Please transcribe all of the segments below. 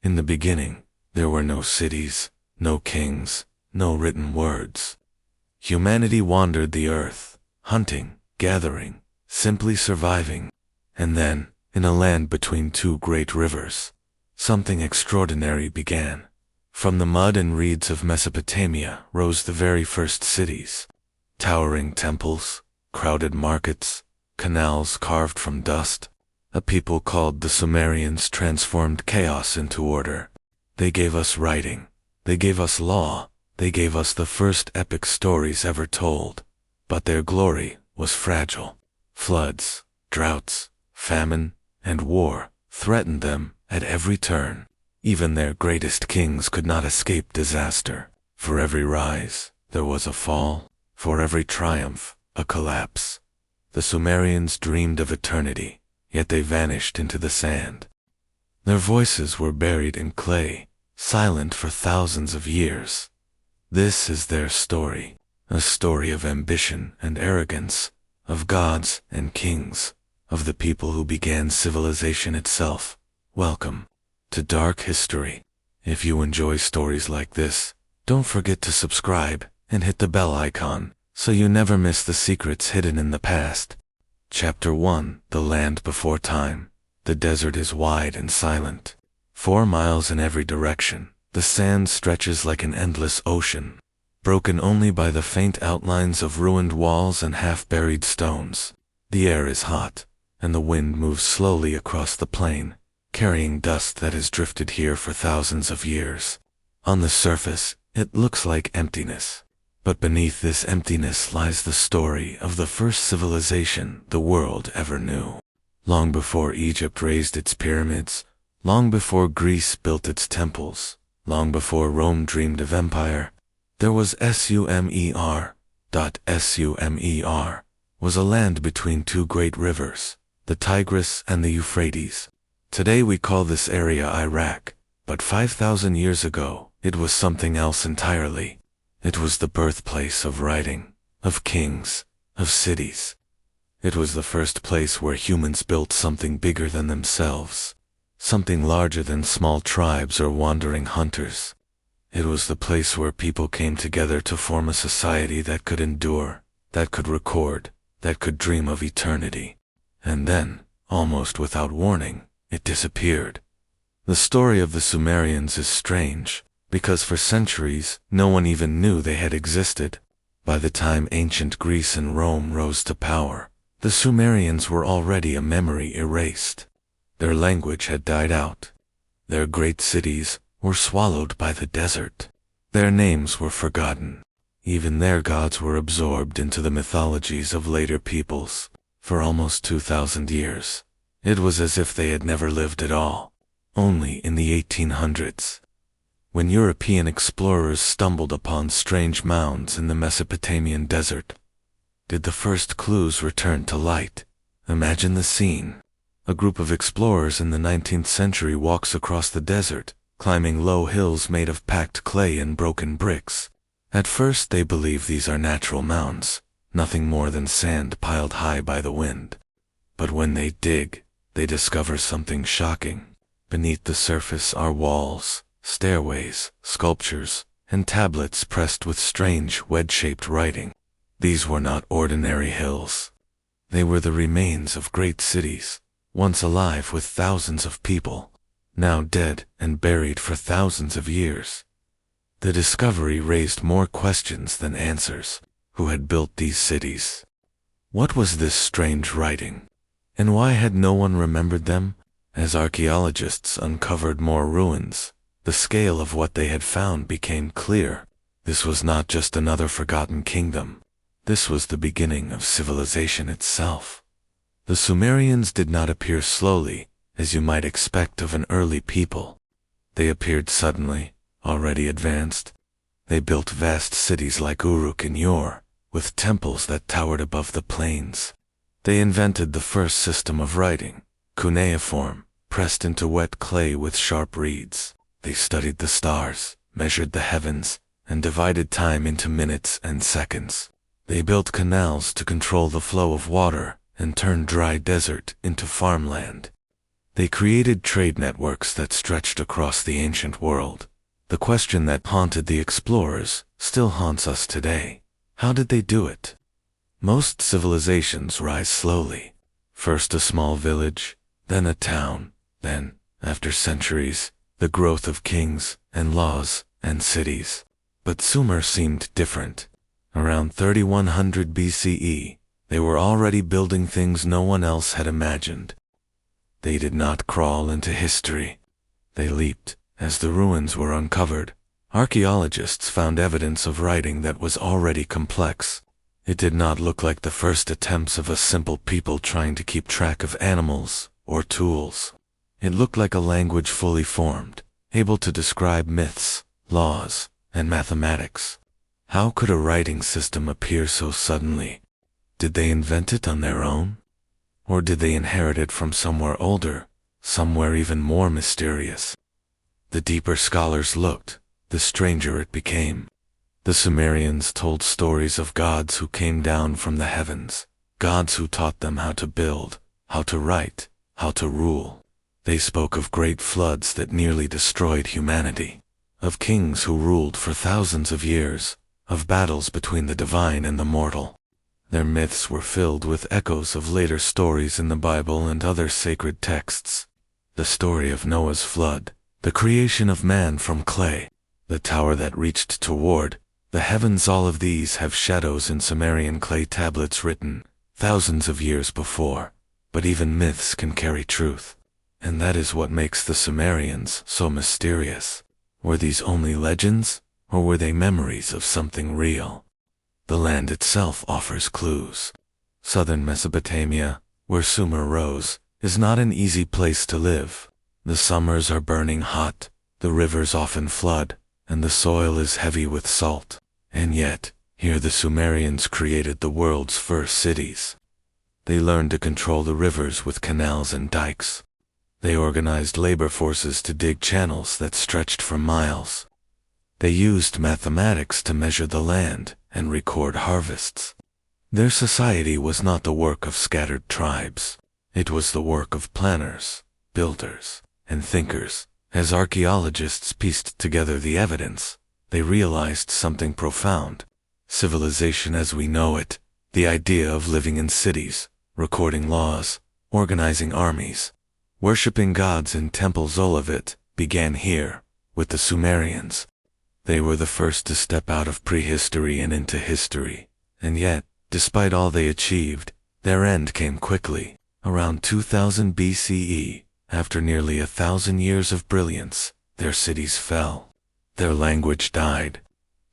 In the beginning, there were no cities, no kings, no written words. Humanity wandered the earth, hunting, gathering, simply surviving. And then, in a land between two great rivers, something extraordinary began. From the mud and reeds of Mesopotamia rose the very first cities. Towering temples, crowded markets, canals carved from dust. A people called the Sumerians transformed chaos into order. They gave us writing. They gave us law. They gave us the first epic stories ever told. But their glory was fragile. Floods, droughts, famine, and war threatened them at every turn. Even their greatest kings could not escape disaster. For every rise, there was a fall. For every triumph, a collapse. The Sumerians dreamed of eternity, yet they vanished into the sand. Their voices were buried in clay, silent for thousands of years. This is their story, a story of ambition and arrogance, of gods and kings, of the people who began civilization itself. Welcome to Dark History. If you enjoy stories like this, don't forget to subscribe and hit the bell icon so you never miss the secrets hidden in the past. Chapter 1: The Land Before Time. The desert is wide and silent. 4 miles in every direction, the sand stretches like an endless ocean, broken only by the faint outlines of ruined walls and half-buried stones. The air is hot, and the wind moves slowly across the plain, carrying dust that has drifted here for thousands of years. On the surface, it looks like emptiness. But beneath this emptiness lies the story of the first civilization the world ever knew. Long before Egypt raised its pyramids, long before Greece built its temples, long before Rome dreamed of empire, there was Sumer. Sumer was a land between two great rivers, the Tigris and the Euphrates. Today we call this area Iraq, but 5,000 years ago, it was something else entirely. It was the birthplace of writing, of kings, of cities. It was the first place where humans built something bigger than themselves, something larger than small tribes or wandering hunters. It was the place where people came together to form a society that could endure, that could record, that could dream of eternity. And then, almost without warning, it disappeared. The story of the Sumerians is strange, because for centuries, no one even knew they had existed. By the time ancient Greece and Rome rose to power, the Sumerians were already a memory erased. Their language had died out. Their great cities were swallowed by the desert. Their names were forgotten. Even their gods were absorbed into the mythologies of later peoples. For almost 2,000 years, it was as if they had never lived at all. Only in the 1800s, when European explorers stumbled upon strange mounds in the Mesopotamian desert, did the first clues return to light. Imagine the scene. A group of explorers in the 19th century walks across the desert, climbing low hills made of packed clay and broken bricks. At first they believe these are natural mounds, nothing more than sand piled high by the wind. But when they dig, they discover something shocking. Beneath the surface are walls, stairways, sculptures, and tablets pressed with strange, wedge-shaped writing. These were not ordinary hills. They were the remains of great cities, once alive with thousands of people, now dead and buried for thousands of years. The discovery raised more questions than answers. Who had built these cities? What was this strange writing? And why had no one remembered them? As archaeologists uncovered more ruins, the scale of what they had found became clear. This was not just another forgotten kingdom. This was the beginning of civilization itself. The Sumerians did not appear slowly, as you might expect of an early people. They appeared suddenly, already advanced. They built vast cities like Uruk and Ur, with temples that towered above the plains. They invented the first system of writing, cuneiform, pressed into wet clay with sharp reeds. They studied the stars, measured the heavens, and divided time into minutes and seconds. They built canals to control the flow of water and turned dry desert into farmland. They created trade networks that stretched across the ancient world. The question that haunted the explorers still haunts us today. How did they do it? Most civilizations rise slowly. First a small village, then a town, then, after centuries, the growth of kings and laws and cities. But Sumer seemed different. Around 3100 BCE, they were already building things no one else had imagined. They did not crawl into history. They leaped. As the ruins were uncovered, archaeologists found evidence of writing that was already complex. It did not look like the first attempts of a simple people trying to keep track of animals or tools. It looked like a language fully formed, able to describe myths, laws, and mathematics. How could a writing system appear so suddenly? Did they invent it on their own? Or did they inherit it from somewhere older, somewhere even more mysterious? The deeper scholars looked, the stranger it became. The Sumerians told stories of gods who came down from the heavens, gods who taught them how to build, how to write, how to rule. They spoke of great floods that nearly destroyed humanity, of kings who ruled for thousands of years, of battles between the divine and the mortal. Their myths were filled with echoes of later stories in the Bible and other sacred texts. The story of Noah's flood, the creation of man from clay, the tower that reached toward the heavens, all of these have shadows in Sumerian clay tablets written thousands of years before. But even myths can carry truth. And that is what makes the Sumerians so mysterious. Were these only legends, or were they memories of something real? The land itself offers clues. Southern Mesopotamia, where Sumer rose, is not an easy place to live. The summers are burning hot, the rivers often flood, and the soil is heavy with salt. And yet, here the Sumerians created the world's first cities. They learned to control the rivers with canals and dikes. They organized labor forces to dig channels that stretched for miles. They used mathematics to measure the land and record harvests. Their society was not the work of scattered tribes. It was the work of planners, builders, and thinkers. As archaeologists pieced together the evidence, they realized something profound. Civilization as we know it, the idea of living in cities, recording laws, organizing armies, worshipping gods in temples, all of it began here, with the Sumerians. They were the first to step out of prehistory and into history. And yet, despite all they achieved, their end came quickly. Around 2000 BCE, after nearly 1,000 years of brilliance, their cities fell. Their language died.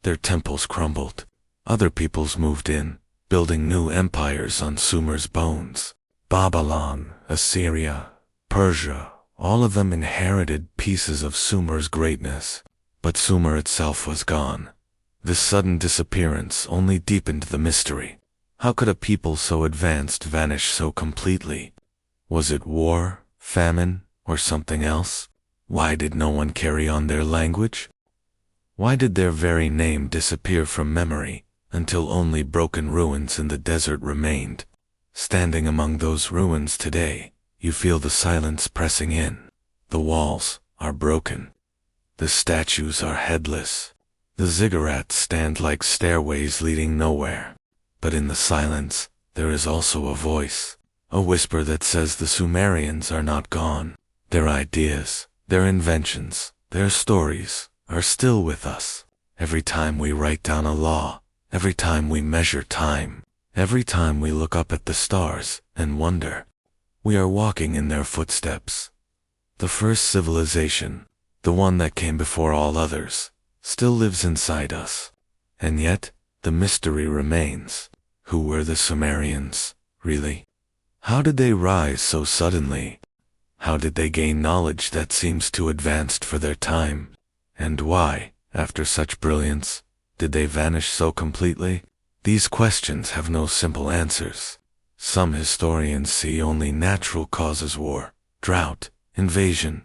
Their temples crumbled. Other peoples moved in, building new empires on Sumer's bones. Babylon, Assyria, Persia, all of them inherited pieces of Sumer's greatness. But Sumer itself was gone. This sudden disappearance only deepened the mystery. How could a people so advanced vanish so completely? Was it war, famine, or something else? Why did no one carry on their language? Why did their very name disappear from memory until only broken ruins in the desert remained? Standing among those ruins today, you feel the silence pressing in. The walls are broken. The statues are headless. The ziggurats stand like stairways leading nowhere. But in the silence, there is also a voice, a whisper that says the Sumerians are not gone. Their ideas, their inventions, their stories are still with us. Every time we write down a law, every time we measure time, every time we look up at the stars and wonder, we are walking in their footsteps. The first civilization, the one that came before all others, still lives inside us. And yet, the mystery remains. Who were the Sumerians, really? How did they rise so suddenly? How did they gain knowledge that seems too advanced for their time? And why, after such brilliance, did they vanish so completely? These questions have no simple answers. Some historians see only natural causes: war, drought, invasion.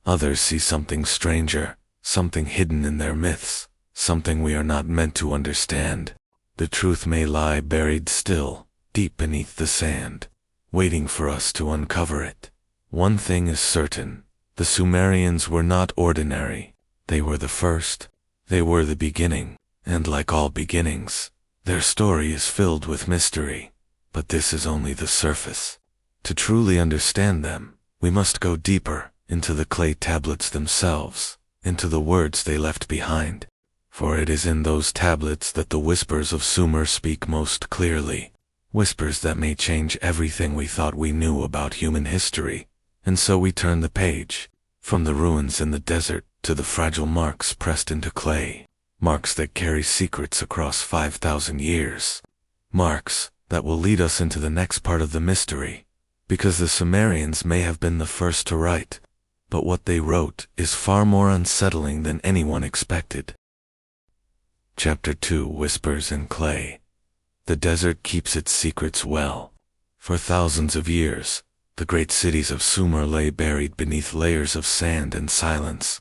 Others see something stranger, something hidden in their myths, something we are not meant to understand. The truth may lie buried still, deep beneath the sand, waiting for us to uncover it. One thing is certain, the Sumerians were not ordinary. They were the first. They were the beginning, and like all beginnings, their story is filled with mystery. But this is only the surface. To truly understand them, we must go deeper into the clay tablets themselves, into the words they left behind. For it is in those tablets that the whispers of Sumer speak most clearly, whispers that may change everything we thought we knew about human history. And so we turn the page, from the ruins in the desert to the fragile marks pressed into clay, marks that carry secrets across 5,000 years, marks that will lead us into the next part of the mystery, because the Sumerians may have been the first to write, but what they wrote is far more unsettling than anyone expected. Chapter 2: Whispers in Clay. The desert keeps its secrets well. For thousands of years, the great cities of Sumer lay buried beneath layers of sand and silence.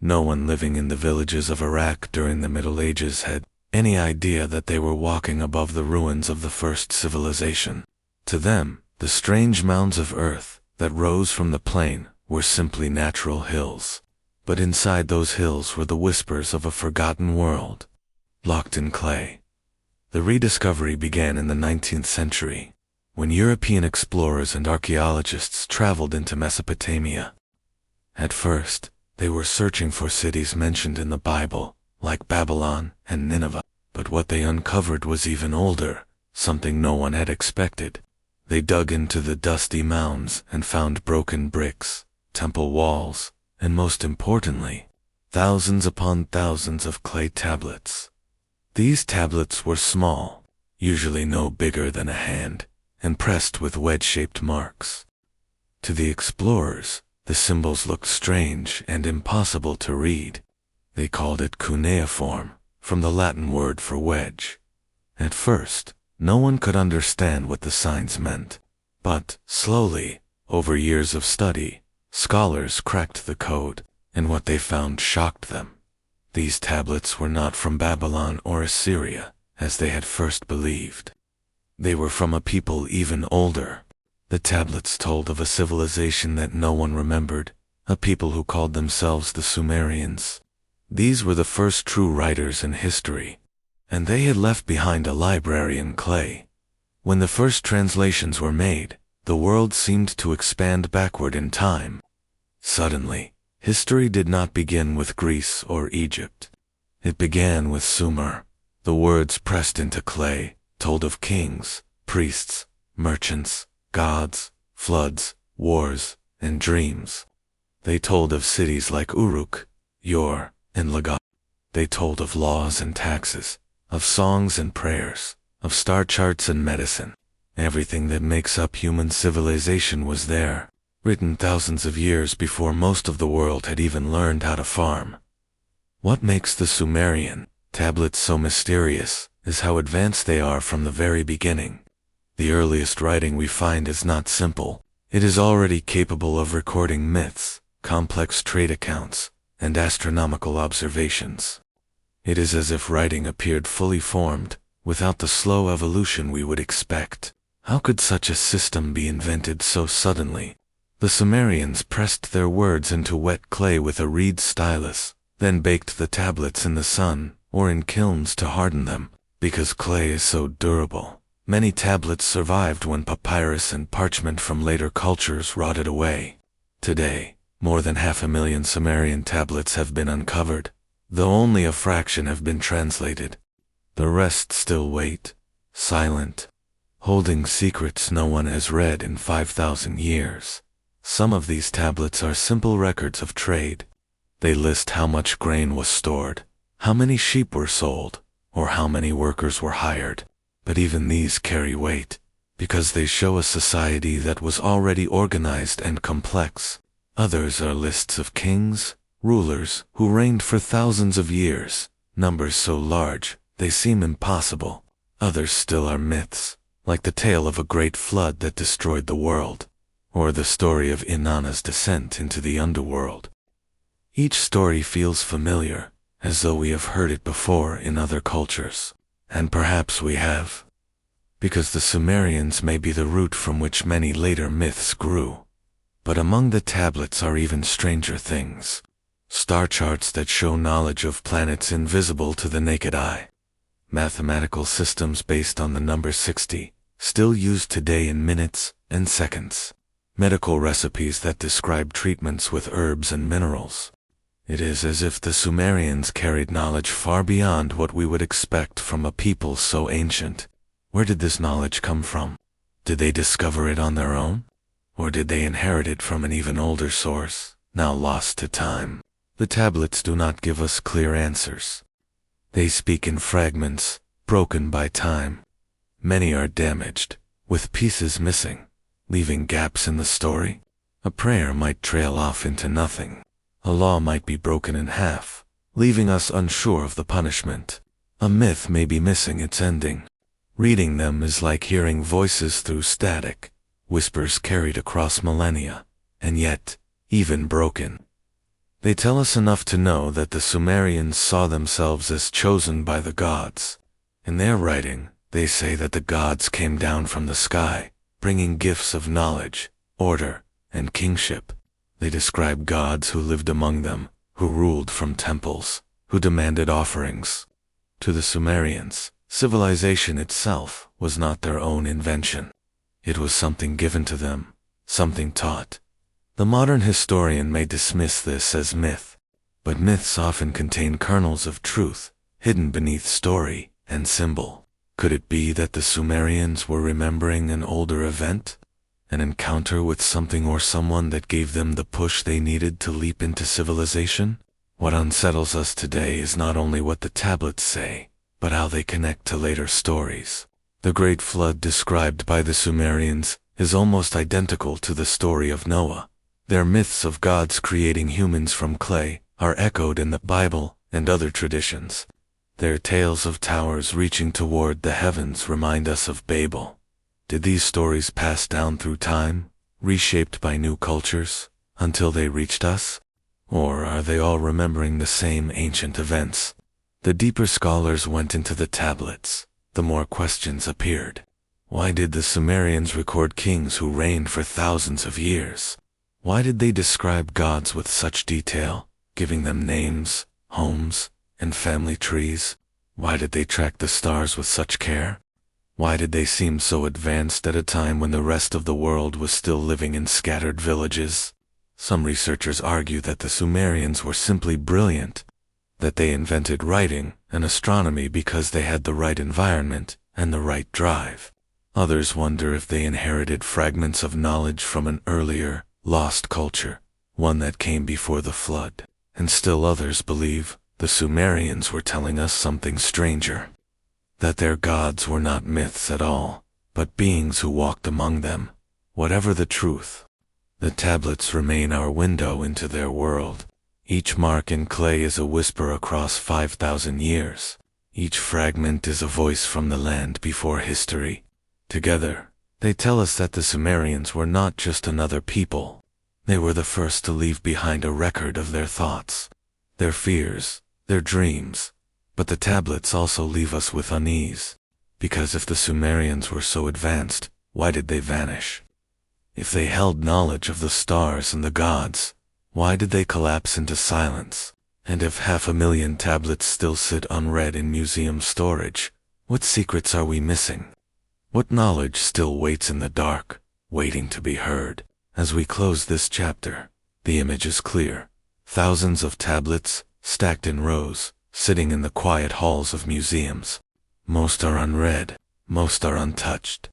No one living in the villages of Uruk during the Middle Ages had any idea that they were walking above the ruins of the first civilization. To them, the strange mounds of earth that rose from the plain were simply natural hills. But inside those hills were the whispers of a forgotten world, locked in clay. The rediscovery began in the 19th century, when European explorers and archaeologists traveled into Mesopotamia. At first, they were searching for cities mentioned in the Bible, like Babylon and Nineveh. But what they uncovered was even older, something no one had expected. They dug into the dusty mounds and found broken bricks, temple walls, and most importantly, thousands upon thousands of clay tablets. These tablets were small, usually no bigger than a hand, and pressed with wedge-shaped marks. To the explorers, the symbols looked strange and impossible to read. They called it cuneiform, from the Latin word for wedge. At first, no one could understand what the signs meant, but slowly, over years of study, scholars cracked the code, and what they found shocked them. These tablets were not from Babylon or Assyria, as they had first believed. They were from a people even older. The tablets told of a civilization that no one remembered, a people who called themselves the Sumerians. These were the first true writers in history, and they had left behind a library in clay. When the first translations were made, the world seemed to expand backward in time. Suddenly, history did not begin with Greece or Egypt. It began with Sumer. The words pressed into clay told of kings, priests, merchants, gods, floods, wars, and dreams. They told of cities like Uruk, Ur, and Lagos. They told of laws and taxes, of songs and prayers, of star charts and medicine. Everything that makes up human civilization was there, written thousands of years before most of the world had even learned how to farm. What makes the Sumerian tablets so mysterious is how advanced they are from the very beginning. The earliest writing we find is not simple. It is already capable of recording myths, complex trade accounts, and astronomical observations. It is as if writing appeared fully formed, without the slow evolution we would expect. How could such a system be invented so suddenly? The Sumerians pressed their words into wet clay with a reed stylus, then baked the tablets in the sun or in kilns to harden them. Because clay is so durable, many tablets survived when papyrus and parchment from later cultures rotted away. Today, more than 500,000 Sumerian tablets have been uncovered, though only a fraction have been translated. The rest still wait, silent, holding secrets no one has read in 5,000 years. Some of these tablets are simple records of trade. They list how much grain was stored, how many sheep were sold, or how many workers were hired. But even these carry weight, because they show a society that was already organized and complex. Others are lists of kings, rulers, who reigned for thousands of years, numbers so large, they seem impossible. Others still are myths, like the tale of a great flood that destroyed the world, or the story of Inanna's descent into the underworld. Each story feels familiar, as though we have heard it before in other cultures. And perhaps we have. Because the Sumerians may be the root from which many later myths grew. But among the tablets are even stranger things. Star charts that show knowledge of planets invisible to the naked eye. Mathematical systems based on the number 60, still used today in minutes and seconds. Medical recipes that describe treatments with herbs and minerals. It is as if the Sumerians carried knowledge far beyond what we would expect from a people so ancient. Where did this knowledge come from? Did they discover it on their own? Or did they inherit it from an even older source, now lost to time? The tablets do not give us clear answers. They speak in fragments, broken by time. Many are damaged, with pieces missing, leaving gaps in the story. A prayer might trail off into nothing. A law might be broken in half, leaving us unsure of the punishment. A myth may be missing its ending. Reading them is like hearing voices through static, whispers carried across millennia, and yet, even broken. They tell us enough to know that the Sumerians saw themselves as chosen by the gods. In their writing, they say that the gods came down from the sky, bringing gifts of knowledge, order, and kingship. They describe gods who lived among them, who ruled from temples, who demanded offerings. To the Sumerians, civilization itself was not their own invention. It was something given to them, something taught. The modern historian may dismiss this as myth, but myths often contain kernels of truth, hidden beneath story and symbol. Could it be that the Sumerians were remembering an older event? An encounter with something or someone that gave them the push they needed to leap into civilization? What unsettles us today is not only what the tablets say, but how they connect to later stories. The Great Flood described by the Sumerians is almost identical to the story of Noah. Their myths of gods creating humans from clay are echoed in the Bible and other traditions. Their tales of towers reaching toward the heavens remind us of Babel. Did these stories pass down through time, reshaped by new cultures, until they reached us? Or are they all remembering the same ancient events? The deeper scholars went into the tablets, the more questions appeared. Why did the Sumerians record kings who reigned for thousands of years? Why did they describe gods with such detail, giving them names, homes, and family trees? Why did they track the stars with such care? Why did they seem so advanced at a time when the rest of the world was still living in scattered villages? Some researchers argue that the Sumerians were simply brilliant, that they invented writing and astronomy because they had the right environment and the right drive. Others wonder if they inherited fragments of knowledge from an earlier, lost culture, one that came before the flood. And still others believe the Sumerians were telling us something stranger, that their gods were not myths at all, but beings who walked among them. Whatever the truth, the tablets remain our window into their world. Each mark in clay is a whisper across 5,000 years. Each fragment is a voice from the land before history. Together, they tell us that the Sumerians were not just another people. They were the first to leave behind a record of their thoughts, their fears, their dreams. But the tablets also leave us with unease, because if the Sumerians were so advanced, why did they vanish? If they held knowledge of the stars and the gods, why did they collapse into silence? And if 500,000 tablets still sit unread in museum storage, what secrets are we missing? What knowledge still waits in the dark, waiting to be heard? As we close this chapter, the image is clear. Thousands of tablets, stacked in rows, sitting in the quiet halls of museums. Most are unread, most are untouched.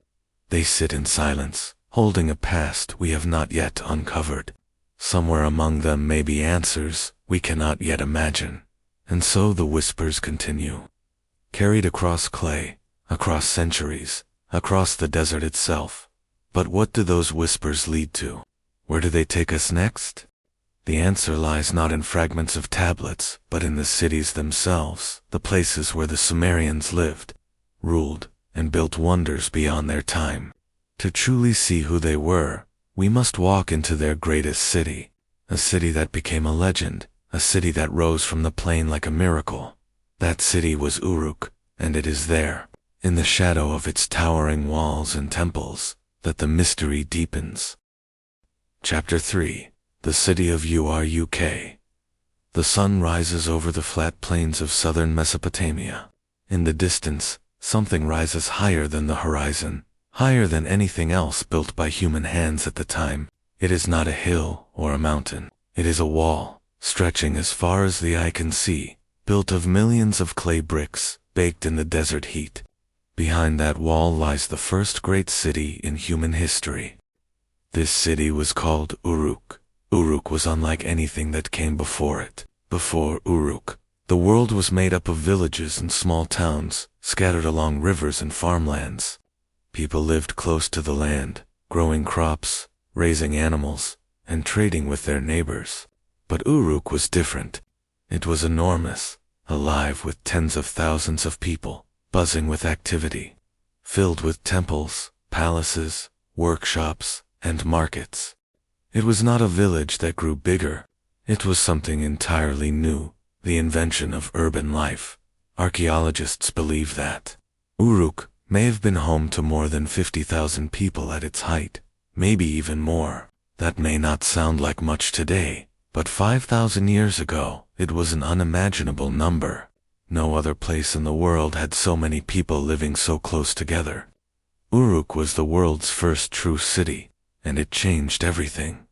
They sit in silence, holding a past we have not yet uncovered. Somewhere among them may be answers we cannot yet imagine. And so the whispers continue. Carried across clay, across centuries, across the desert itself. But what do those whispers lead to? Where do they take us next? The answer lies not in fragments of tablets, but in the cities themselves, the places where the Sumerians lived, ruled, and built wonders beyond their time. To truly see who they were, we must walk into their greatest city, a city that became a legend, a city that rose from the plain like a miracle. That city was Uruk, and it is there, in the shadow of its towering walls and temples, that the mystery deepens. Chapter 3. The City of Uruk. The sun rises over the flat plains of southern Mesopotamia. In the distance, something rises higher than the horizon, higher than anything else built by human hands at the time. It is not a hill or a mountain. It is a wall, stretching as far as the eye can see, built of millions of clay bricks, baked in the desert heat. Behind that wall lies the first great city in human history. This city was called Uruk. Uruk was unlike anything that came before it. Before Uruk, the world was made up of villages and small towns, scattered along rivers and farmlands. People lived close to the land, growing crops, raising animals, and trading with their neighbors. But Uruk was different. It was enormous, alive with tens of thousands of people, buzzing with activity, filled with temples, palaces, workshops, and markets. It was not a village that grew bigger. It was something entirely new, the invention of urban life. Archaeologists believe that Uruk may have been home to more than 50,000 people at its height, maybe even more. That may not sound like much today, but 5,000 years ago, it was an unimaginable number. No other place in the world had so many people living so close together. Uruk was the world's first true city, and it changed everything.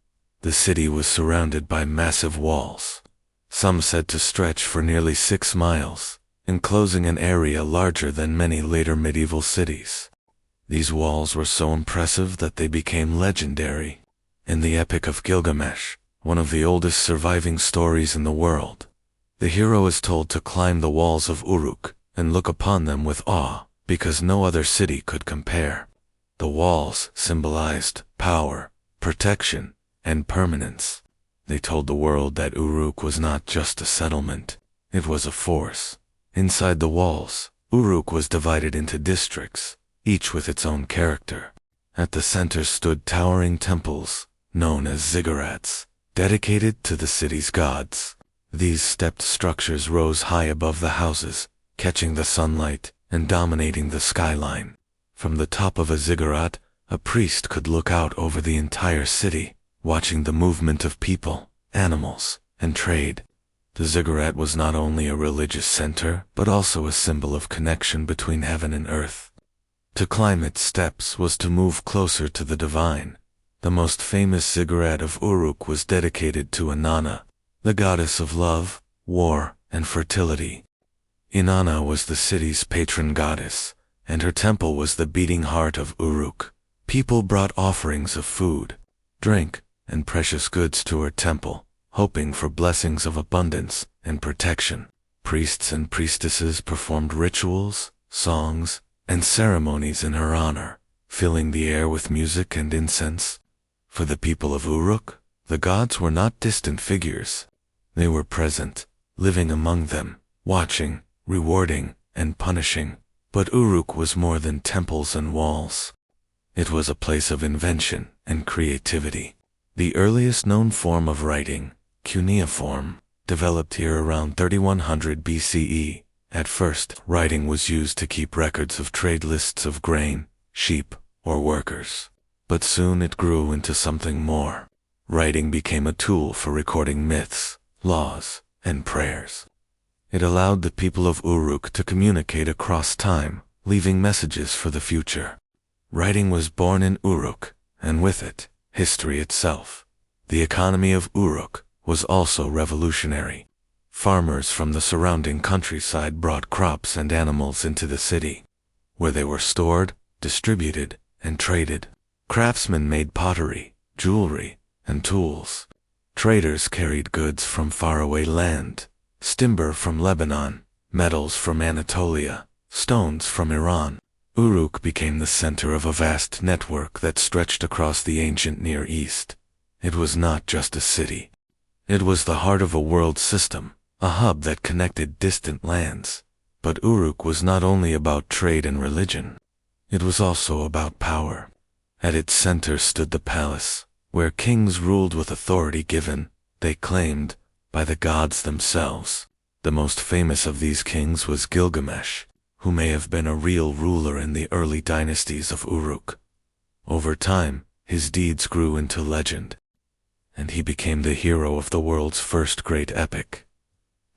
The city was surrounded by massive walls, some said to stretch for nearly 6 miles, enclosing an area larger than many later medieval cities. These walls were so impressive that they became legendary. In the Epic of Gilgamesh, one of the oldest surviving stories in the world, the hero is told to climb the walls of Uruk and look upon them with awe, because no other city could compare. The walls symbolized power, protection, and permanence. They told the world that Uruk was not just a settlement, it was a force. Inside the walls, Uruk was divided into districts, each with its own character. At the center stood towering temples, known as ziggurats, dedicated to the city's gods. These stepped structures rose high above the houses, catching the sunlight and dominating the skyline. From the top of a ziggurat, a priest could look out over the entire city, watching the movement of people, animals, and trade. The ziggurat was not only a religious center, but also a symbol of connection between heaven and earth. To climb its steps was to move closer to the divine. The most famous ziggurat of Uruk was dedicated to Inanna, the goddess of love, war, and fertility. Inanna was the city's patron goddess, and her temple was the beating heart of Uruk. People brought offerings of food, drink, and precious goods to her temple, hoping for blessings of abundance and protection. Priests and priestesses performed rituals, songs, and ceremonies in her honor, filling the air with music and incense. For the people of Uruk, the gods were not distant figures. They were present, living among them, watching, rewarding, and punishing. But Uruk was more than temples and walls. It was a place of invention and creativity. The earliest known form of writing, cuneiform, developed here around 3100 BCE. At first, writing was used to keep records of trade lists of grain, sheep, or workers. But soon it grew into something more. Writing became a tool for recording myths, laws, and prayers. It allowed the people of Uruk to communicate across time, leaving messages for the future. Writing was born in Uruk, and with it, history itself. The economy of Uruk was also revolutionary. Farmers from the surrounding countryside brought crops and animals into the city, where they were stored, distributed, and traded. Craftsmen made pottery, jewelry, and tools. Traders carried goods from faraway land, timber from Lebanon, metals from Anatolia, stones from Iran. Uruk became the center of a vast network that stretched across the ancient Near East. It was not just a city. It was the heart of a world system, a hub that connected distant lands. But Uruk was not only about trade and religion. It was also about power. At its center stood the palace, where kings ruled with authority given, they claimed, by the gods themselves. The most famous of these kings was Gilgamesh, who may have been a real ruler in the early dynasties of Uruk. Over time, his deeds grew into legend. and he became the hero of the world's first great epic.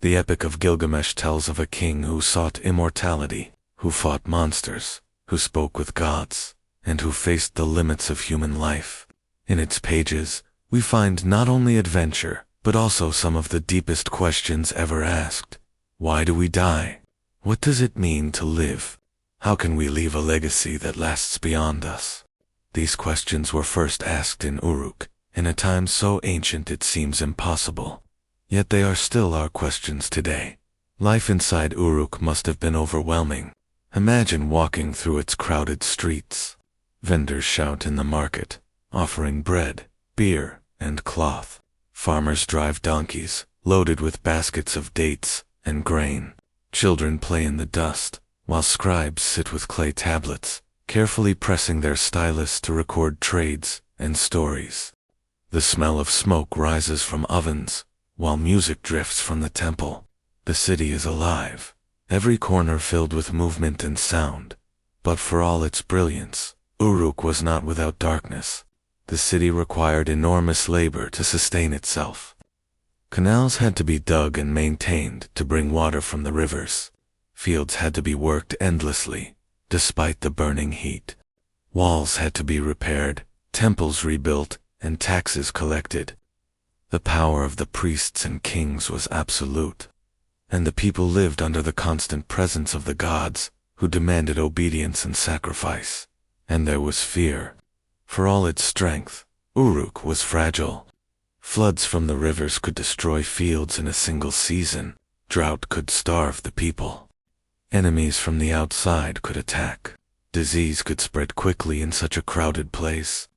The Epic of Gilgamesh tells of a king who sought immortality, who fought monsters, who spoke with gods, and who faced the limits of human life. In its pages, we find not only adventure, but also some of the deepest questions ever asked. Why do we die? What does it mean to live? How can we leave a legacy that lasts beyond us? These questions were first asked in Uruk, in a time so ancient it seems impossible. Yet they are still our questions today. Life inside Uruk must have been overwhelming. Imagine walking through its crowded streets. Vendors shout in the market, offering bread, beer, and cloth. Farmers drive donkeys, loaded with baskets of dates and grain. Children play in the dust, while scribes sit with clay tablets, carefully pressing their stylus to record trades and stories. The smell of smoke rises from ovens, while music drifts from the temple. The city is alive, every corner filled with movement and sound. But for all its brilliance, Uruk was not without darkness. The city required enormous labor to sustain itself. Canals had to be dug and maintained to bring water from the rivers. Fields had to be worked endlessly, despite the burning heat. Walls had to be repaired, temples rebuilt, and taxes collected. The power of the priests and kings was absolute, and the people lived under the constant presence of the gods, who demanded obedience and sacrifice. And there was fear. For all its strength, Uruk was fragile. Floods from the rivers could destroy fields in a single season. Drought could starve the people. Enemies from the outside could attack. Disease could spread quickly in such a crowded place.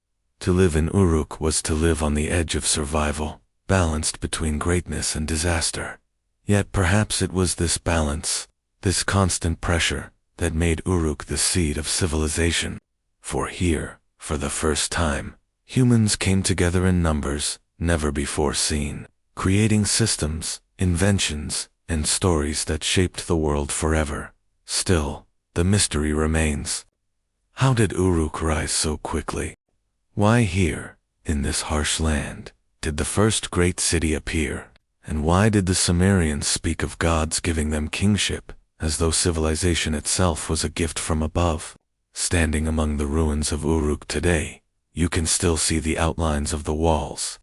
To live in Uruk was to live on the edge of survival, balanced between greatness and disaster. Yet perhaps it was this balance, this constant pressure, that made Uruk the seed of civilization. For here, for the first time, humans came together in numbers never before seen, creating systems, inventions, and stories that shaped the world forever. Still, the mystery remains. How did Uruk rise so quickly? Why here, in this harsh land, did the first great city appear? And why did the Sumerians speak of gods giving them kingship, as though civilization itself was a gift from above? Standing among the ruins of Uruk today, you can still see the outlines of the walls,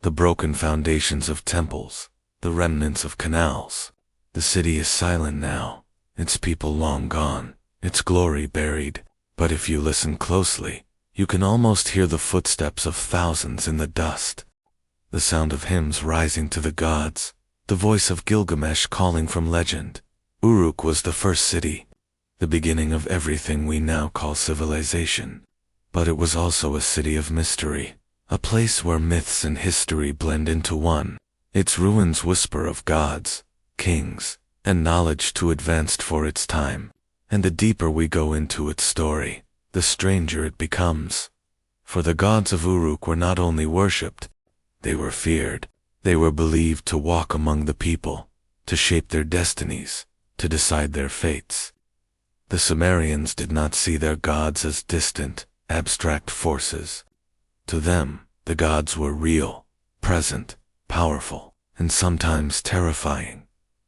the broken foundations of temples, the remnants of canals. The city is silent now, its people long gone, its glory buried. But if you listen closely, you can almost hear the footsteps of thousands in the dust. The sound of hymns rising to the gods, the voice of Gilgamesh calling from legend. Uruk was the first city, the beginning of everything we now call civilization. But it was also a city of mystery, a place where myths and history blend into one. Its ruins whisper of gods, kings, and knowledge too advanced for its time. And the deeper we go into its story, the stranger it becomes. For the gods of Uruk were not only worshipped, they were feared. They were believed to walk among the people, to shape their destinies, to decide their fates. The Sumerians did not see their gods as distant, abstract forces. To them, the gods were real, present, powerful, and sometimes terrifying.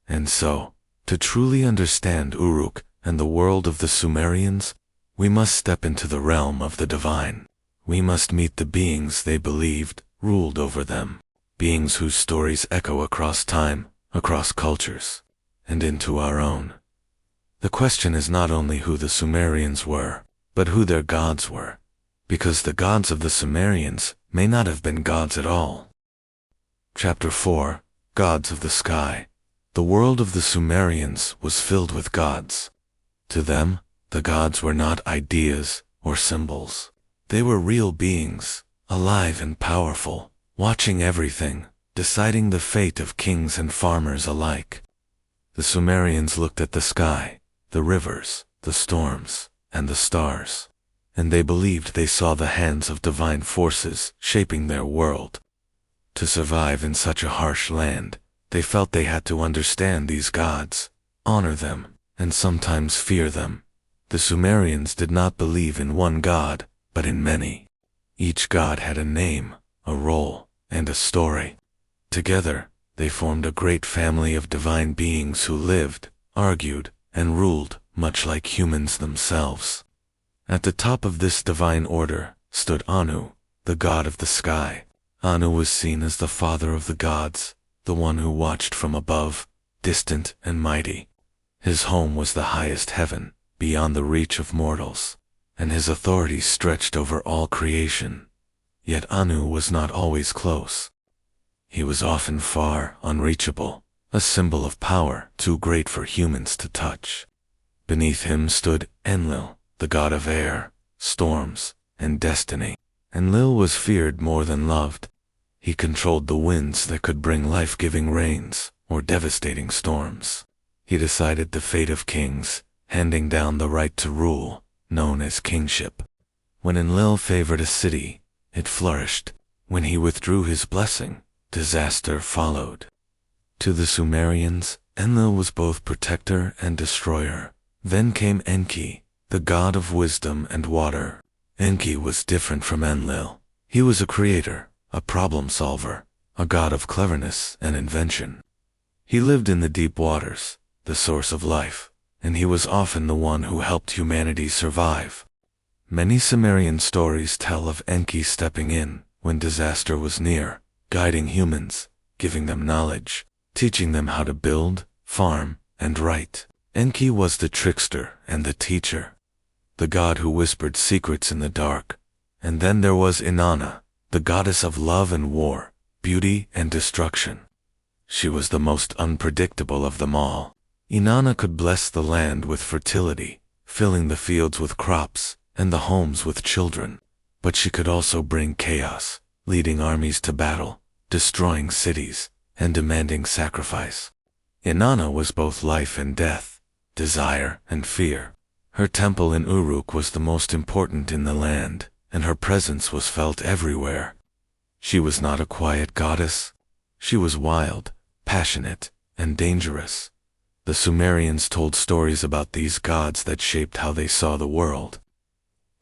And so, to truly understand Uruk and the world of the Sumerians, we must step into the realm of the divine. We must meet the beings they believed ruled over them, beings whose stories echo across time, across cultures, and into our own. The question is not only who the Sumerians were, but who their gods were, because the gods of the Sumerians may not have been gods at all. Chapter 4, Gods of the Sky. The world of the Sumerians was filled with gods. To them, the gods were not ideas or symbols. They were real beings, alive and powerful, watching everything, deciding the fate of kings and farmers alike. The Sumerians looked at the sky, the rivers, the storms, and the stars, and they believed they saw the hands of divine forces shaping their world. To survive in such a harsh land, they felt they had to understand these gods, honor them, and sometimes fear them. The Sumerians did not believe in one god, but in many. Each god had a name, a role, and a story. Together, they formed a great family of divine beings who lived, argued, and ruled, much like humans themselves. At the top of this divine order stood Anu, the god of the sky. Anu was seen as the father of the gods, the one who watched from above, distant and mighty. His home was the highest heaven, beyond the reach of mortals, and his authority stretched over all creation. Yet Anu was not always close. He was often far, unreachable, a symbol of power too great for humans to touch. Beneath him stood Enlil, the god of air, storms, and destiny. Enlil was feared more than loved. He controlled the winds that could bring life-giving rains or devastating storms. He decided the fate of kings, handing down the right to rule, known as kingship. When Enlil favored a city, it flourished. When he withdrew his blessing, disaster followed. To the Sumerians, Enlil was both protector and destroyer. Then came Enki, the god of wisdom and water. Enki was different from Enlil. He was a creator, a problem solver, a god of cleverness and invention. He lived in the deep waters, the source of life, and he was often the one who helped humanity survive. Many Sumerian stories tell of Enki stepping in when disaster was near, guiding humans, giving them knowledge, teaching them how to build, farm, and write. Enki was the trickster and the teacher, the god who whispered secrets in the dark. And then there was Inanna, the goddess of love and war, beauty and destruction. She was the most unpredictable of them all. Inanna could bless the land with fertility, filling the fields with crops and the homes with children. But she could also bring chaos, leading armies to battle, destroying cities, and demanding sacrifice. Inanna was both life and death, desire and fear. Her temple in Uruk was the most important in the land, and her presence was felt everywhere. She was not a quiet goddess. She was wild, passionate, and dangerous. The Sumerians told stories about these gods that shaped how they saw the world.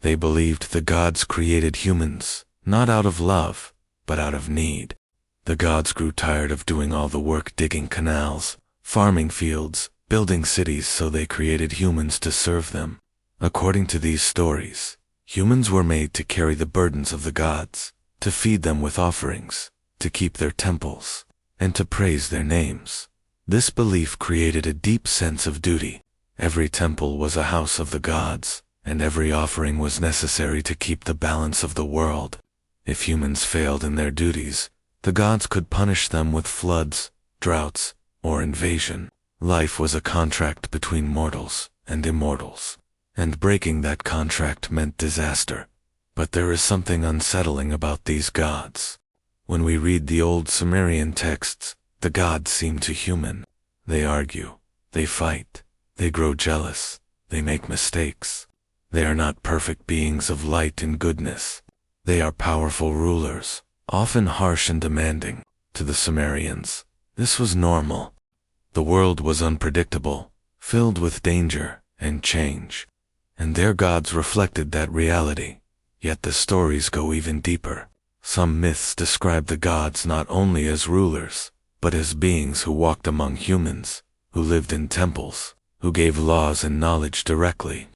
They believed the gods created humans, not out of love, but out of need. The gods grew tired of doing all the work digging canals, farming fields, building cities, so they created humans to serve them. According to these stories, humans were made to carry the burdens of the gods, to feed them with offerings, to keep their temples, and to praise their names. This belief created a deep sense of duty. Every temple was a house of the gods, and every offering was necessary to keep the balance of the world. If humans failed in their duties, the gods could punish them with floods, droughts, or invasion. Life was a contract between mortals and immortals, and breaking that contract meant disaster. But there is something unsettling about these gods. When we read the old Sumerian texts, the gods seem too human. They argue, they fight, they grow jealous, they make mistakes. They are not perfect beings of light and goodness. They are powerful rulers, often harsh and demanding. To the Sumerians, this was normal. The world was unpredictable, filled with danger and change, and their gods reflected that reality. Yet the stories go even deeper. Some myths describe the gods not only as rulers, but as beings who walked among humans, who lived in temples, who gave laws and knowledge directly.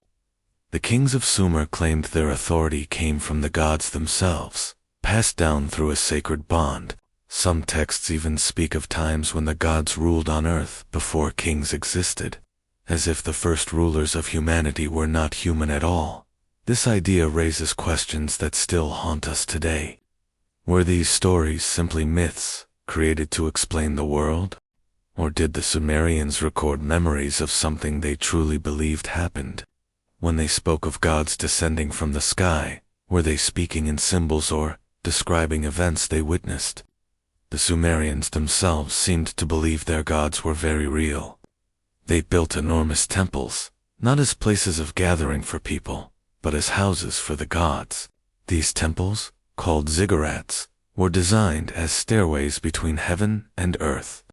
The kings of Sumer claimed their authority came from the gods themselves, passed down through a sacred bond. Some texts even speak of times when the gods ruled on earth before kings existed, as if the first rulers of humanity were not human at all. This idea raises questions that still haunt us today. Were these stories simply myths, created to explain the world? Or did the Sumerians record memories of something they truly believed happened? When they spoke of gods descending from the sky, were they speaking in symbols or describing events they witnessed? The Sumerians themselves seemed to believe their gods were very real. They built enormous temples, not as places of gathering for people, but as houses for the gods. These temples, called ziggurats, were designed as stairways between heaven and earth.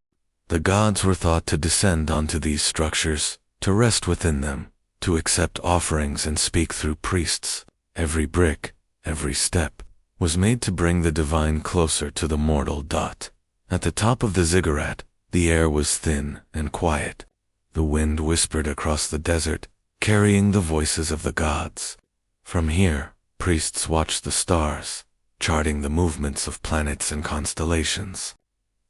The gods were thought to descend onto these structures, to rest within them, to accept offerings and speak through priests. Every brick, every step, was made to bring the divine closer to the mortal dot. At the top of the ziggurat, the air was thin and quiet. The wind whispered across the desert, carrying the voices of the gods. From here, priests watched the stars, charting the movements of planets and constellations.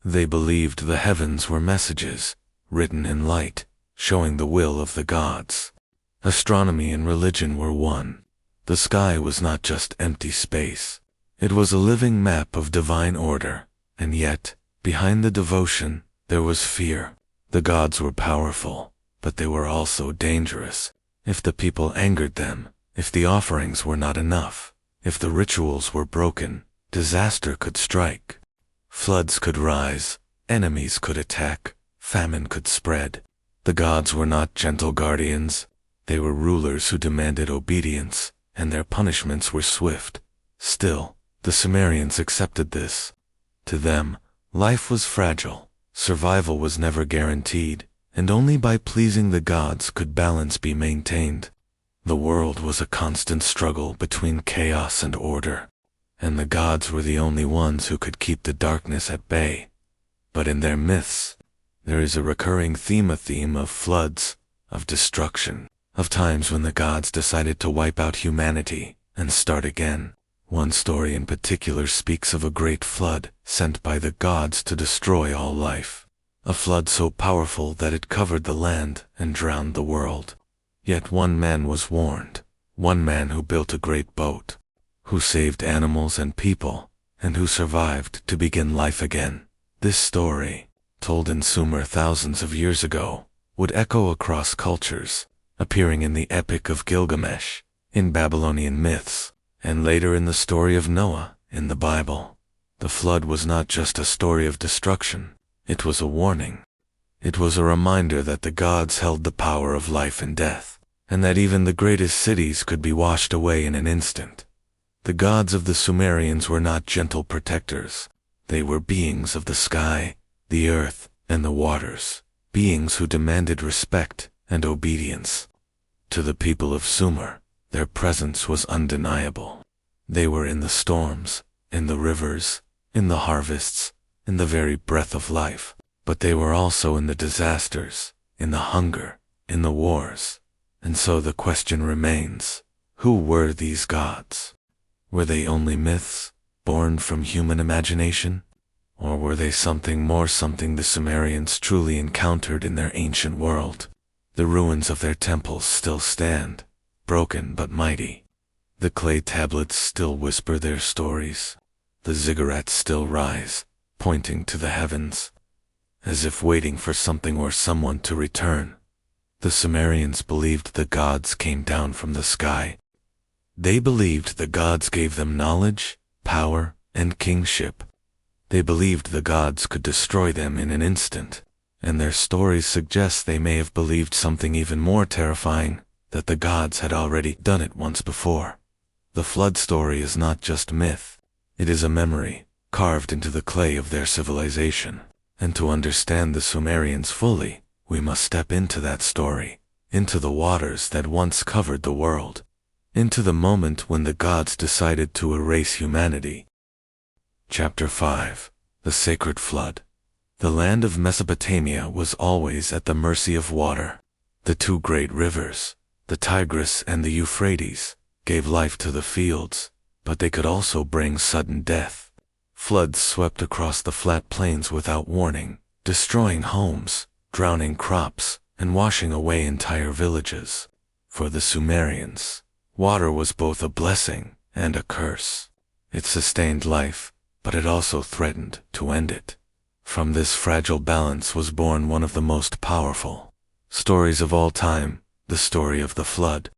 They believed the heavens were messages, written in light, showing the will of the gods. Astronomy and religion were one. The sky was not just empty space. It was a living map of divine order, and yet, behind the devotion, there was fear. The gods were powerful, but they were also dangerous. If the people angered them, if the offerings were not enough, if the rituals were broken, disaster could strike. Floods could rise, enemies could attack, famine could spread. The gods were not gentle guardians. They were rulers who demanded obedience, and their punishments were swift. Still, the Sumerians accepted this. To them, life was fragile, survival was never guaranteed, and only by pleasing the gods could balance be maintained. The world was a constant struggle between chaos and order, and the gods were the only ones who could keep the darkness at bay. But in their myths, there is a recurring theme of floods, of destruction, of times when the gods decided to wipe out humanity and start again. One story in particular speaks of a great flood sent by the gods to destroy all life. A flood so powerful that it covered the land and drowned the world. Yet one man was warned, one man who built a great boat, who saved animals and people, and who survived to begin life again. This story, told in Sumer thousands of years ago, would echo across cultures, appearing in the Epic of Gilgamesh, in Babylonian myths, and later in the story of Noah in the Bible. The flood was not just a story of destruction, it was a warning. It was a reminder that the gods held the power of life and death, and that even the greatest cities could be washed away in an instant. The gods of the Sumerians were not gentle protectors. They were beings of the sky, the earth, and the waters, beings who demanded respect and obedience. To the people of Sumer, their presence was undeniable. They were in the storms, in the rivers, in the harvests, in the very breath of life. But they were also in the disasters, in the hunger, in the wars. And so the question remains, who were these gods? Were they only myths, born from human imagination? Or were they something more, something the Sumerians truly encountered in their ancient world? The ruins of their temples still stand, broken but mighty. The clay tablets still whisper their stories. The ziggurats still rise, pointing to the heavens, as if waiting for something or someone to return. The Sumerians believed the gods came down from the sky. They believed the gods gave them knowledge, power, and kingship. They believed the gods could destroy them in an instant, and their stories suggest they may have believed something even more terrifying, that the gods had already done it once before. The flood story is not just myth, it is a memory, carved into the clay of their civilization. And to understand the Sumerians fully, we must step into that story, into the waters that once covered the world, into the moment when the gods decided to erase humanity. Chapter 5. The Sacred Flood. The land of Mesopotamia was always at the mercy of water. The two great rivers, the Tigris and the Euphrates, gave life to the fields, but they could also bring sudden death. Floods swept across the flat plains without warning, destroying homes, drowning crops, and washing away entire villages. For the Sumerians, water was both a blessing and a curse. It sustained life, but it also threatened to end it. From this fragile balance was born one of the most powerful stories of all time, the story of the flood.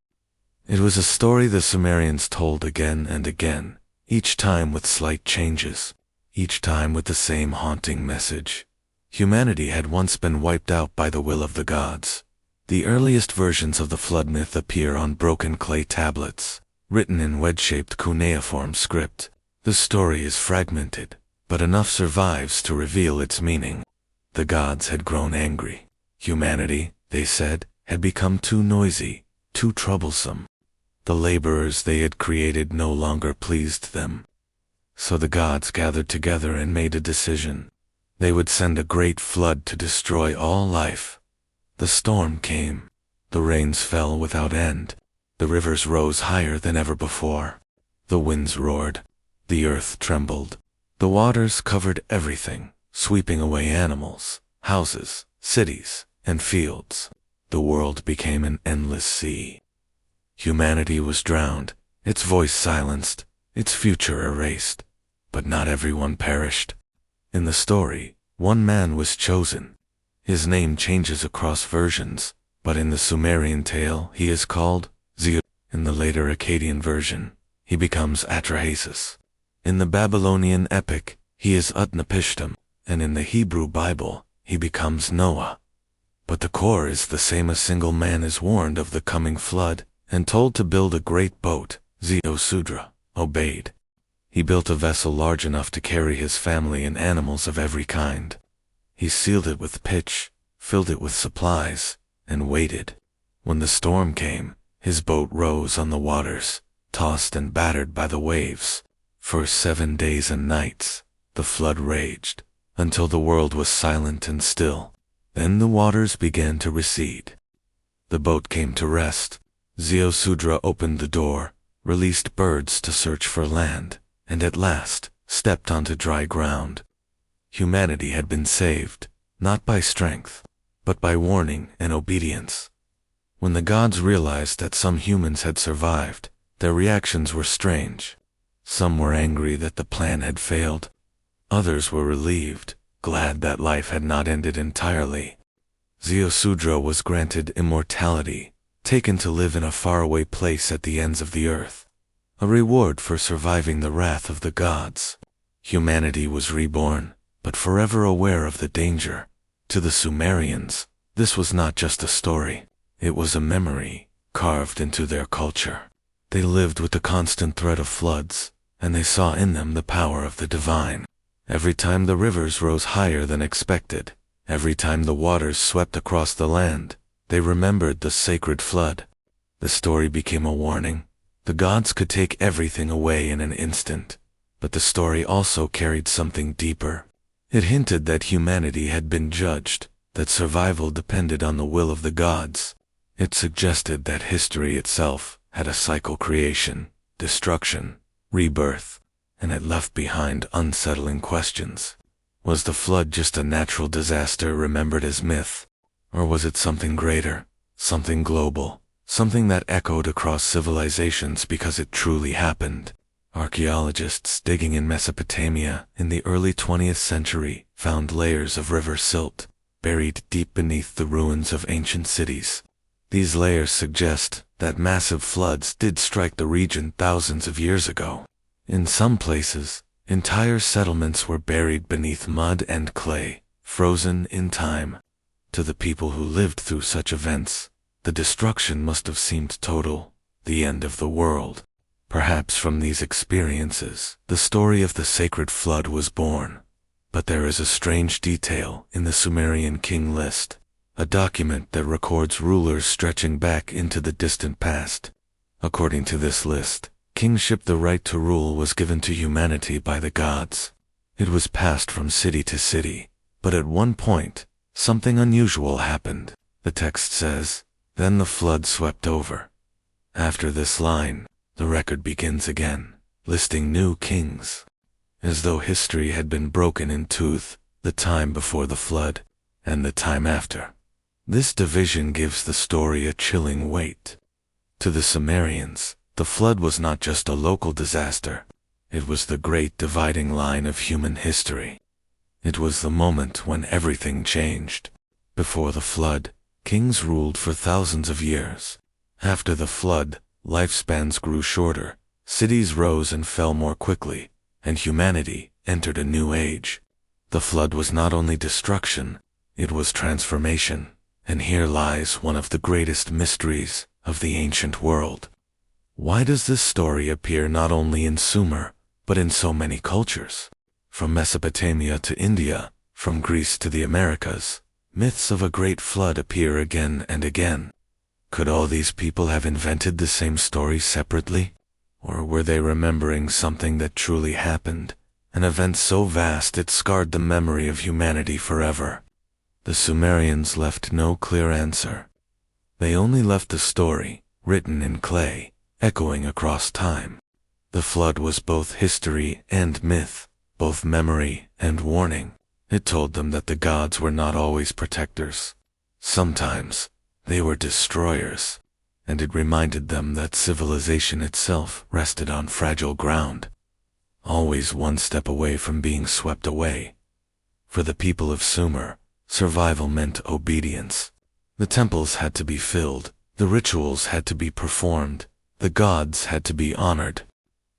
It was a story the Sumerians told again and again, each time with slight changes, each time with the same haunting message. Humanity had once been wiped out by the will of the gods. The earliest versions of the flood myth appear on broken clay tablets, written in wedge-shaped cuneiform script. The story is fragmented, but enough survives to reveal its meaning. The gods had grown angry. Humanity, they said, had become too noisy, too troublesome. The laborers they had created no longer pleased them. So the gods gathered together and made a decision. They would send a great flood to destroy all life. The storm came. The rains fell without end. The rivers rose higher than ever before. The winds roared. The earth trembled. The waters covered everything, sweeping away animals, houses, cities, and fields. The world became an endless sea. Humanity was drowned, its voice silenced, its future erased. But not everyone perished. In the story, one man was chosen. His name changes across versions, but in the Sumerian tale he is called ziggurats. In the later Akkadian version, he becomes Atrahasis. In the Babylonian epic, he is Utnapishtim, and in the Hebrew Bible, he becomes Noah. But the core is the same. A single man is warned of the coming flood and told to build a great boat. Ziggurats obeyed. He built a vessel large enough to carry his family and animals of every kind. He sealed it with pitch, filled it with supplies, and waited. When the storm came, his boat rose on the waters, tossed and battered by the waves. For 7 days and nights, the flood raged, until the world was silent and still. Then the waters began to recede. The boat came to rest. Ziggurats opened the door, released birds to search for land, and at last stepped onto dry ground. Humanity had been saved, not by strength, but by warning and obedience. When the gods realized that some humans had survived, their reactions were strange. Some were angry that the plan had failed. Others were relieved, glad that life had not ended entirely. Ziggurats was granted immortality, taken to live in a faraway place at the ends of the earth, a reward for surviving the wrath of the gods. Humanity was reborn, but forever aware of the danger. To the Sumerians, this was not just a story. It was a memory, carved into their culture. They lived with the constant threat of floods, and they saw in them the power of the divine. Every time the rivers rose higher than expected, every time the waters swept across the land, they remembered the sacred flood. The story became a warning. The gods could take everything away in an instant, but the story also carried something deeper. It hinted that humanity had been judged, that survival depended on the will of the gods. It suggested that history itself had a cycle: creation, destruction, rebirth, and it left behind unsettling questions. Was the flood just a natural disaster remembered as myth? Or was it something greater, something global, something that echoed across civilizations because it truly happened? Archaeologists digging in Mesopotamia in the early 20th century found layers of river silt buried deep beneath the ruins of ancient cities. These layers suggest that massive floods did strike the region thousands of years ago. In some places, entire settlements were buried beneath mud and clay, frozen in time. To the people who lived through such events, the destruction must have seemed total, the end of the world. Perhaps from these experiences, the story of the sacred flood was born. But there is a strange detail in the Sumerian king list, a document that records rulers stretching back into the distant past. According to this list, kingship, the right to rule, was given to humanity by the gods. It was passed from city to city, but at one point, something unusual happened. The text says, "Then the flood swept over." After this line, the record begins again, listing new kings. As though history had been broken in two: the time before the flood, and the time after. This division gives the story a chilling weight. To the Sumerians, the flood was not just a local disaster. It was the great dividing line of human history. It was the moment when everything changed. Before the flood, kings ruled for thousands of years. After the flood, lifespans grew shorter, cities rose and fell more quickly, and humanity entered a new age. The flood was not only destruction, it was transformation. And here lies one of the greatest mysteries of the ancient world. Why does this story appear not only in Sumer, but in so many cultures? From Mesopotamia to India, from Greece to the Americas, myths of a great flood appear again and again. Could all these people have invented the same story separately? Or were they remembering something that truly happened, an event so vast it scarred the memory of humanity forever? The Sumerians left no clear answer. They only left the story, written in clay, echoing across time. The flood was both history and myth, both memory and warning. It told them that the gods were not always protectors. Sometimes, they were destroyers. And it reminded them that civilization itself rested on fragile ground, always one step away from being swept away. For the people of Sumer, survival meant obedience. The temples had to be filled, the rituals had to be performed, the gods had to be honored.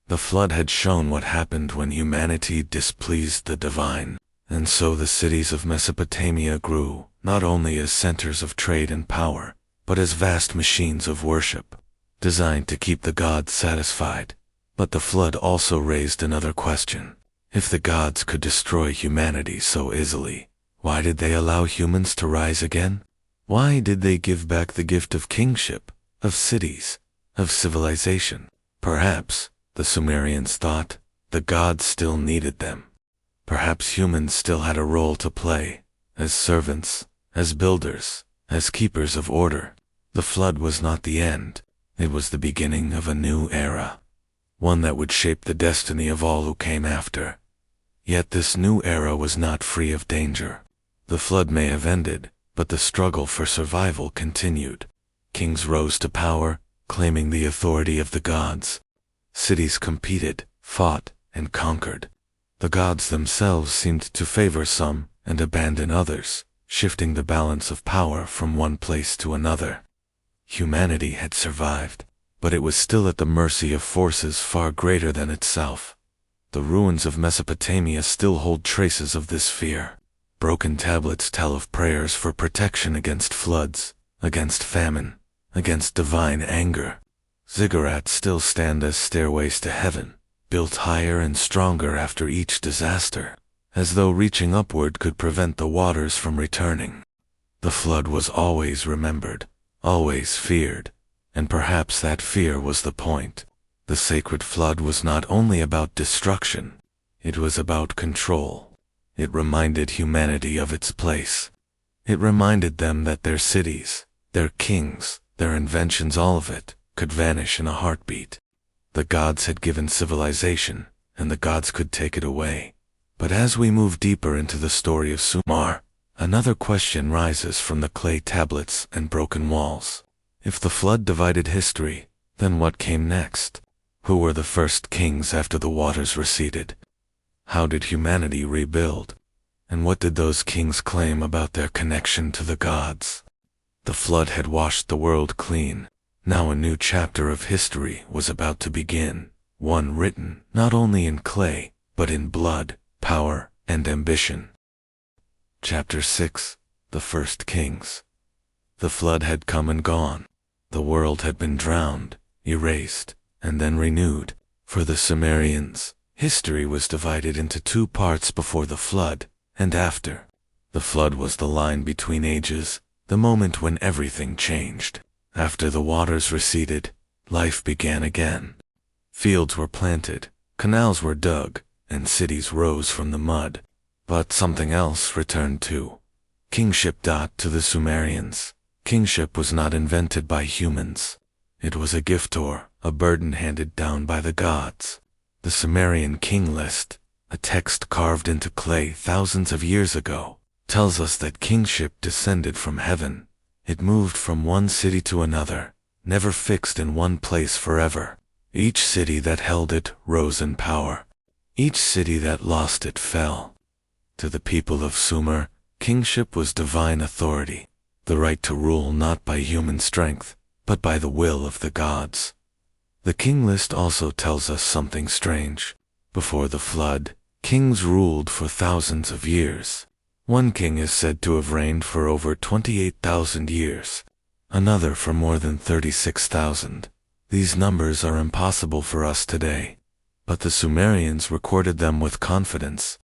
The flood had shown what happened when humanity displeased the divine, and so the cities of Mesopotamia grew, not only as centers of trade and power, but as vast machines of worship, designed to keep the gods satisfied. But the flood also raised another question. If the gods could destroy humanity so easily, why did they allow humans to rise again? Why did they give back the gift of kingship, of cities, of civilization? Perhaps, the Sumerians thought, the gods still needed them. Perhaps humans still had a role to play, as servants, as builders, as keepers of order. The flood was not the end. It was the beginning of a new era, one that would shape the destiny of all who came after. Yet this new era was not free of danger. The flood may have ended, but the struggle for survival continued. Kings rose to power, claiming the authority of the gods. Cities competed, fought, and conquered. The gods themselves seemed to favor some and abandon others, shifting the balance of power from one place to another. Humanity had survived, but it was still at the mercy of forces far greater than itself. The ruins of Mesopotamia still hold traces of this fear. Broken tablets tell of prayers for protection against floods, against famine, against divine anger. Ziggurats still stand as stairways to heaven, built higher and stronger after each disaster, as though reaching upward could prevent the waters from returning. The flood was always remembered, always feared, and perhaps that fear was the point. The sacred flood was not only about destruction, it was about control. It reminded humanity of its place. It reminded them that their cities, their kings, their inventions, all of it, could vanish in a heartbeat. The gods had given civilization, and the gods could take it away. But as we move deeper into the story of Sumer, another question rises from the clay tablets and broken walls. If the flood divided history, then what came next? Who were the first kings after the waters receded? How did humanity rebuild? And what did those kings claim about their connection to the gods? The flood had washed the world clean. Now a new chapter of history was about to begin, one written not only in clay, but in blood, power, and ambition. Chapter 6. The First Kings. The flood had come and gone. The world had been drowned, erased, and then renewed. For the Sumerians, history was divided into two parts: before the flood and after. The flood was the line between ages, the moment when everything changed. After the waters receded, life began again. Fields were planted, canals were dug, and cities rose from the mud. But something else returned too. Kingship. To the Sumerians, kingship was not invented by humans. It was a gift or a burden handed down by the gods. The Sumerian king list, a text carved into clay thousands of years ago, tells us that kingship descended from heaven. It moved from one city to another, never fixed in one place forever. Each city that held it rose in power. Each city that lost it fell. To the people of Sumer, kingship was divine authority, the right to rule not by human strength, but by the will of the gods. The king list also tells us something strange. Before the flood, kings ruled for thousands of years. One king is said to have reigned for over 28,000 years, another for more than 36,000. These numbers are impossible for us today, but the Sumerians recorded them with confidence.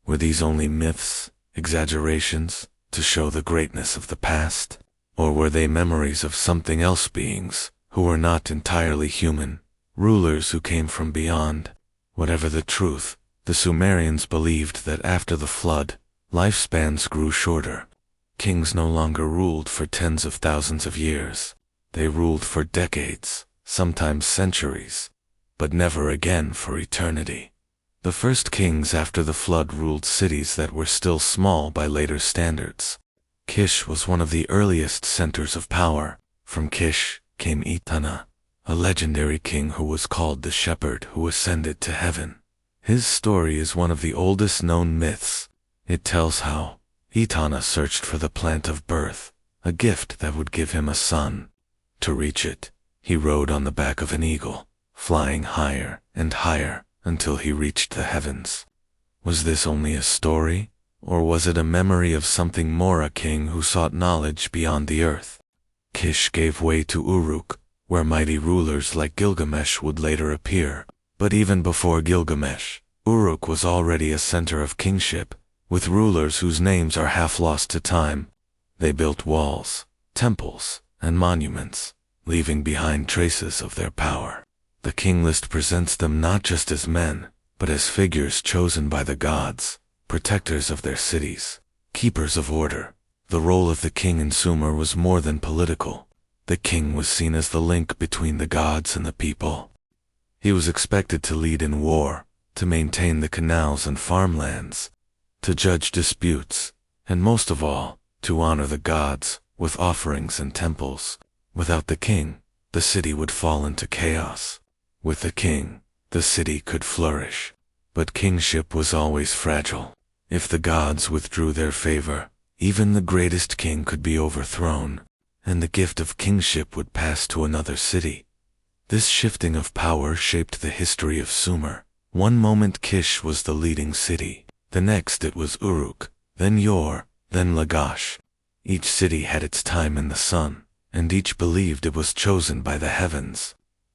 Were these only myths, exaggerations, to show the greatness of the past? Or were they memories of something else, beings who were not entirely human, rulers who came from beyond. Whatever the truth, the Sumerians believed that after the flood, lifespans grew shorter. Kings no longer ruled for tens of thousands of years. They ruled for decades, sometimes centuries, but never again for eternity. The first kings after the flood ruled cities that were still small by later standards. Kish was one of the earliest centers of power. From Kish came Etana, a legendary king who was called the shepherd who ascended to heaven. His story is one of the oldest known myths. It tells how Etana searched for the plant of birth, a gift that would give him a son. To reach it, he rode on the back of an eagle, flying higher and higher until he reached the heavens. Was this only a story, or was it a memory of something more, a king who sought knowledge beyond the earth? Kish gave way to Uruk, where mighty rulers like Gilgamesh would later appear. But even before Gilgamesh, Uruk was already a center of kingship, with rulers whose names are half lost to time. They built walls, temples, and monuments, leaving behind traces of their power. The king list presents them not just as men, but as figures chosen by the gods, protectors of their cities, keepers of order. The role of the king in Sumer was more than political. The king was seen as the link between the gods and the people. He was expected to lead in war, to maintain the canals and farmlands, to judge disputes, and most of all, to honor the gods with offerings and temples. Without the king, the city would fall into chaos. With the king, the city could flourish. But kingship was always fragile. If the gods withdrew their favor, even the greatest king could be overthrown, and the gift of kingship would pass to another city. This shifting of power shaped the history of Sumer. One moment Kish was the leading city, the next it was Uruk, then Yor, then Lagash. Each city had its time in the sun, and each believed it was chosen by the heavens.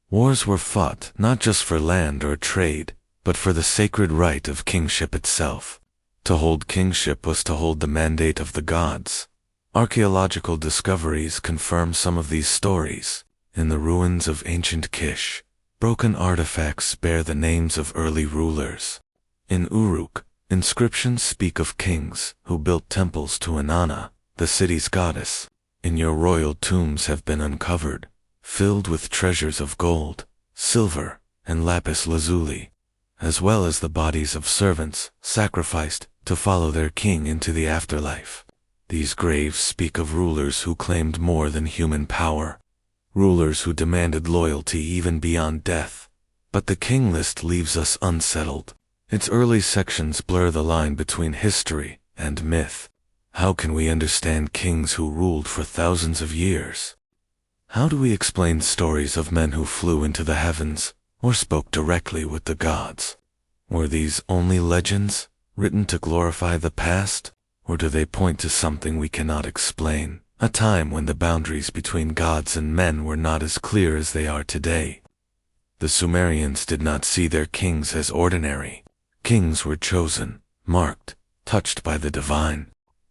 Wars were fought not just for land or trade, but for the sacred right of kingship itself. To hold kingship was to hold the mandate of the gods. Archaeological discoveries confirm some of these stories. In the ruins of ancient Kish, broken artifacts bear the names of early rulers. In Uruk, inscriptions speak of kings who built temples to Inanna, the city's goddess. In your royal tombs have been uncovered, filled with treasures of gold, silver, and lapis lazuli, as well as the bodies of servants sacrificed to follow their king into the afterlife. These graves speak of rulers who claimed more than human power, rulers who demanded loyalty even beyond death. But the king list leaves us unsettled. Its early sections blur the line between history and myth. How can we understand kings who ruled for thousands of years? How do we explain stories of men who flew into the heavens or spoke directly with the gods? Were these only legends, written to glorify the past, or do they point to something we cannot explain, a time when the boundaries between gods and men were not as clear as they are today? The Sumerians did not see their kings as ordinary. Kings were chosen, marked, touched by the divine.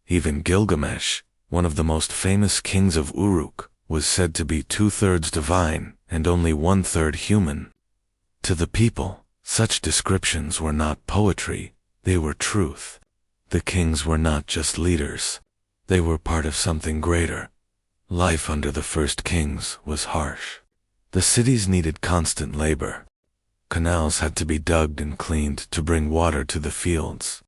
Even Gilgamesh, one of the most famous kings of Uruk, was said to be 2/3 divine and only 1/3 human. To the people, such descriptions were not poetry, they were truth. The kings were not just leaders. They were part of something greater. Life under the first kings was harsh. The cities needed constant labor. Canals had to be dug and cleaned to bring water to the fields.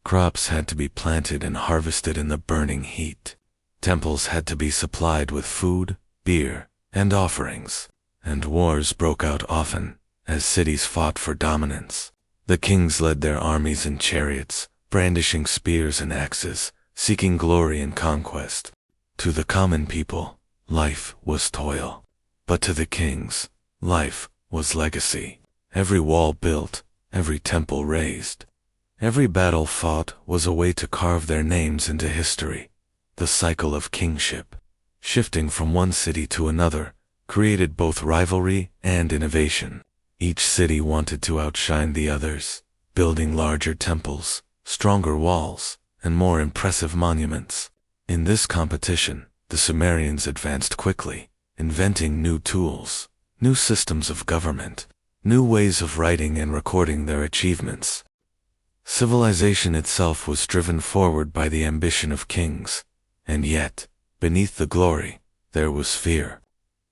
Crops had to be planted and harvested in the burning heat. Temples had to be supplied with food, beer, and offerings. And wars broke out often, as cities fought for dominance. The kings led their armies in chariots, brandishing spears and axes, seeking glory and conquest. To the common people, life was toil. But to the kings, life was legacy. Every wall built, every temple raised, every battle fought was a way to carve their names into history. The cycle of kingship, shifting from one city to another, created both rivalry and innovation. Each city wanted to outshine the others, building larger temples, stronger walls, and more impressive monuments. In this competition, the Sumerians advanced quickly, inventing new tools, new systems of government, new ways of writing and recording their achievements. Civilization itself was driven forward by the ambition of kings, and yet, beneath the glory, there was fear.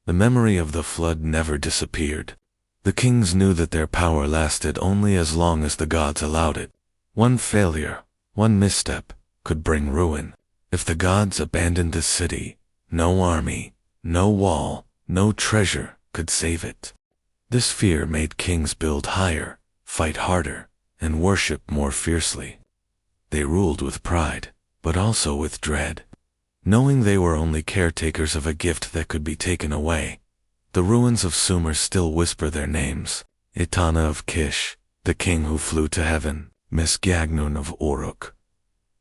The memory of the flood never disappeared. The kings knew that their power lasted only as long as the gods allowed it. One failure, one misstep, could bring ruin. If the gods abandoned the city, no army, no wall, no treasure could save it. This fear made kings build higher, fight harder, and worship more fiercely. They ruled with pride, but also with dread. Knowing they were only caretakers of a gift that could be taken away, the ruins of Sumer still whisper their names. Etana of Kish, the king who flew to heaven, Mesgagnun of Uruk,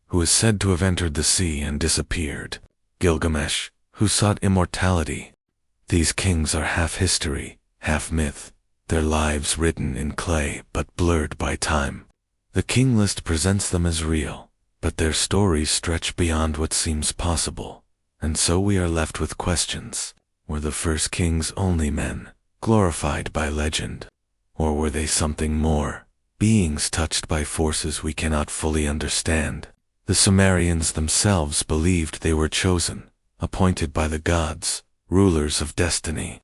who is said to have entered the sea and disappeared, Gilgamesh, who sought immortality. These kings are half history, half myth, their lives written in clay but blurred by time. The king list presents them as real, but their stories stretch beyond what seems possible, and so we are left with questions. Were the first kings only men, glorified by legend? Or were they something more, beings touched by forces we cannot fully understand? The Sumerians themselves believed they were chosen, appointed by the gods, rulers of destiny.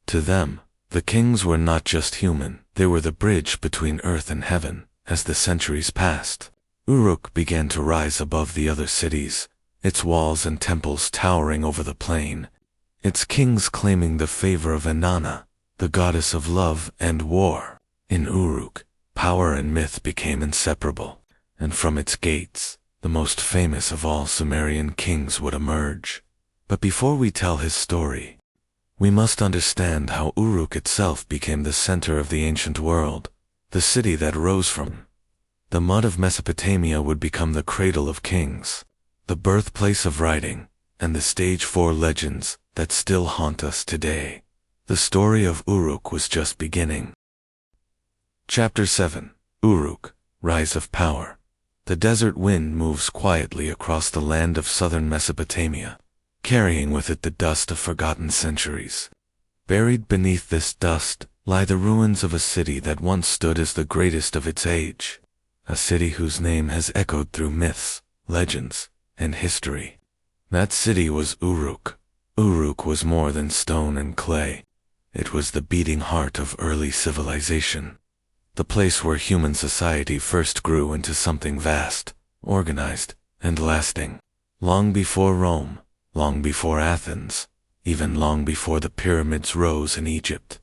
To them, the kings were not just human, they were the bridge between earth and heaven. As the centuries passed, Uruk began to rise above the other cities, its walls and temples towering over the plain, its kings claiming the favor of Inanna, the goddess of love and war. In Uruk, power and myth became inseparable, and from its gates, the most famous of all Sumerian kings would emerge. But before we tell his story, we must understand how Uruk itself became the center of the ancient world. The city that rose from the mud of Mesopotamia would become the cradle of kings, the birthplace of writing, and the stage for legends that still haunt us today. The story of Uruk was just beginning. Chapter 7. Uruk, Rise of Power. The desert wind moves quietly across the land of southern Mesopotamia, carrying with it the dust of forgotten centuries. Buried beneath this dust lie the ruins of a city that once stood as the greatest of its age, a city whose name has echoed through myths, legends, and history. That city was Uruk. Uruk was more than stone and clay. It was the beating heart of early civilization, the place where human society first grew into something vast, organized, and lasting. Long before Rome, long before Athens, even long before the pyramids rose in Egypt,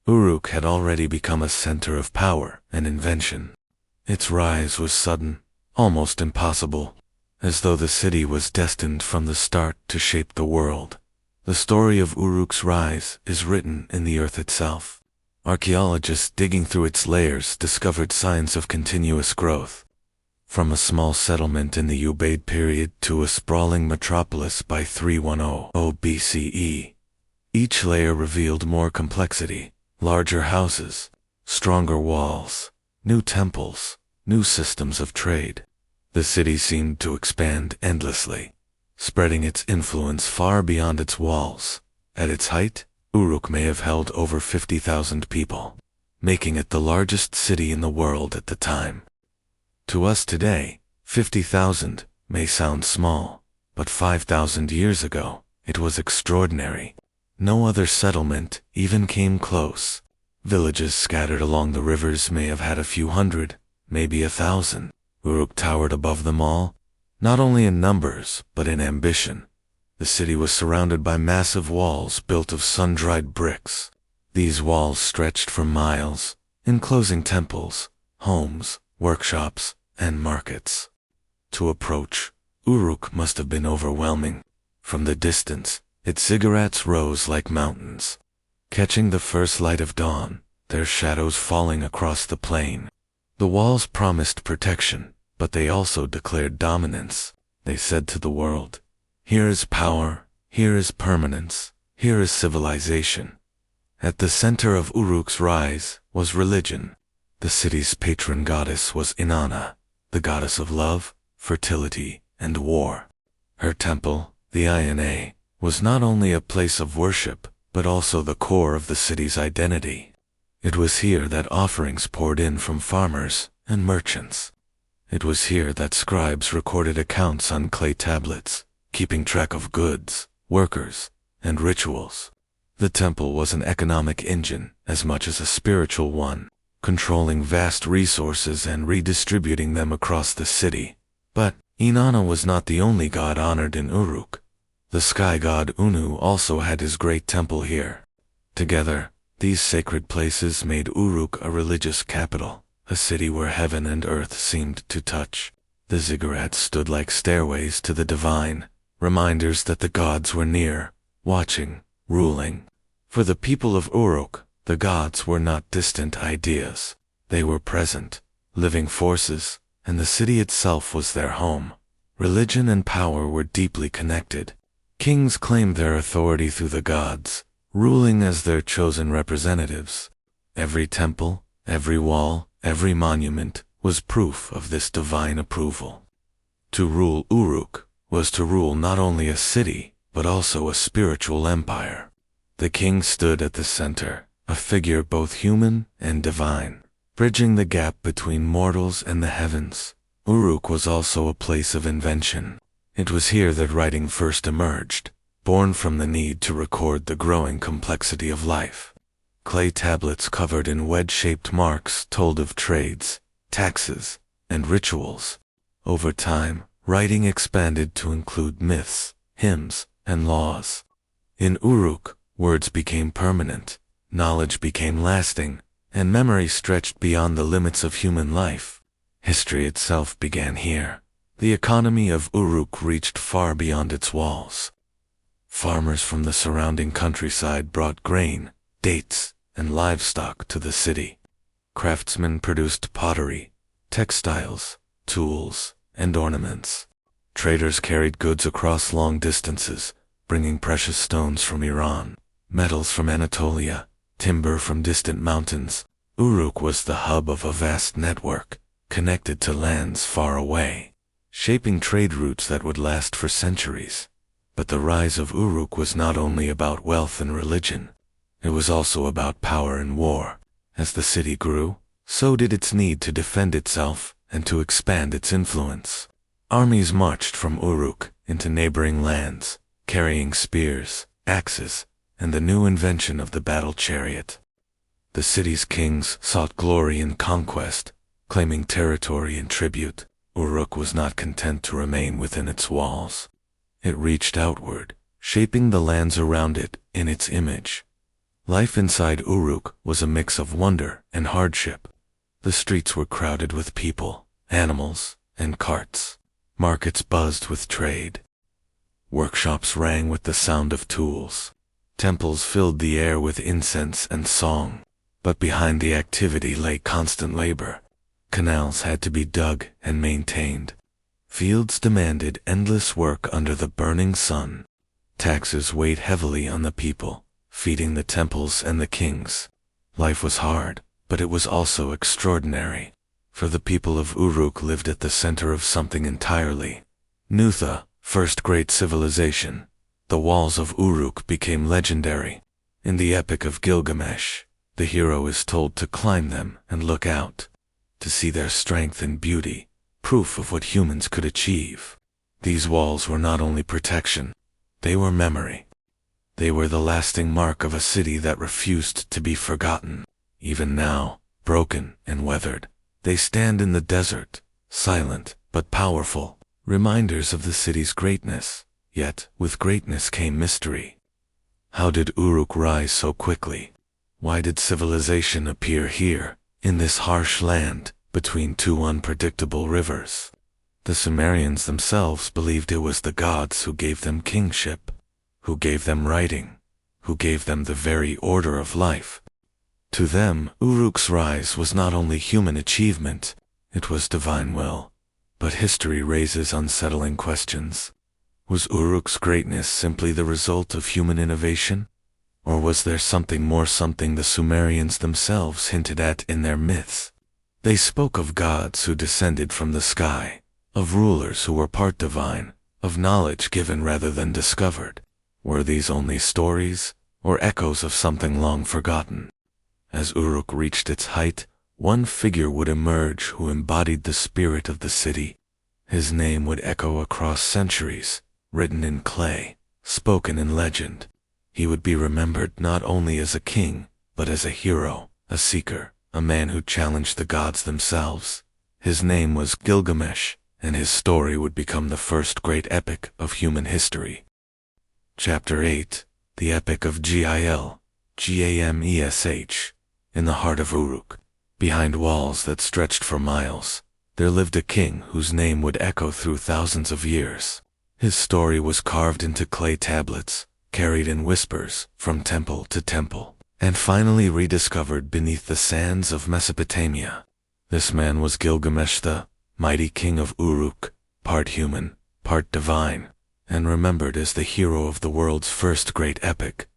Uruk had already become a center of power and invention. Its rise was sudden, almost impossible, as though the city was destined from the start to shape the world. The story of Uruk's rise is written in the earth itself. Archaeologists digging through its layers discovered signs of continuous growth. From a small settlement in the Ubaid period to a sprawling metropolis by 310 BCE, each layer revealed more complexity. Larger houses, stronger walls, new temples, new systems of trade. The city seemed to expand endlessly, spreading its influence far beyond its walls. At its height, Uruk may have held over 50,000 people, making it the largest city in the world at the time. To us today, 50,000 may sound small, but 5,000 years ago, it was extraordinary. No other settlement even came close. Villages scattered along the rivers may have had a few hundred, maybe 1,000. Uruk towered above them all, not only in numbers, but in ambition. The city was surrounded by massive walls built of sun-dried bricks. These walls stretched for miles, enclosing temples, homes, workshops, and markets. To approach, Uruk must have been overwhelming. From the distance, its ziggurats rose like mountains, catching the first light of dawn, their shadows falling across the plain. The walls promised protection, but they also declared dominance. They said to the world, "Here is power, here is permanence, here is civilization." At the center of Uruk's rise was religion. The city's patron goddess was Inanna, the goddess of love, fertility, and war. Her temple, the Ina, was not only a place of worship, but also the core of the city's identity. It was here that offerings poured in from farmers and merchants. It was here that scribes recorded accounts on clay tablets, keeping track of goods, workers, and rituals. The temple was an economic engine as much as a spiritual one, controlling vast resources and redistributing them across the city. But Inanna was not the only god honored in Uruk. The sky god Unu also had his great temple here. Together, these sacred places made Uruk a religious capital, a city where heaven and earth seemed to touch. The ziggurats stood like stairways to the divine, reminders that the gods were near, watching, ruling. For the people of Uruk, the gods were not distant ideas. They were present, living forces, and the city itself was their home. Religion and power were deeply connected. Kings claimed their authority through the gods, ruling as their chosen representatives. Every temple, every wall, every monument was proof of this divine approval. To rule Uruk was to rule not only a city, but also a spiritual empire. The king stood at the center, a figure both human and divine, bridging the gap between mortals and the heavens. Uruk was also a place of invention. It was here that writing first emerged, born from the need to record the growing complexity of life. Clay tablets covered in wedge-shaped marks told of trades, taxes, and rituals. Over time, writing expanded to include myths, hymns, and laws. In Uruk, words became permanent, knowledge became lasting, and memory stretched beyond the limits of human life. History itself began here. The economy of Uruk reached far beyond its walls. Farmers from the surrounding countryside brought grain, dates, and livestock to the city. Craftsmen produced pottery, textiles, tools, and ornaments. Traders carried goods across long distances, bringing precious stones from Iran, metals from Anatolia, timber from distant mountains. Uruk was the hub of a vast network, connected to lands far away, shaping trade routes that would last for centuries. But the rise of Uruk was not only about wealth and religion. It was also about power and war. As the city grew, so did its need to defend itself and to expand its influence. Armies marched from Uruk into neighboring lands, carrying spears, axes, and the new invention of the battle chariot. The city's kings sought glory and conquest, claiming territory and tribute. Uruk was not content to remain within its walls. It reached outward, shaping the lands around it in its image. Life inside Uruk was a mix of wonder and hardship. The streets were crowded with people, animals, and carts. Markets buzzed with trade. Workshops rang with the sound of tools. Temples filled the air with incense and song. But behind the activity lay constant labor. Canals had to be dug and maintained. Fields demanded endless work under the burning sun. Taxes weighed heavily on the people, feeding the temples and the kings. Life was hard, but it was also extraordinary. For the people of Uruk lived at the center of something entirely. Nutha, first great civilization. The walls of Uruk became legendary. In the Epic of Gilgamesh, the hero is told to climb them and look out, to see their strength and beauty, proof of what humans could achieve. These walls were not only protection, they were memory. They were the lasting mark of a city that refused to be forgotten. Even now, broken and weathered, they stand in the desert, silent but powerful, reminders of the city's greatness. Yet, with greatness came mystery. How did Uruk rise so quickly? Why did civilization appear here, in this harsh land, between two unpredictable rivers? The Sumerians themselves believed it was the gods who gave them kingship, who gave them writing, who gave them the very order of life. To them, Uruk's rise was not only human achievement, it was divine will. But history raises unsettling questions. Was Uruk's greatness simply the result of human innovation? Or was there something more, something the Sumerians themselves hinted at in their myths? They spoke of gods who descended from the sky, of rulers who were part divine, of knowledge given rather than discovered. Were these only stories, or echoes of something long forgotten. As Uruk reached its height, one figure would emerge who embodied the spirit of the city. His name would echo across centuries, written in clay, spoken in legend. He would be remembered not only as a king, but as a hero, a seeker, a man who challenged the gods themselves. His name was Gilgamesh, and his story would become the first great epic of human history. Chapter 8, the Epic of Gilgamesh. In the heart of Uruk, behind walls that stretched for miles, there lived a king whose name would echo through thousands of years. His story was carved into clay tablets, carried in whispers from temple to temple, and finally rediscovered beneath the sands of Mesopotamia. This man was Gilgamesh, the mighty king of Uruk, part human, part divine, and remembered as the hero of the world's first great epic.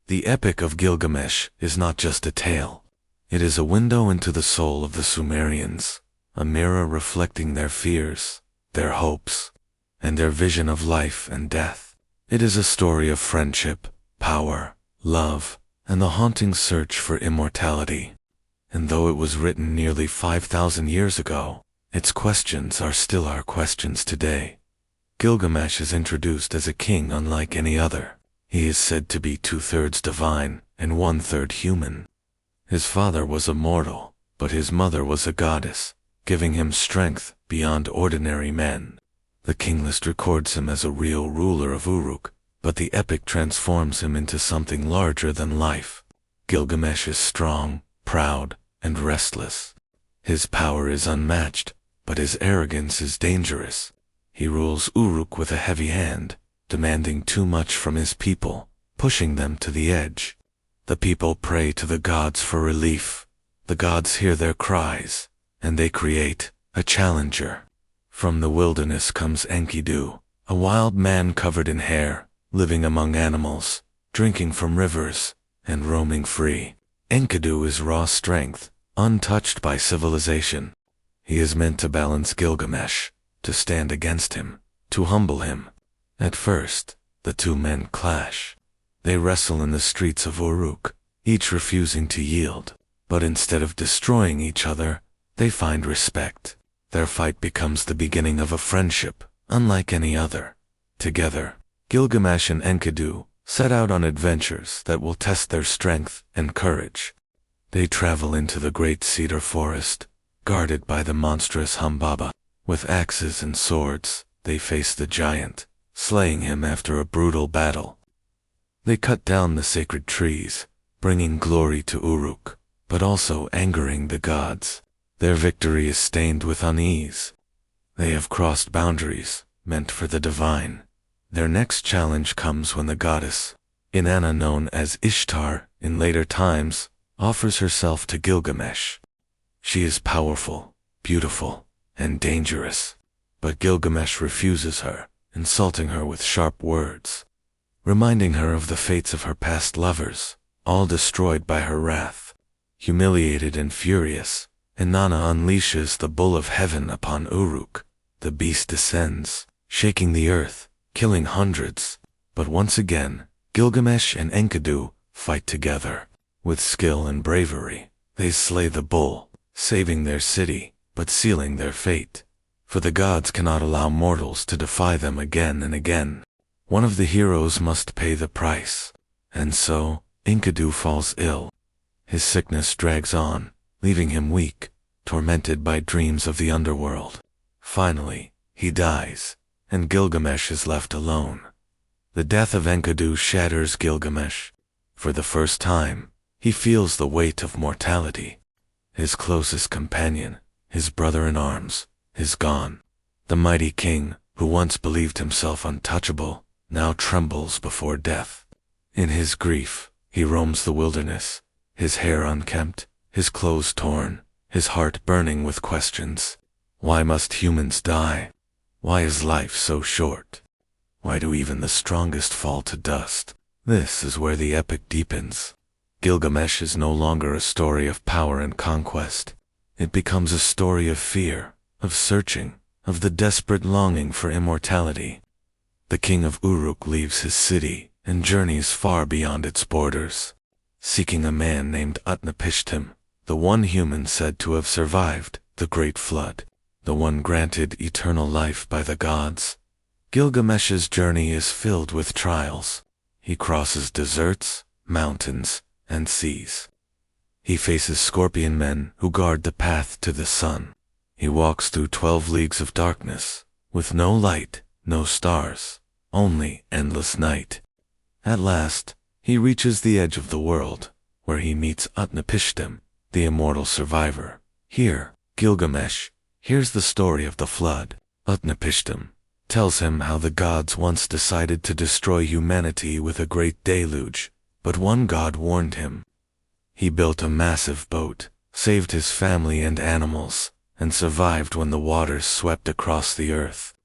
The Epic of Gilgamesh is not just a tale. It is a window into the soul of the Sumerians, a mirror reflecting their fears, their hopes, and their vision of life and death. It is a story of friendship, power, love, and the haunting search for immortality. And though it was written nearly 5,000 years ago, its questions are still our questions today. Gilgamesh is introduced as a king unlike any other. He is said to be 2/3 divine and 1/3 human. His father was a mortal, but his mother was a goddess, giving him strength beyond ordinary men. The king list records him as a real ruler of Uruk, but the epic transforms him into something larger than life. Gilgamesh is strong, proud, and restless. His power is unmatched, but his arrogance is dangerous. He rules Uruk with a heavy hand, demanding too much from his people, pushing them to the edge. The people pray to the gods for relief. The gods hear their cries, and they create a challenger. From the wilderness comes Enkidu, a wild man covered in hair, living among animals, drinking from rivers, and roaming free. Enkidu is raw strength, untouched by civilization. He is meant to balance Gilgamesh, to stand against him, to humble him. At first, the two men clash. They wrestle in the streets of Uruk, each refusing to yield. But instead of destroying each other, they find respect. Their fight becomes the beginning of a friendship, unlike any other. Together, Gilgamesh and Enkidu set out on adventures that will test their strength and courage. They travel into the great cedar forest, guarded by the monstrous Humbaba. With axes and swords, they face the giant, slaying him after a brutal battle. They cut down the sacred trees, bringing glory to Uruk, but also angering the gods. Their victory is stained with unease. They have crossed boundaries, meant for the divine. Their next challenge comes when the goddess, Inanna, known as Ishtar in later times, offers herself to Gilgamesh. She is powerful, beautiful, and dangerous, but Gilgamesh refuses her, insulting her with sharp words, reminding her of the fates of her past lovers, all destroyed by her wrath. Humiliated and furious, Inanna unleashes the bull of heaven upon Uruk. The beast descends, shaking the earth, killing hundreds. But once again, Gilgamesh and Enkidu fight together. With skill and bravery, they slay the bull, saving their city, but sealing their fate. For the gods cannot allow mortals to defy them again and again. One of the heroes must pay the price. And so, Enkidu falls ill. His sickness drags on, leaving him weak, tormented by dreams of the underworld. Finally, he dies, and Gilgamesh is left alone. The death of Enkidu shatters Gilgamesh. For the first time, he feels the weight of mortality. His closest companion, his brother in arms, is gone. The mighty king, who once believed himself untouchable, now trembles before death. In his grief, he roams the wilderness, his hair unkempt, his clothes torn, his heart burning with questions. Why must humans die? Why is life so short? Why do even the strongest fall to dust? This is where the epic deepens. Gilgamesh is no longer a story of power and conquest. It becomes a story of fear, of searching, of the desperate longing for immortality. The king of Uruk leaves his city, and journeys far beyond its borders, seeking a man named Utnapishtim, the one human said to have survived the Great Flood, the one granted eternal life by the gods. Gilgamesh's journey is filled with trials. He crosses deserts, mountains, and seas. He faces scorpion men who guard the path to the sun. He walks through 12 leagues of darkness, with no light, no stars, only endless night. At last, he reaches the edge of the world, where he meets Utnapishtim, the immortal survivor. Here, Gilgamesh hears the story of the flood. Utnapishtim tells him how the gods once decided to destroy humanity with a great deluge, but one god warned him. He built a massive boat, saved his family and animals, and survived when the waters swept across the earth.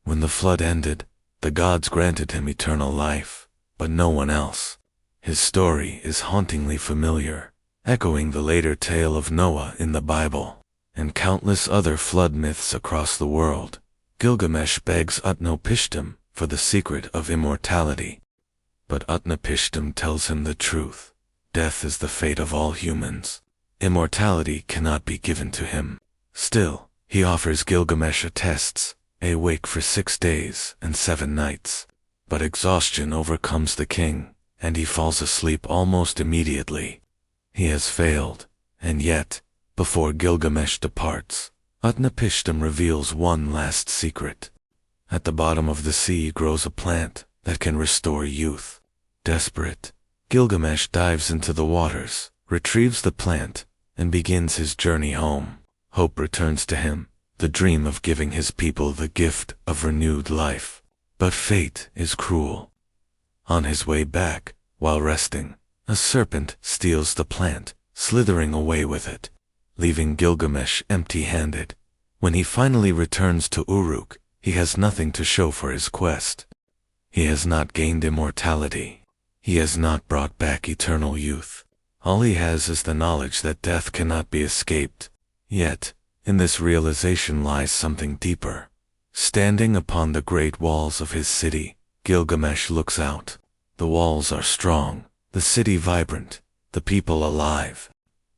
When the flood ended, the gods granted him eternal life, but no one else. His story is hauntingly familiar, echoing the later tale of Noah in the Bible, and countless other flood myths across the world. Gilgamesh begs Utnapishtim for the secret of immortality. But Utnapishtim tells him the truth. Death is the fate of all humans. Immortality cannot be given to him. Still, he offers Gilgamesh a test, a wake for 6 days and 7 nights. But exhaustion overcomes the king, and he falls asleep almost immediately. He has failed, and yet, before Gilgamesh departs, Utnapishtim reveals one last secret. At the bottom of the sea grows a plant that can restore youth. Desperate, Gilgamesh dives into the waters, retrieves the plant, and begins his journey home. Hope returns to him, the dream of giving his people the gift of renewed life. But fate is cruel. On his way back, while resting, a serpent steals the plant, slithering away with it, leaving Gilgamesh empty-handed. When he finally returns to Uruk, he has nothing to show for his quest. He has not gained immortality. He has not brought back eternal youth. All he has is the knowledge that death cannot be escaped. Yet, in this realization lies something deeper. Standing upon the great walls of his city, Gilgamesh looks out. The walls are strong, the city vibrant, the people alive.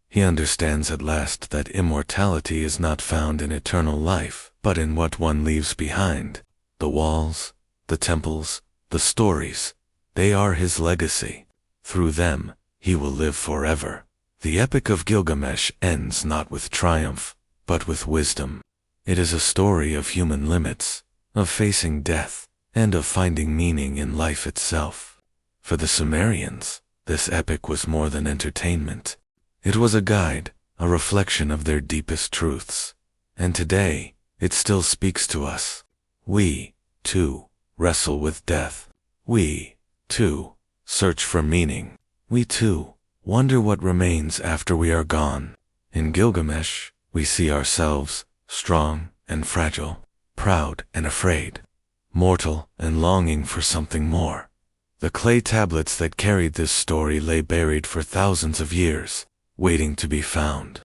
He understands at last that immortality is not found in eternal life, but in what one leaves behind. The walls, the temples, the stories, they are his legacy. Through them, he will live forever. The Epic of Gilgamesh ends not with triumph, but with wisdom. It is a story of human limits, of facing death, and of finding meaning in life itself. For the Sumerians, this epic was more than entertainment. It was a guide, a reflection of their deepest truths. And today, it still speaks to us. We, too, wrestle with death. We, too, search for meaning. We, too, wonder what remains after we are gone. In Gilgamesh, we see ourselves, strong and fragile, proud and afraid, mortal and longing for something more. The clay tablets that carried this story lay buried for thousands of years, waiting to be found.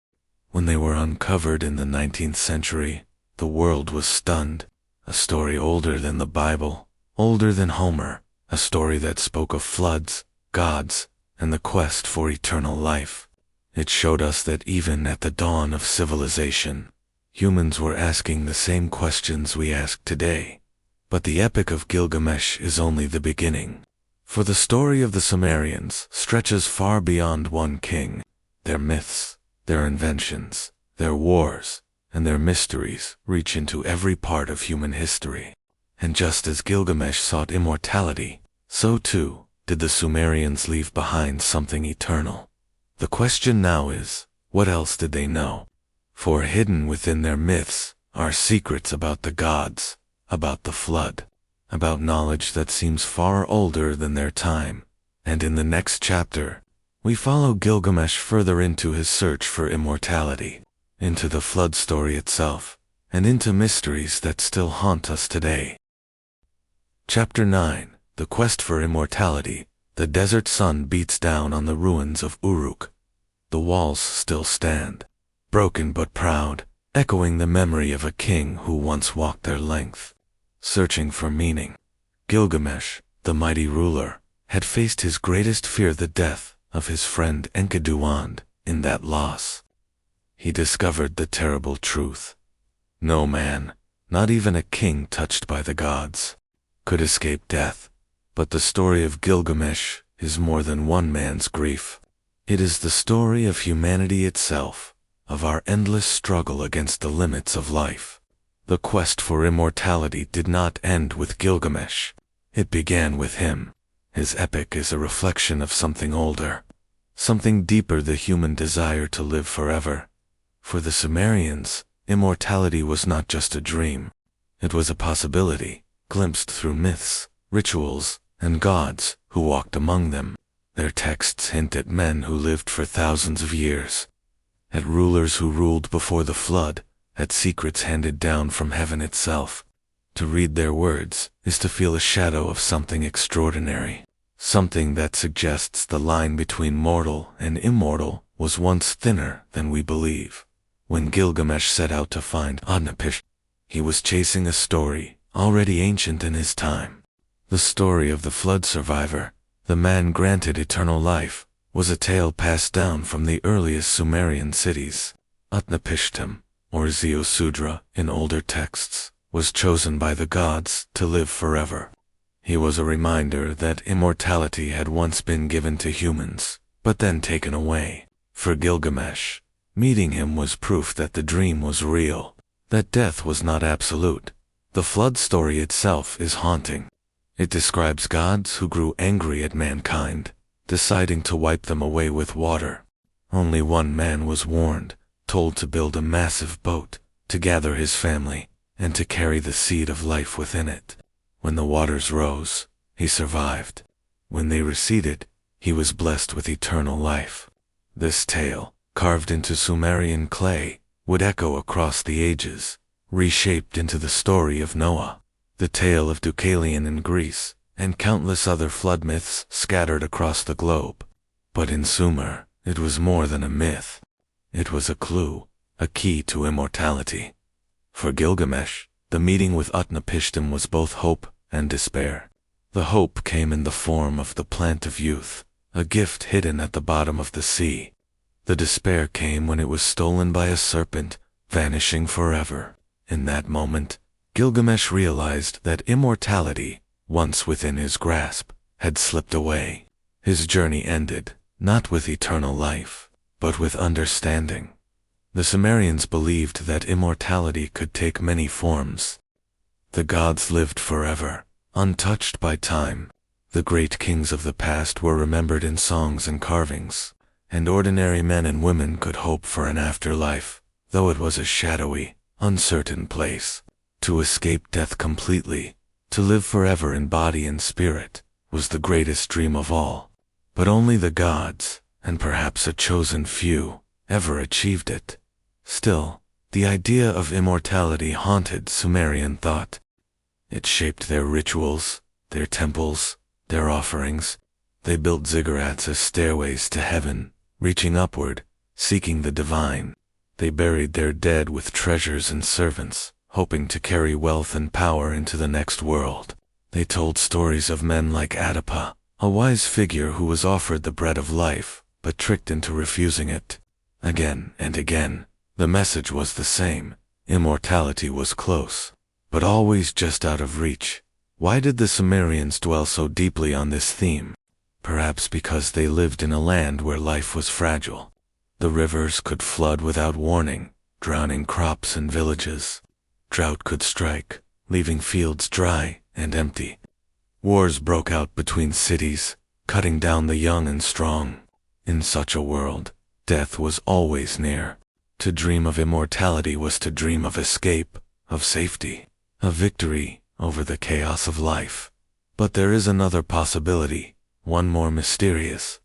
When they were uncovered in the 19th century, the world was stunned. A story older than the Bible, older than Homer, a story that spoke of floods, gods, and the quest for eternal life. It showed us that even at the dawn of civilization, humans were asking the same questions we ask today. But the Epic of Gilgamesh is only the beginning. For the story of the Sumerians stretches far beyond one king. Their myths, their inventions, their wars, and their mysteries reach into every part of human history. And just as Gilgamesh sought immortality, so too did the Sumerians leave behind something eternal. The question now is, what else did they know? For hidden within their myths are secrets about the gods, about the flood, about knowledge that seems far older than their time. And in the next chapter, we follow Gilgamesh further into his search for immortality, into the flood story itself, and into mysteries that still haunt us today. Chapter 9, The Quest for Immortality. The desert sun beats down on the ruins of Uruk. The walls still stand, broken but proud, echoing the memory of a king who once walked their length, searching for meaning. Gilgamesh, the mighty ruler, had faced his greatest fear, the death of his friend Enkidu. In that loss, he discovered the terrible truth. No man, not even a king touched by the gods, could escape death. But the story of Gilgamesh is more than one man's grief. It is the story of humanity itself, of our endless struggle against the limits of life. The quest for immortality did not end with Gilgamesh. It began with him. His epic is a reflection of something older, something deeper, the human desire to live forever. For the Sumerians, immortality was not just a dream. It was a possibility, glimpsed through myths, rituals, and gods who walked among them. Their texts hint at men who lived for thousands of years, at rulers who ruled before the flood, at secrets handed down from heaven itself. To read their words is to feel a shadow of something extraordinary, something that suggests the line between mortal and immortal was once thinner than we believe. When Gilgamesh set out to find Utnapishtim, he was chasing a story already ancient in his time. The story of the flood survivor, the man granted eternal life, was a tale passed down from the earliest Sumerian cities. Utnapishtim, or Ziusudra in older texts, was chosen by the gods to live forever. He was a reminder that immortality had once been given to humans, but then taken away. For Gilgamesh, meeting him was proof that the dream was real, that death was not absolute. The flood story itself is haunting. It describes gods who grew angry at mankind, deciding to wipe them away with water. Only one man was warned, told to build a massive boat, to gather his family, and to carry the seed of life within it. When the waters rose, he survived. When they receded, he was blessed with eternal life. This tale, carved into Sumerian clay, would echo across the ages, reshaped into the story of Noah, the tale of Deucalion in Greece, and countless other flood myths scattered across the globe. But in Sumer, it was more than a myth. It was a clue, a key to immortality. For Gilgamesh, the meeting with Utnapishtim was both hope and despair. The hope came in the form of the plant of youth, a gift hidden at the bottom of the sea. The despair came when it was stolen by a serpent, vanishing forever. In that moment, Gilgamesh realized that immortality, once within his grasp, had slipped away. His journey ended, not with eternal life, but with understanding. The Sumerians believed that immortality could take many forms. The gods lived forever, untouched by time. The great kings of the past were remembered in songs and carvings, and ordinary men and women could hope for an afterlife, though it was a shadowy, uncertain place. To escape death completely, to live forever in body and spirit, was the greatest dream of all. But only the gods, and perhaps a chosen few, ever achieved it. Still, the idea of immortality haunted Sumerian thought. It shaped their rituals, their temples, their offerings. They built ziggurats as stairways to heaven, reaching upward, seeking the divine. They buried their dead with treasures and servants, hoping to carry wealth and power into the next world. They told stories of men like Adapa, a wise figure who was offered the bread of life, but tricked into refusing it. Again and again, the message was the same. Immortality was close, but always just out of reach. Why did the Sumerians dwell so deeply on this theme? Perhaps because they lived in a land where life was fragile. The rivers could flood without warning, drowning crops and villages. Drought could strike, leaving fields dry and empty. Wars broke out between cities, cutting down the young and strong. In such a world, death was always near. To dream of immortality was to dream of escape, of safety, of victory over the chaos of life. But there is another possibility, one more mysterious.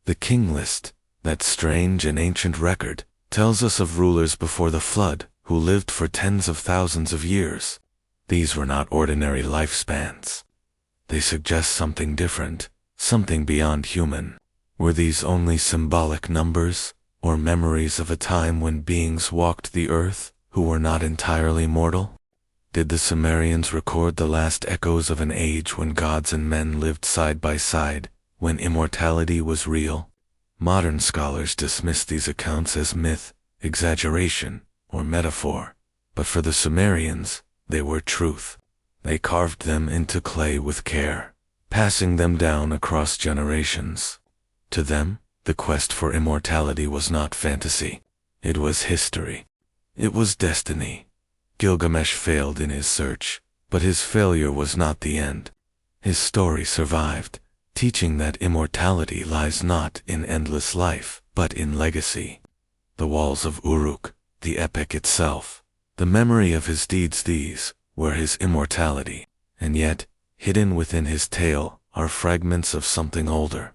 The King List, that strange and ancient record, tells us of rulers before the flood who lived for tens of thousands of years. These were not ordinary lifespans. They suggest something different, something beyond human. Were these only symbolic numbers, or memories of a time when beings walked the earth who were not entirely mortal? Did the Sumerians record the last echoes of an age when gods and men lived side by side, when immortality was real? Modern scholars dismiss these accounts as myth, exaggeration, or metaphor, but for the Sumerians, they were truth. They carved them into clay with care, passing them down across generations. To them, the quest for immortality was not fantasy. It was history. It was destiny. Gilgamesh failed in his search, but his failure was not the end. His story survived, teaching that immortality lies not in endless life, but in legacy. The walls of Uruk, the epic itself, the memory of his deeds, these were his immortality, and yet, hidden within his tale are fragments of something older,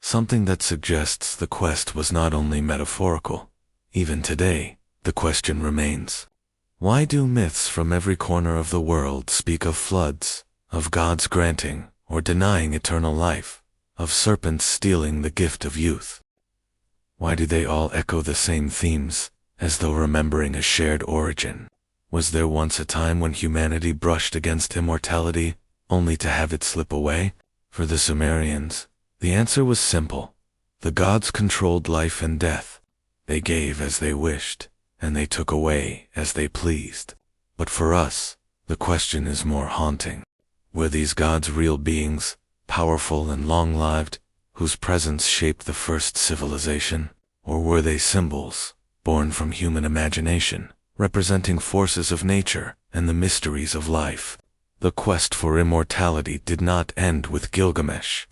something that suggests the quest was not only metaphorical. Even today, the question remains: why do myths from every corner of the world speak of floods, of gods granting or denying eternal life, of serpents stealing the gift of youth? Why do they all echo the same themes, as though remembering a shared origin? Was there once a time when humanity brushed against immortality, only to have it slip away? For the Sumerians, the answer was simple. The gods controlled life and death. They gave as they wished, and they took away as they pleased. But for us, the question is more haunting. Were these gods real beings, powerful and long-lived, whose presence shaped the first civilization? Or were they symbols, born from human imagination, representing forces of nature and the mysteries of life? The quest for immortality did not end with Gilgamesh.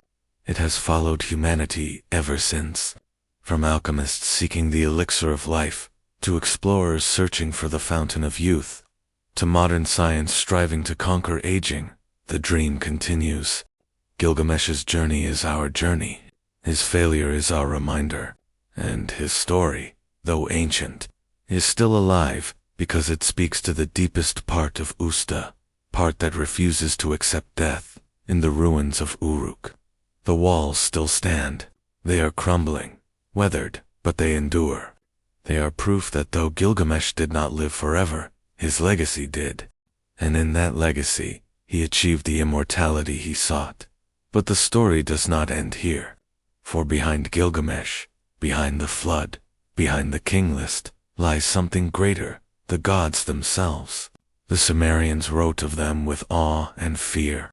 It has followed humanity ever since. From alchemists seeking the elixir of life, to explorers searching for the fountain of youth, to modern science striving to conquer aging, the dream continues. Gilgamesh's journey is our journey. His failure is our reminder. And his story, though ancient, is still alive because it speaks to the deepest part of Usta, part that refuses to accept death. In the ruins of Uruk, the walls still stand. They are crumbling, weathered, but they endure. They are proof that though Gilgamesh did not live forever, his legacy did. And in that legacy, he achieved the immortality he sought. But the story does not end here. For behind Gilgamesh, behind the flood, behind the king list, lies something greater, the gods themselves. The Sumerians wrote of them with awe and fear.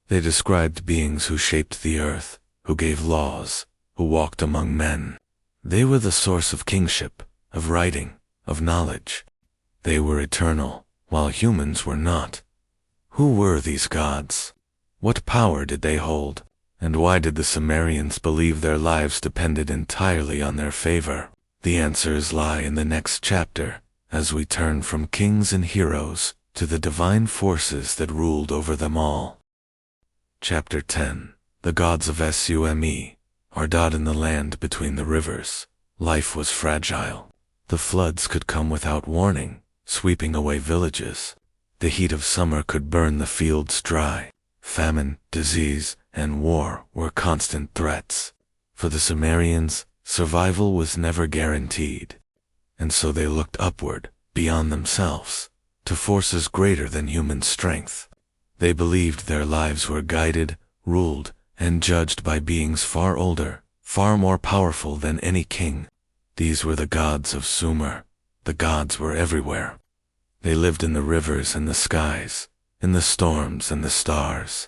They described beings who shaped the earth, who gave laws, who walked among men. They were the source of kingship, of writing, of knowledge. They were eternal, while humans were not. Who were these gods? What power did they hold? And why did the Sumerians believe their lives depended entirely on their favor? The answers lie in the next chapter, as we turn from kings and heroes to the divine forces that ruled over them all. Chapter 10. The gods of Sume are dot in the land between the rivers. Life was fragile. The floods could come without warning, sweeping away villages. The heat of summer could burn the fields dry. Famine, disease, and war were constant threats. For the Sumerians, survival was never guaranteed. And so they looked upward, beyond themselves, to forces greater than human strength. They believed their lives were guided, ruled, and judged by beings far older, far more powerful than any king. These were the gods of Sumer. The gods were everywhere. They lived in the rivers and the skies, in the storms and the stars.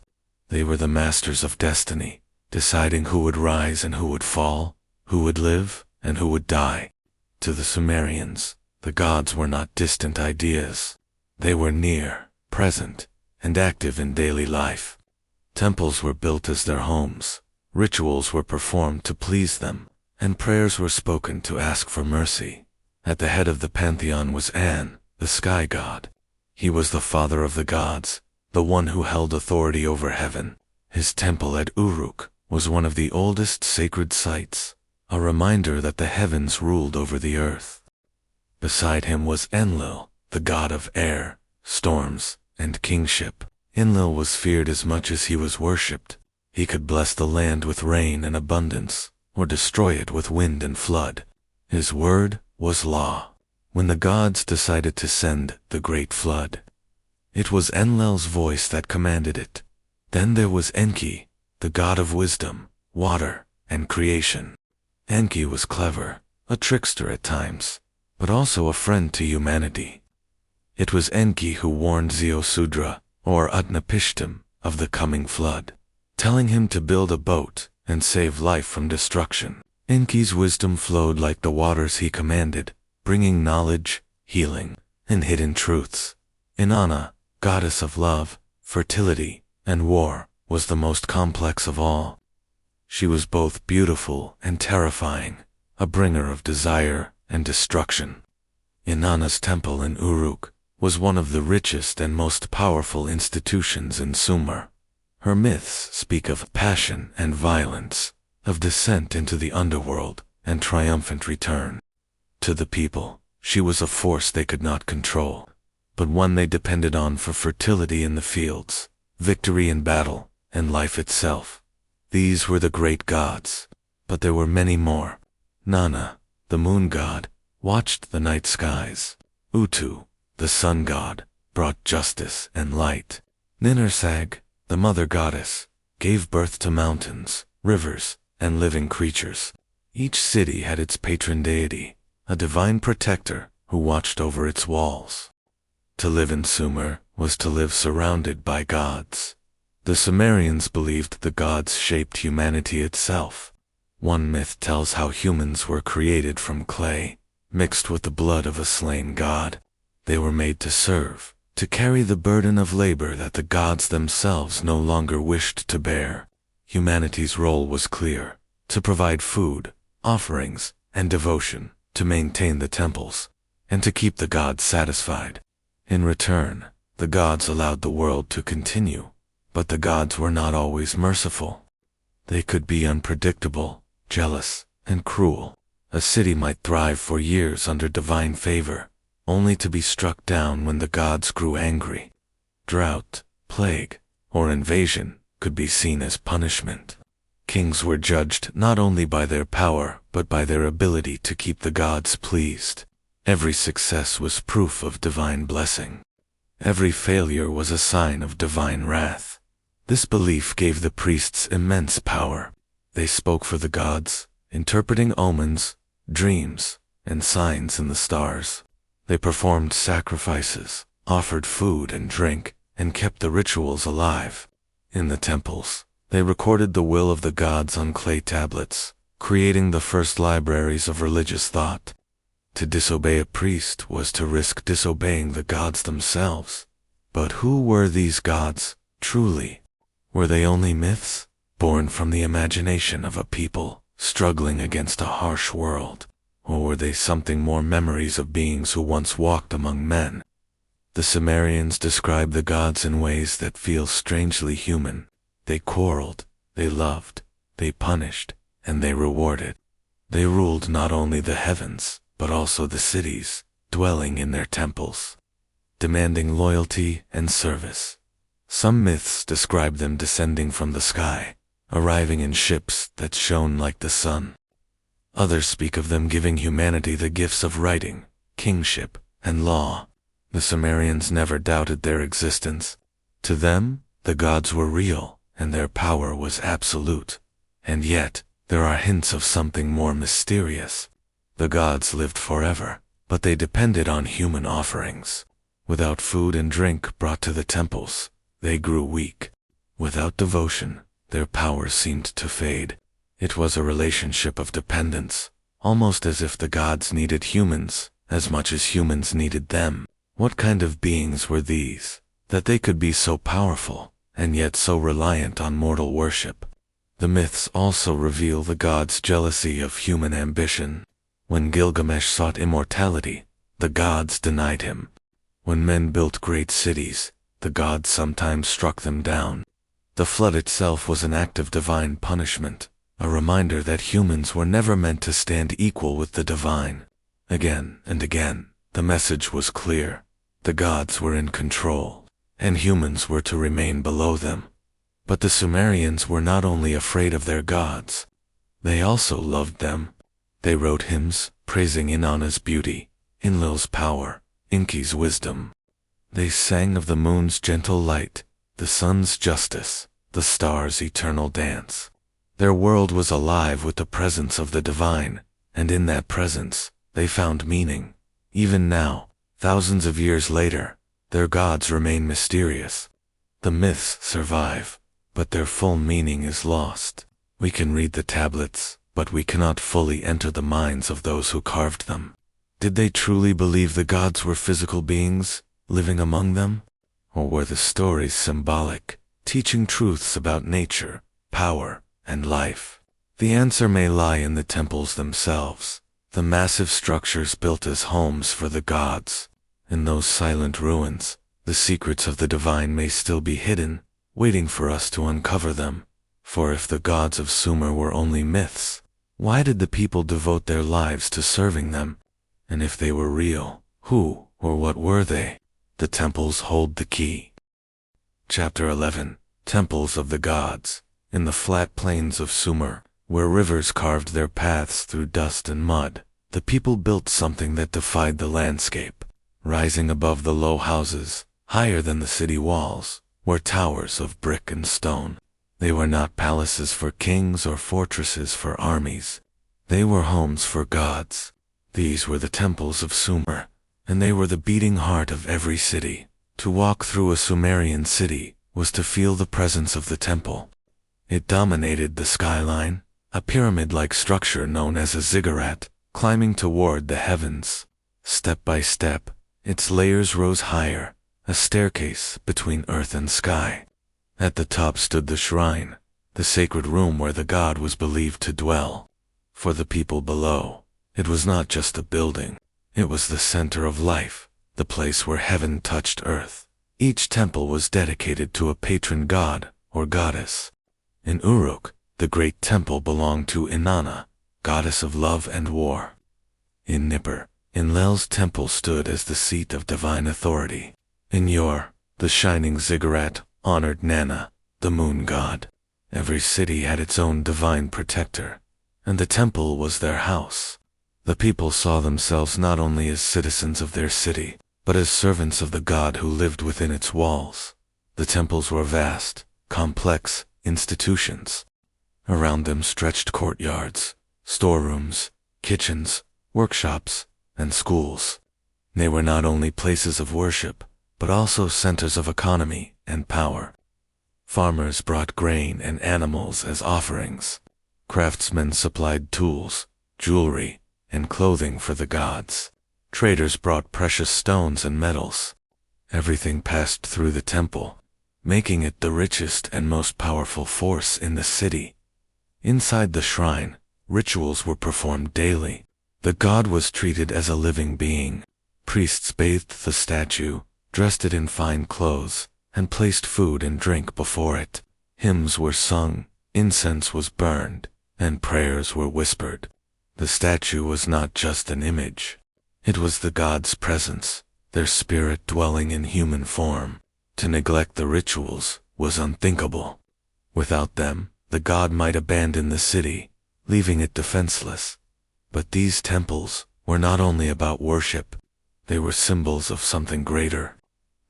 They were the masters of destiny, deciding who would rise and who would fall, who would live and who would die. To the Sumerians, the gods were not distant ideas. They were near, present, and active in daily life. Temples were built as their homes, rituals were performed to please them, and prayers were spoken to ask for mercy. At the head of the pantheon was An, the sky god. He was the father of the gods, the one who held authority over heaven. His temple at Uruk was one of the oldest sacred sites, a reminder that the heavens ruled over the earth. Beside him was Enlil, the god of air, storms, and kingship. Enlil was feared as much as he was worshipped. He could bless the land with rain and abundance, or destroy it with wind and flood. His word was law. When the gods decided to send the great flood, It was Enlil's voice that commanded it. Then there was Enki, the god of wisdom, water, and creation. Enki was clever, a trickster at times, but also a friend to humanity. It was Enki who warned Ziusudra, or Utnapishtim, of the coming flood, telling him to build a boat and save life from destruction. Enki's wisdom flowed like the waters he commanded, bringing knowledge, healing, and hidden truths. Inanna, goddess of love, fertility, and war, was the most complex of all. She was both beautiful and terrifying, a bringer of desire and destruction. Inanna's temple in Uruk was one of the richest and most powerful institutions in Sumer. Her myths speak of passion and violence, of descent into the underworld and triumphant return. To the people, she was a force they could not control, but one they depended on for fertility in the fields, victory in battle, and life itself. These were the great gods, but there were many more. Nana, the moon god, watched the night skies. Utu, the sun god, brought justice and light. Ninursag, the mother goddess, gave birth to mountains, rivers, and living creatures. Each city had its patron deity, a divine protector who watched over its walls. To live in Sumer was to live surrounded by gods. The Sumerians believed the gods shaped humanity itself. One myth tells how humans were created from clay, mixed with the blood of a slain god. They were made to serve, to carry the burden of labor that the gods themselves no longer wished to bear. Humanity's role was clear: to provide food, offerings, and devotion, to maintain the temples, and to keep the gods satisfied. In return, the gods allowed the world to continue, but the gods were not always merciful. They could be unpredictable, jealous, and cruel. A city might thrive for years under divine favor, only to be struck down when the gods grew angry. Drought, plague, or invasion could be seen as punishment. Kings were judged not only by their power, but by their ability to keep the gods pleased. Every success was proof of divine blessing. Every failure was a sign of divine wrath. This belief gave the priests immense power. They spoke for the gods, interpreting omens, dreams, and signs in the stars. They performed sacrifices, offered food and drink, and kept the rituals alive. In the temples, they recorded the will of the gods on clay tablets, creating the first libraries of religious thought. To disobey a priest was to risk disobeying the gods themselves. But who were these gods, truly? Were they only myths, born from the imagination of a people struggling against a harsh world? Or were they something more, memories of beings who once walked among men? The Sumerians describe the gods in ways that feel strangely human. They quarreled, they loved, they punished, and they rewarded. They ruled not only the heavens, but also the cities, dwelling in their temples, demanding loyalty and service. Some myths describe them descending from the sky, arriving in ships that shone like the sun. Others speak of them giving humanity the gifts of writing, kingship, and law. The Sumerians never doubted their existence. To them, the gods were real, and their power was absolute. And yet, there are hints of something more mysterious. The gods lived forever, but they depended on human offerings. Without food and drink brought to the temples, they grew weak. Without devotion, their power seemed to fade. It was a relationship of dependence, almost as if the gods needed humans as much as humans needed them. What kind of beings were these, that they could be so powerful, and yet so reliant on mortal worship? The myths also reveal the gods' jealousy of human ambition. When Gilgamesh sought immortality, the gods denied him. When men built great cities, the gods sometimes struck them down. The flood itself was an act of divine punishment, a reminder that humans were never meant to stand equal with the divine. Again and again, the message was clear. The gods were in control, and humans were to remain below them. But the Sumerians were not only afraid of their gods, they also loved them. They wrote hymns praising Inanna's beauty, Enlil's power, Enki's wisdom. They sang of the moon's gentle light, the sun's justice, the stars' eternal dance. Their world was alive with the presence of the divine, and in that presence, they found meaning. Even now, thousands of years later, their gods remain mysterious. The myths survive, but their full meaning is lost. We can read the tablets, but we cannot fully enter the minds of those who carved them. Did they truly believe the gods were physical beings, living among them? Or were the stories symbolic, teaching truths about nature, power, and life? The answer may lie in the temples themselves, the massive structures built as homes for the gods. In those silent ruins, the secrets of the divine may still be hidden, waiting for us to uncover them. For if the gods of Sumer were only myths, why did the people devote their lives to serving them? And if they were real, who or what were they? The temples hold the key. Chapter 11. Temples of the Gods. In the flat plains of Sumer, where rivers carved their paths through dust and mud, the people built something that defied the landscape. Rising above the low houses, higher than the city walls, were towers of brick and stone. They were not palaces for kings or fortresses for armies. They were homes for gods. These were the temples of Sumer, and they were the beating heart of every city. To walk through a Sumerian city was to feel the presence of the temple. It dominated the skyline, a pyramid-like structure known as a ziggurat, climbing toward the heavens. Step by step, its layers rose higher, a staircase between earth and sky. At the top stood the shrine, the sacred room where the god was believed to dwell. For the people below, it was not just a building, it was the center of life, the place where heaven touched earth. Each temple was dedicated to a patron god or goddess. In Uruk, the great temple belonged to Inanna, goddess of love and war. In Nippur, Enlil's temple stood as the seat of divine authority. In Yor, the shining ziggurat honored Nanna, the moon god. Every city had its own divine protector, and the temple was their house. The people saw themselves not only as citizens of their city, but as servants of the god who lived within its walls. The temples were vast, complex institutions. Around them stretched courtyards, storerooms, kitchens, workshops, and schools. They were not only places of worship, but also centers of economy and power. Farmers brought grain and animals as offerings. Craftsmen supplied tools, jewelry, and clothing for the gods. Traders brought precious stones and metals. Everything passed through the temple, making it the richest and most powerful force in the city. Inside the shrine, rituals were performed daily. The god was treated as a living being. Priests bathed the statue, dressed it in fine clothes, and placed food and drink before it. Hymns were sung, incense was burned, and prayers were whispered. The statue was not just an image. It was the god's presence, their spirit dwelling in human form. To neglect the rituals was unthinkable. Without them, the god might abandon the city, leaving it defenseless. But these temples were not only about worship, they were symbols of something greater.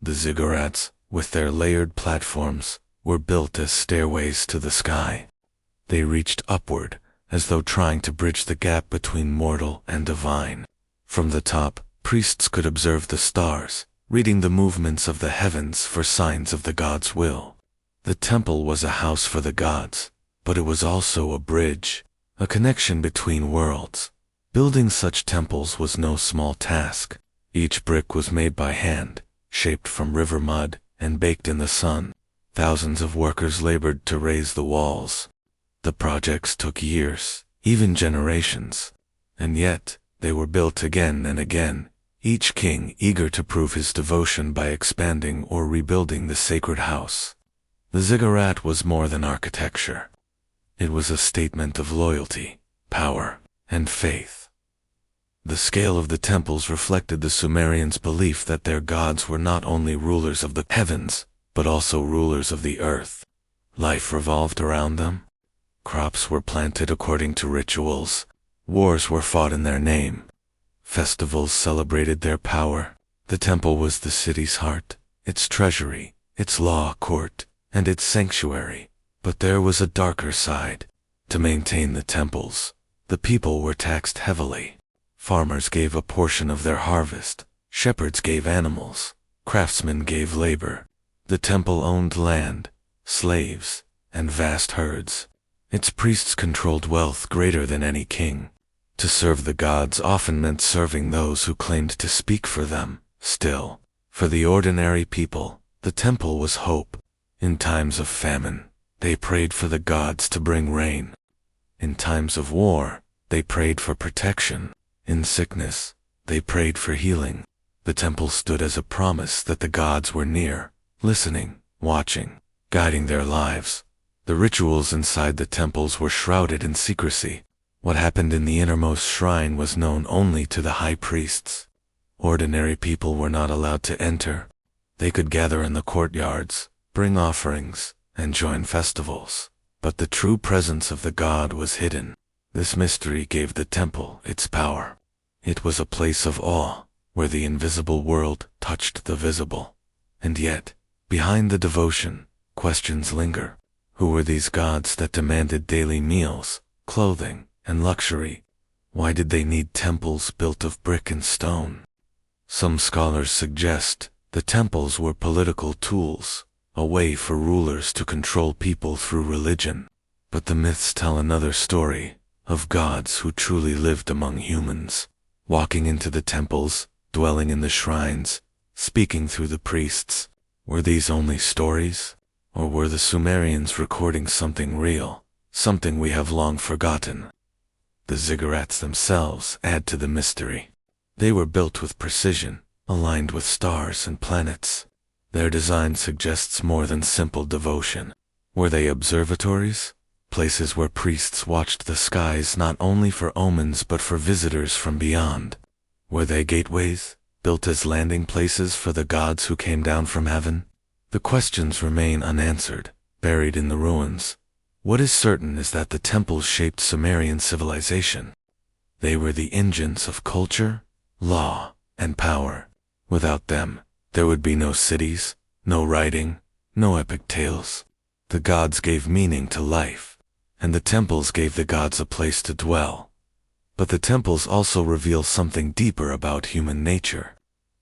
The ziggurats, with their layered platforms, were built as stairways to the sky. They reached upward, as though trying to bridge the gap between mortal and divine. From the top, priests could observe the stars, reading the movements of the heavens for signs of the god's will. The temple was a house for the gods, but it was also a bridge, a connection between worlds. Building such temples was no small task. Each brick was made by hand, shaped from river mud, and baked in the sun. Thousands of workers labored to raise the walls. The projects took years, even generations. And yet, they were built again and again, each king eager to prove his devotion by expanding or rebuilding the sacred house. The ziggurat was more than architecture. It was a statement of loyalty, power, and faith. The scale of the temples reflected the Sumerians' belief that their gods were not only rulers of the heavens, but also rulers of the earth. Life revolved around them. Crops were planted according to rituals. Wars were fought in their name. Festivals celebrated their power. The temple was the city's heart, its treasury, its law court, and its sanctuary. But there was a darker side. To maintain the temples, the people were taxed heavily. Farmers gave a portion of their harvest, shepherds gave animals, craftsmen gave labor. The temple owned land, slaves, and vast herds. Its priests controlled wealth greater than any king. To serve the gods often meant serving those who claimed to speak for them. Still, for the ordinary people, the temple was hope. In times of famine, they prayed for the gods to bring rain. In times of war, they prayed for protection. In sickness, they prayed for healing. The temple stood as a promise that the gods were near, listening, watching, guiding their lives. The rituals inside the temples were shrouded in secrecy. What happened in the innermost shrine was known only to the high priests. Ordinary people were not allowed to enter. They could gather in the courtyards, bring offerings, and join festivals. But the true presence of the god was hidden. This mystery gave the temple its power. It was a place of awe, where the invisible world touched the visible. And yet, behind the devotion, questions linger. Who were these gods that demanded daily meals, clothing, and luxury? Why did they need temples built of brick and stone? Some scholars suggest the temples were political tools, a way for rulers to control people through religion. But the myths tell another story, of gods who truly lived among humans, walking into the temples, dwelling in the shrines, speaking through the priests. Were these only stories? Or were the Sumerians recording something real, something we have long forgotten? The ziggurats themselves add to the mystery. They were built with precision, aligned with stars and planets. Their design suggests more than simple devotion. Were they observatories? Places where priests watched the skies not only for omens but for visitors from beyond. Were they gateways, built as landing places for the gods who came down from heaven? The questions remain unanswered, buried in the ruins. What is certain is that the temples shaped Sumerian civilization. They were the engines of culture, law, and power. Without them, there would be no cities, no writing, no epic tales. The gods gave meaning to life, and the temples gave the gods a place to dwell. But the temples also reveal something deeper about human nature.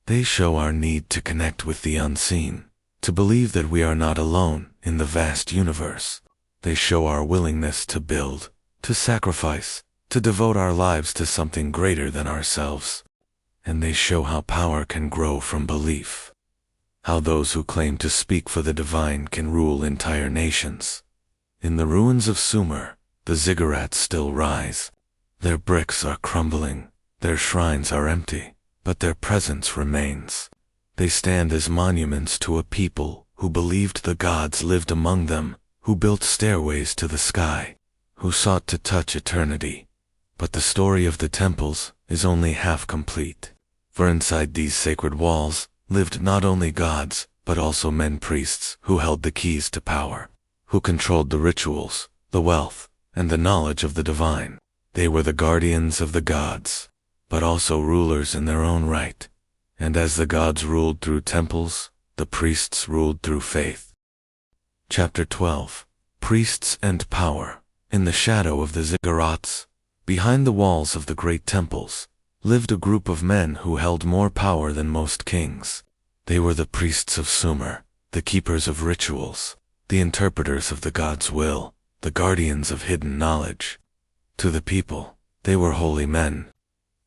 They show our need to connect with the unseen, to believe that we are not alone in the vast universe. They show our willingness to build, to sacrifice, to devote our lives to something greater than ourselves. And they show how power can grow from belief. How those who claim to speak for the divine can rule entire nations. In the ruins of Sumer, the ziggurats still rise. Their bricks are crumbling, their shrines are empty, but their presence remains. They stand as monuments to a people who believed the gods lived among them, who built stairways to the sky, who sought to touch eternity. But the story of the temples is only half complete. For inside these sacred walls lived not only gods, but also men-priests who held the keys to power, who controlled the rituals, the wealth, and the knowledge of the divine. They were the guardians of the gods, but also rulers in their own right. And as the gods ruled through temples, the priests ruled through faith. Chapter 12. Priests and Power. In the shadow of the ziggurats, behind the walls of the great temples, lived a group of men who held more power than most kings. They were the priests of Sumer, the keepers of rituals, the interpreters of the god's will, the guardians of hidden knowledge. To the people, they were holy men.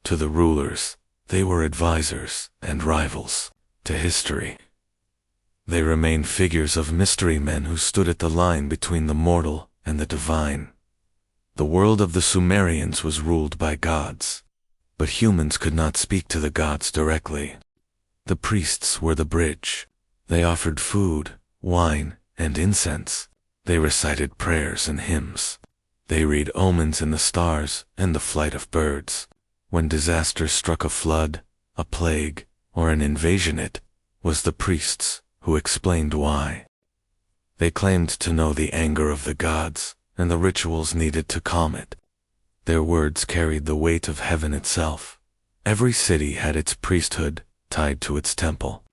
To the rulers, they were advisors and rivals. To history, they remain figures of mystery men who stood at the line between the mortal and the divine. The world of the Sumerians was ruled by gods, but humans could not speak to the gods directly. The priests were the bridge. They offered food, wine, and incense. They recited prayers and hymns. They read omens in the stars and the flight of birds. When disaster struck, a flood, a plague, or an invasion, it was the priests who explained why. They claimed to know the anger of the gods, and the rituals needed to calm it. Their words carried the weight of heaven itself. Every city had its priesthood, tied to its temple.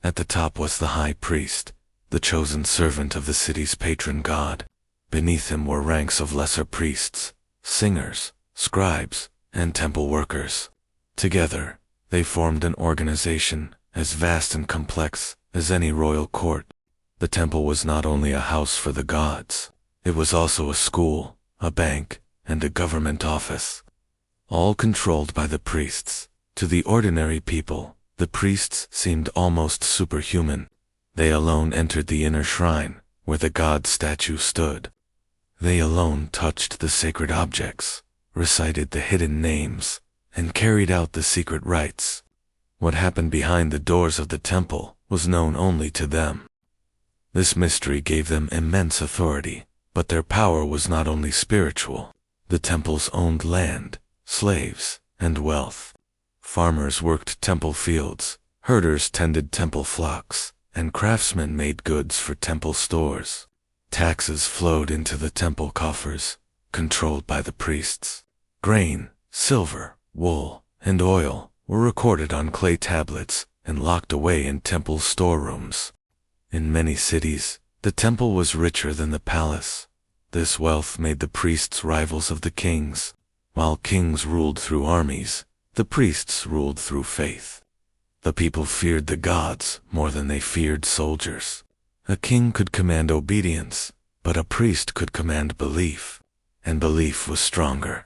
At the top was the high priest, the chosen servant of the city's patron god. Beneath him were ranks of lesser priests, singers, scribes, and temple workers. Together, they formed an organization as vast and complex as any royal court. The temple was not only a house for the gods, it was also a school, a bank, and a government office. All controlled by the priests. To the ordinary people, the priests seemed almost superhuman. They alone entered the inner shrine, where the god statue stood. They alone touched the sacred objects, recited the hidden names, and carried out the secret rites. What happened behind the doors of the temple was known only to them. This mystery gave them immense authority, but their power was not only spiritual. The temples owned land, slaves, and wealth. Farmers worked temple fields, herders tended temple flocks, and craftsmen made goods for temple stores. Taxes flowed into the temple coffers, controlled by the priests. Grain, silver, wool, and oil were recorded on clay tablets and locked away in temple storerooms. In many cities, the temple was richer than the palace. This wealth made the priests rivals of the kings. While kings ruled through armies, the priests ruled through faith. The people feared the gods more than they feared soldiers. A king could command obedience, but a priest could command belief, and belief was stronger.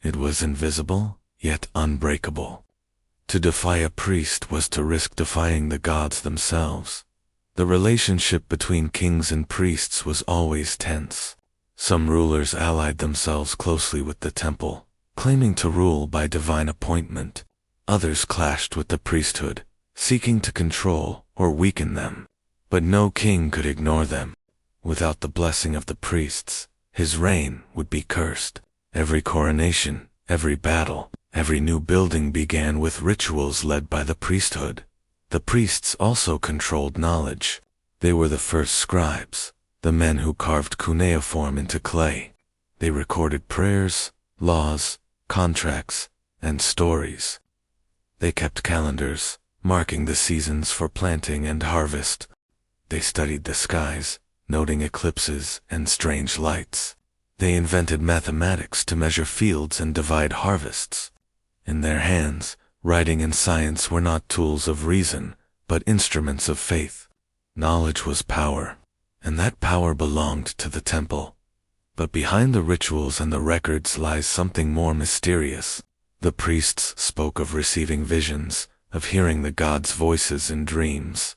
It was invisible, yet unbreakable. To defy a priest was to risk defying the gods themselves. The relationship between kings and priests was always tense. Some rulers allied themselves closely with the temple, claiming to rule by divine appointment. Others clashed with the priesthood, seeking to control or weaken them. But no king could ignore them. Without the blessing of the priests, his reign would be cursed. Every coronation, every battle, every new building began with rituals led by the priesthood. The priests also controlled knowledge. They were the first scribes, the men who carved cuneiform into clay. They recorded prayers, laws, contracts, and stories. They kept calendars, marking the seasons for planting and harvest. They studied the skies, noting eclipses and strange lights. They invented mathematics to measure fields and divide harvests. In their hands, writing and science were not tools of reason, but instruments of faith. Knowledge was power, and that power belonged to the temple. But behind the rituals and the records lies something more mysterious. The priests spoke of receiving visions, of hearing the gods' voices in dreams.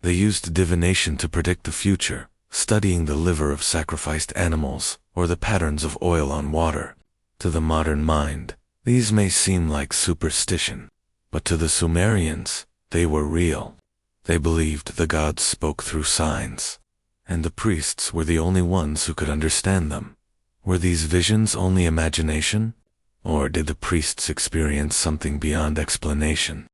They used divination to predict the future, studying the liver of sacrificed animals or the patterns of oil on water. To the modern mind, these may seem like superstition, but to the Sumerians, they were real. They believed the gods spoke through signs, and the priests were the only ones who could understand them. Were these visions only imagination? Or did the priests experience something beyond explanation?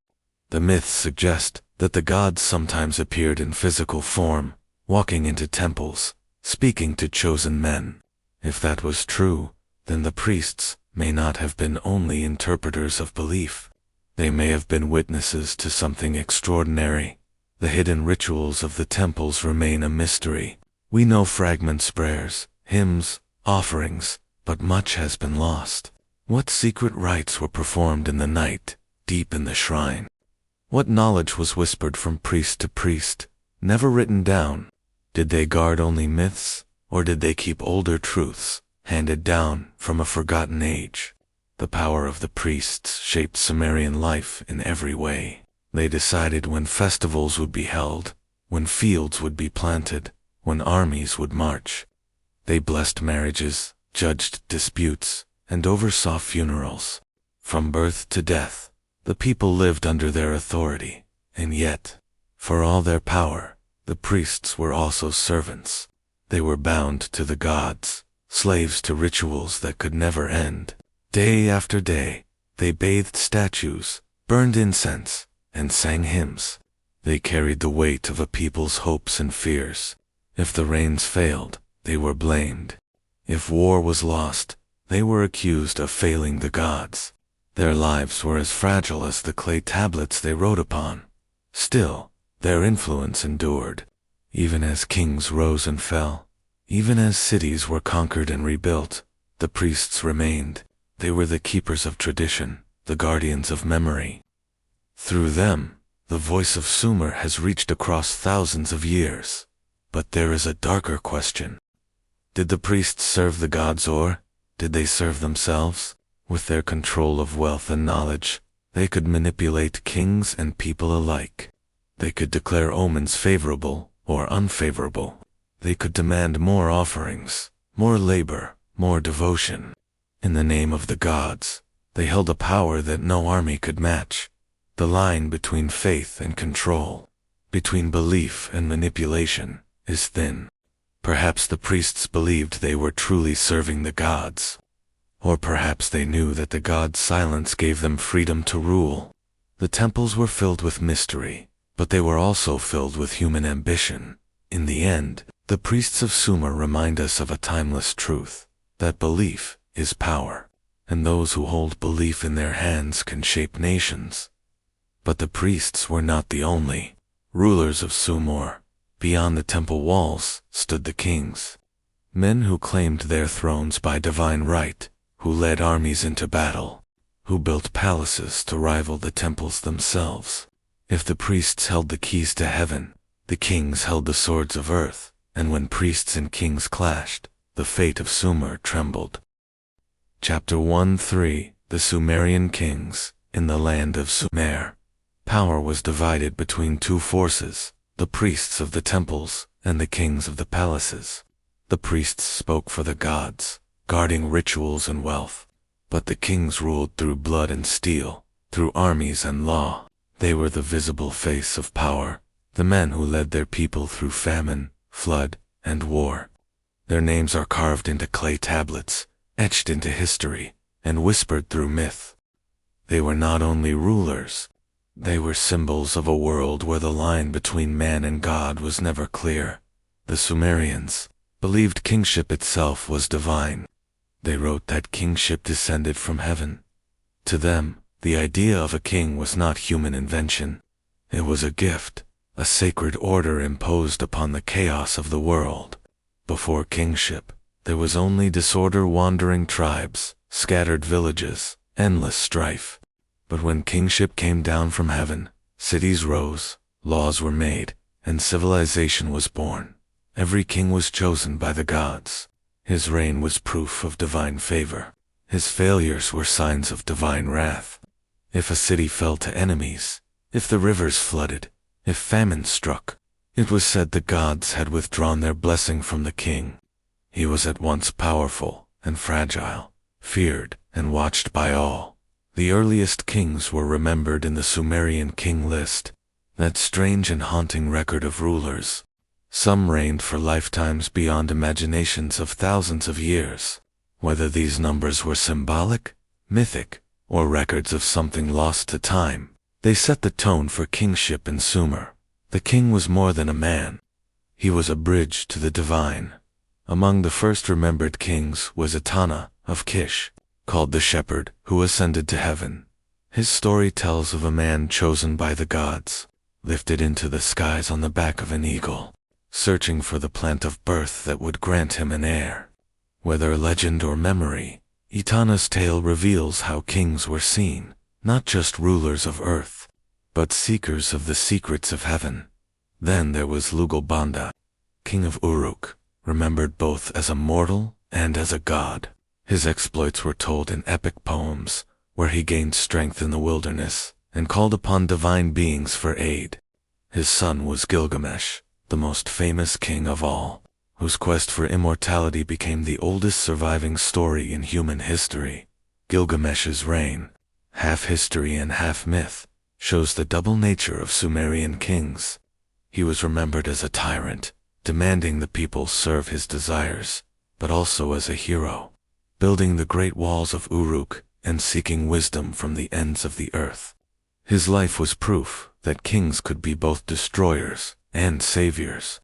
The myths suggest that the gods sometimes appeared in physical form, walking into temples, speaking to chosen men. If that was true, then the priests may not have been only interpreters of belief. They may have been witnesses to something extraordinary. The hidden rituals of the temples remain a mystery. We know fragments, prayers, hymns, offerings, but much has been lost. What secret rites were performed in the night, deep in the shrine? What knowledge was whispered from priest to priest, never written down? Did they guard only myths, or did they keep older truths, handed down from a forgotten age? The power of the priests shaped Sumerian life in every way. They decided when festivals would be held, when fields would be planted, when armies would march. They blessed marriages, judged disputes, and oversaw funerals. From birth to death, the people lived under their authority, and yet, for all their power, the priests were also servants. They were bound to the gods, slaves to rituals that could never end. Day after day, they bathed statues, burned incense, and sang hymns. They carried the weight of a people's hopes and fears. If the rains failed, they were blamed. If war was lost, they were accused of failing the gods. Their lives were as fragile as the clay tablets they wrote upon. Still, their influence endured. Even as kings rose and fell, even as cities were conquered and rebuilt, the priests remained. They were the keepers of tradition, the guardians of memory. Through them, the voice of Sumer has reached across thousands of years. But there is a darker question. Did the priests serve the gods, or did they serve themselves? With their control of wealth and knowledge, they could manipulate kings and people alike. They could declare omens favorable or unfavorable. They could demand more offerings, more labor, more devotion. In the name of the gods, they held a power that no army could match. The line between faith and control, between belief and manipulation, is thin. Perhaps the priests believed they were truly serving the gods. Or perhaps they knew that the gods' silence gave them freedom to rule. The temples were filled with mystery, but they were also filled with human ambition. In the end, the priests of Sumer remind us of a timeless truth, that belief is power, and those who hold belief in their hands can shape nations. But the priests were not the only rulers of Sumer. Beyond the temple walls stood the kings, men who claimed their thrones by divine right, who led armies into battle, who built palaces to rival the temples themselves. If the priests held the keys to heaven, the kings held the swords of earth, and when priests and kings clashed, the fate of Sumer trembled. Chapter 1-3 The Sumerian Kings. In the land of Sumer, power was divided between two forces, the priests of the temples and the kings of the palaces. The priests spoke for the gods, guarding rituals and wealth, but the kings ruled through blood and steel, through armies and law. They were the visible face of power, the men who led their people through famine, flood, and war. Their names are carved into clay tablets, etched into history, and whispered through myth. They were not only rulers, they were symbols of a world where the line between man and God was never clear. The Sumerians believed kingship itself was divine. They wrote that kingship descended from heaven. To them, the idea of a king was not human invention. It was a gift, a sacred order imposed upon the chaos of the world. Before kingship, there was only disorder, wandering tribes, scattered villages, endless strife. But when kingship came down from heaven, cities rose, laws were made, and civilization was born. Every king was chosen by the gods. His reign was proof of divine favor. His failures were signs of divine wrath. If a city fell to enemies, if the rivers flooded, if famine struck, it was said the gods had withdrawn their blessing from the king. He was at once powerful and fragile, feared and watched by all. The earliest kings were remembered in the Sumerian king list, that strange and haunting record of rulers. Some reigned for lifetimes beyond imaginations of thousands of years. Whether these numbers were symbolic, mythic, or records of something lost to time, they set the tone for kingship in Sumer. The king was more than a man. He was a bridge to the divine. Among the first remembered kings was Etana of Kish, called the shepherd, who ascended to heaven. His story tells of a man chosen by the gods, lifted into the skies on the back of an eagle, searching for the plant of birth that would grant him an heir. Whether legend or memory, Etana's tale reveals how kings were seen, not just rulers of earth, but seekers of the secrets of heaven. Then there was Lugalbanda, king of Uruk, remembered both as a mortal and as a god. His exploits were told in epic poems, where he gained strength in the wilderness and called upon divine beings for aid. His son was Gilgamesh, the most famous king of all, whose quest for immortality became the oldest surviving story in human history. Gilgamesh's reign, half history and half myth, shows the double nature of Sumerian kings. He was remembered as a tyrant, demanding the people serve his desires, but also as a hero, building the great walls of Uruk and seeking wisdom from the ends of the earth. His life was proof that kings could be both destroyers and saviors,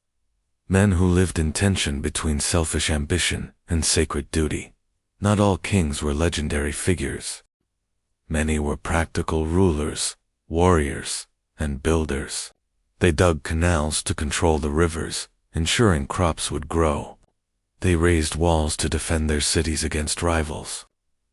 men who lived in tension between selfish ambition and sacred duty. Not all kings were legendary figures. Many were practical rulers, warriors, and builders. They dug canals to control the rivers, ensuring crops would grow. They raised walls to defend their cities against rivals.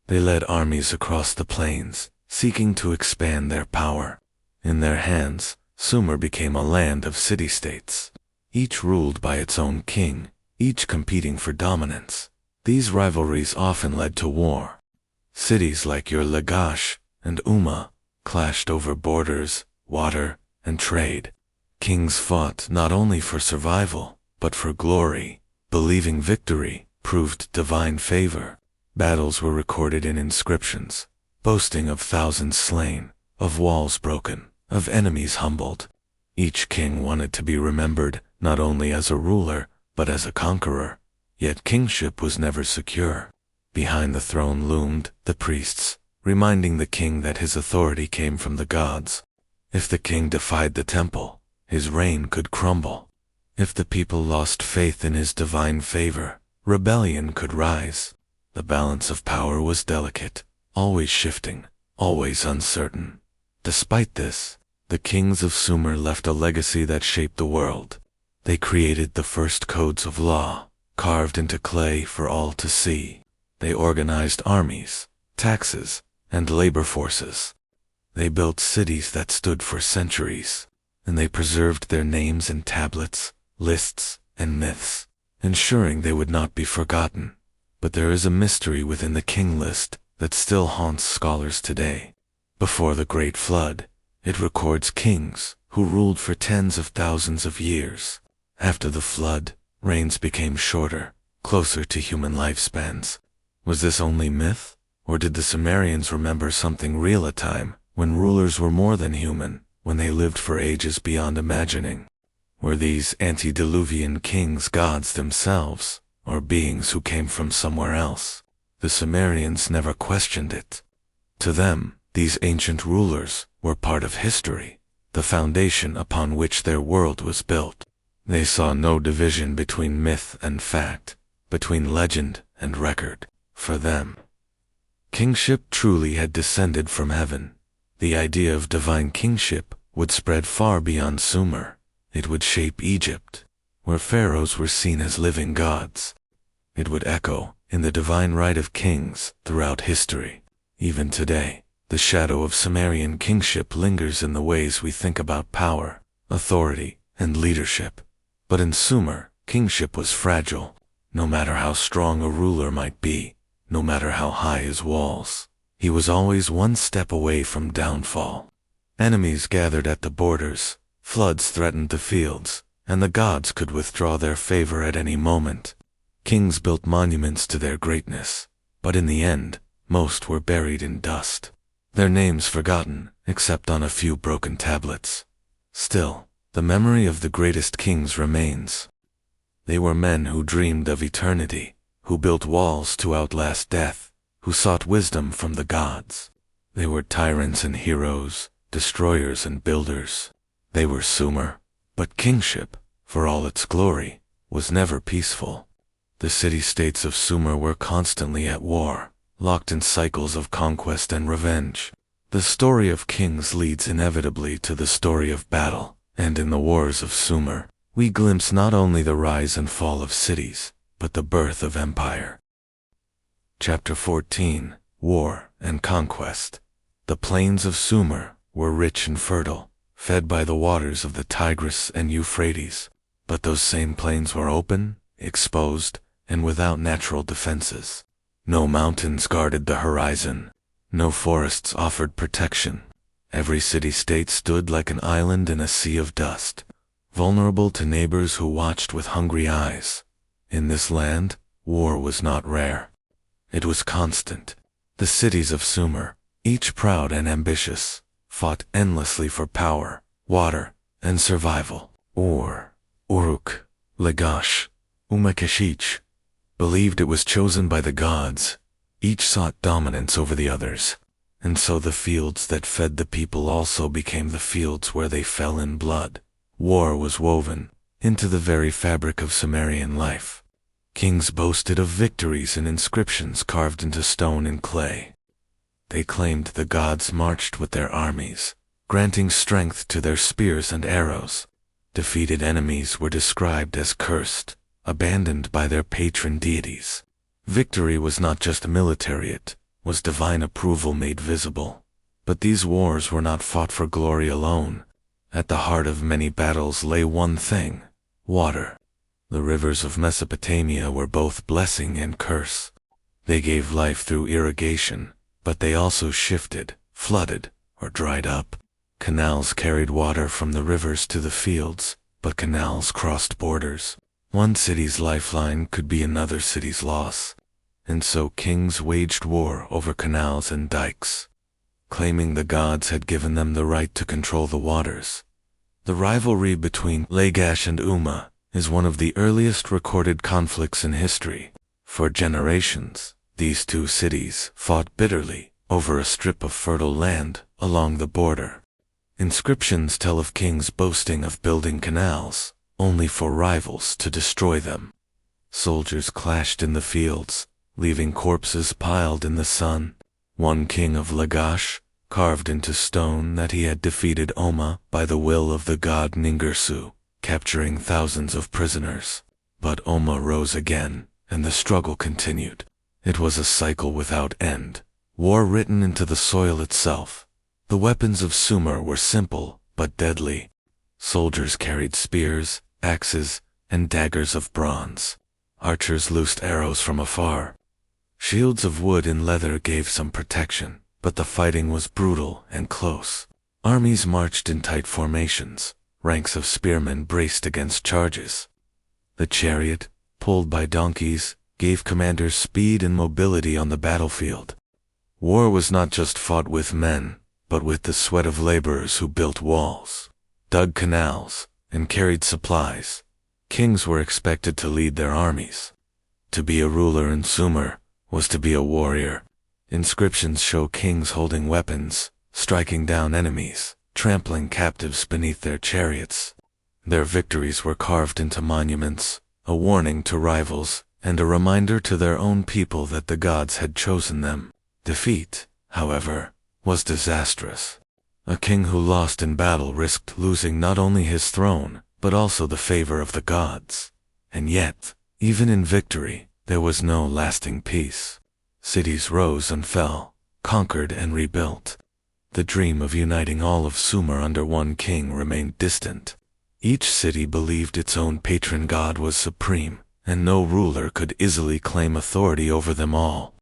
They led armies across the plains, seeking to expand their power. In their hands, Sumer became a land of city-states, each ruled by its own king, each competing for dominance. These rivalries often led to war. Cities like Uruk and Umma clashed over borders, water, and trade. Kings fought not only for survival, but for glory, believing victory proved divine favor. Battles were recorded in inscriptions, boasting of thousands slain, of walls broken, of enemies humbled. Each king wanted to be remembered not only as a ruler, but as a conqueror. Yet kingship was never secure. Behind the throne loomed the priests, reminding the king that his authority came from the gods. If the king defied the temple, his reign could crumble. If the people lost faith in his divine favor, rebellion could rise. The balance of power was delicate, always shifting, always uncertain. Despite this, the kings of Sumer left a legacy that shaped the world. They created the first codes of law, carved into clay for all to see. They organized armies, taxes, and labor forces. They built cities that stood for centuries, and they preserved their names in tablets, lists, and myths, ensuring they would not be forgotten. But there is a mystery within the king list that still haunts scholars today. Before the Great Flood, it records kings who ruled for tens of thousands of years. After the flood, reigns became shorter, closer to human lifespans. Was this only myth, or did the Sumerians remember something real, a time when rulers were more than human, when they lived for ages beyond imagining? Were these antediluvian kings gods themselves, or beings who came from somewhere else? The Sumerians never questioned it. To them, these ancient rulers were part of history, the foundation upon which their world was built. They saw no division between myth and fact, between legend and record. For them, kingship truly had descended from heaven. The idea of divine kingship would spread far beyond Sumer. It would shape Egypt, where pharaohs were seen as living gods. It would echo in the divine right of kings throughout history. Even today, the shadow of Sumerian kingship lingers in the ways we think about power, authority, and leadership. But in Sumer, kingship was fragile. No matter how strong a ruler might be, no matter how high his walls, he was always one step away from downfall. Enemies gathered at the borders, floods threatened the fields, and the gods could withdraw their favor at any moment. Kings built monuments to their greatness, but in the end, most were buried in dust. Their names forgotten, except on a few broken tablets. Still, the memory of the greatest kings remains. They were men who dreamed of eternity, who built walls to outlast death, who sought wisdom from the gods. They were tyrants and heroes, destroyers and builders. They were Sumer, but kingship, for all its glory, was never peaceful. The city-states of Sumer were constantly at war, locked in cycles of conquest and revenge. The story of kings leads inevitably to the story of battle, and in the wars of Sumer, we glimpse not only the rise and fall of cities, but the birth of empire. Chapter 14: War and Conquest. The plains of Sumer were rich and fertile, fed by the waters of the Tigris and Euphrates. But those same plains were open, exposed, and without natural defenses. No mountains guarded the horizon. No forests offered protection. Every city-state stood like an island in a sea of dust, vulnerable to neighbors who watched with hungry eyes. In this land, war was not rare. It was constant. The cities of Sumer, each proud and ambitious, fought endlessly for power, water, and survival. Uruk, Lagash, Umakashich, believed it was chosen by the gods. Each sought dominance over the others, and so the fields that fed the people also became the fields where they fell in blood. War was woven into the very fabric of Sumerian life. Kings boasted of victories in inscriptions carved into stone and clay. They claimed the gods marched with their armies, granting strength to their spears and arrows. Defeated enemies were described as cursed, abandoned by their patron deities. Victory was not just military, it was divine approval made visible. But these wars were not fought for glory alone. At the heart of many battles lay one thing: water. The rivers of Mesopotamia were both blessing and curse. They gave life through irrigation, but they also shifted, flooded, or dried up. Canals carried water from the rivers to the fields, but canals crossed borders. One city's lifeline could be another city's loss. And so kings waged war over canals and dikes, claiming the gods had given them the right to control the waters. The rivalry between Lagash and Umma is one of the earliest recorded conflicts in history. For generations, these two cities fought bitterly over a strip of fertile land along the border. Inscriptions tell of kings boasting of building canals, only for rivals to destroy them. Soldiers clashed in the fields, leaving corpses piled in the sun. One king of Lagash carved into stone that he had defeated Umma by the will of the god Ningirsu, capturing thousands of prisoners. But Umma rose again, and the struggle continued. It was a cycle without end, war written into the soil itself. The weapons of Sumer were simple, but deadly. Soldiers carried spears, axes, and daggers of bronze. Archers loosed arrows from afar. Shields of wood and leather gave some protection, but the fighting was brutal and close. Armies marched in tight formations, ranks of spearmen braced against charges. The chariot, pulled by donkeys, gave commanders speed and mobility on the battlefield. War was not just fought with men, but with the sweat of laborers who built walls, dug canals, and carried supplies. Kings were expected to lead their armies. To be a ruler in Sumer was to be a warrior. Inscriptions show kings holding weapons, striking down enemies, trampling captives beneath their chariots. Their victories were carved into monuments, a warning to rivals, and a reminder to their own people that the gods had chosen them. Defeat, however, was disastrous. A king who lost in battle risked losing not only his throne, but also the favor of the gods. And yet, even in victory, there was no lasting peace. Cities rose and fell, conquered and rebuilt. The dream of uniting all of Sumer under one king remained distant. Each city believed its own patron god was supreme, and no ruler could easily claim authority over them all.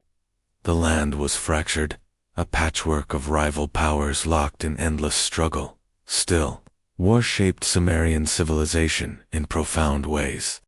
The land was fractured, a patchwork of rival powers locked in endless struggle. Still, war shaped Sumerian civilization in profound ways.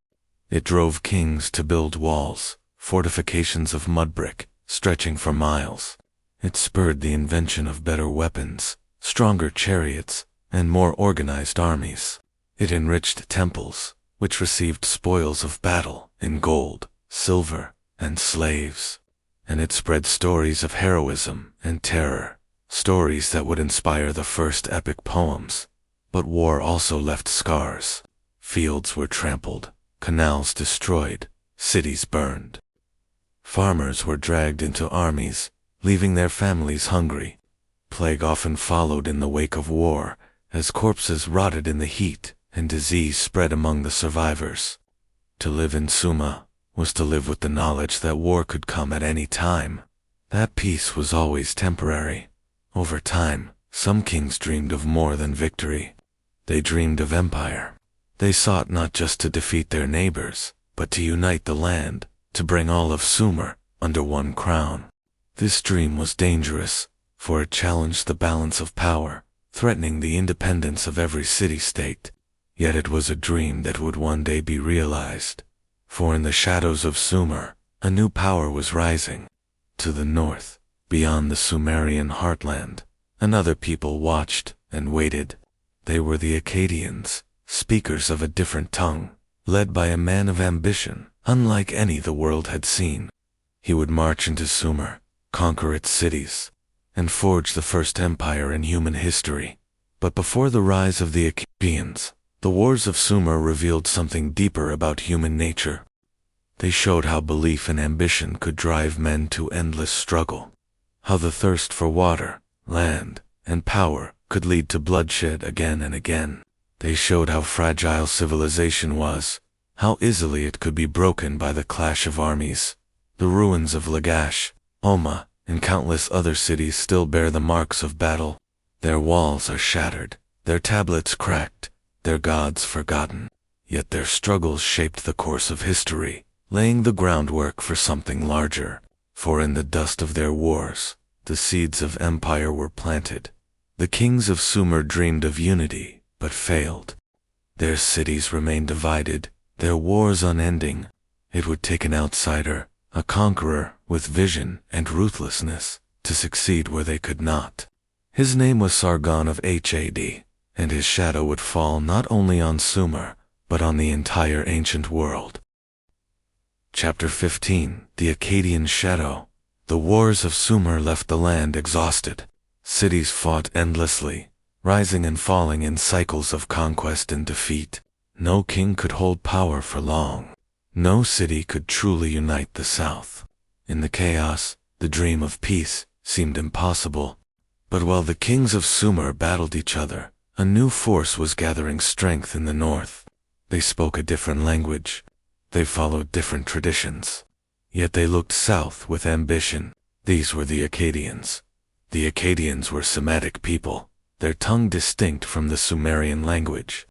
It drove kings to build walls, fortifications of mud brick, stretching for miles. It spurred the invention of better weapons, stronger chariots, and more organized armies. It enriched temples, which received spoils of battle in gold, silver, and slaves. And it spread stories of heroism and terror, stories that would inspire the first epic poems. But war also left scars. Fields were trampled, canals destroyed, cities burned. Farmers were dragged into armies, leaving their families hungry. Plague often followed in the wake of war, as corpses rotted in the heat and disease spread among the survivors. To live in Sumer was to live with the knowledge that war could come at any time. That peace was always temporary. Over time, some kings dreamed of more than victory. They dreamed of empire. They sought not just to defeat their neighbors, but to unite the land, to bring all of Sumer under one crown. This dream was dangerous, for it challenged the balance of power, threatening the independence of every city-state. Yet it was a dream that would one day be realized. For in the shadows of Sumer, a new power was rising. To the north, beyond the Sumerian heartland, another people watched and waited. They were the Akkadians, speakers of a different tongue, led by a man of ambition, unlike any the world had seen. He would march into Sumer, conquer its cities, and forge the first empire in human history. But before the rise of the Akkadians, the wars of Sumer revealed something deeper about human nature. They showed how belief and ambition could drive men to endless struggle. how the thirst for water, land, and power could lead to bloodshed again and again. They showed how fragile civilization was, how easily it could be broken by the clash of armies. The ruins of Lagash, Homa, and countless other cities still bear the marks of battle. Their walls are shattered, their tablets cracked, their gods forgotten. Yet their struggles shaped the course of history, laying the groundwork for something larger. For in the dust of their wars, the seeds of empire were planted. The kings of Sumer dreamed of unity, but failed. Their cities remained divided, their wars unending. It would take an outsider, a conqueror with vision and ruthlessness, to succeed where they could not. His name was Sargon of Had, and his shadow would fall not only on Sumer, but on the entire ancient world. Chapter 15: The Akkadian Shadow. The wars of Sumer left the land exhausted. Cities fought endlessly, rising and falling in cycles of conquest and defeat. No king could hold power for long. No city could truly unite the south. In the chaos, the dream of peace seemed impossible. But while the kings of Sumer battled each other, a new force was gathering strength in the north. They spoke a different language. They followed different traditions. Yet they looked south with ambition. These were the Akkadians. The Akkadians were Semitic people, their tongue distinct from the Sumerian language.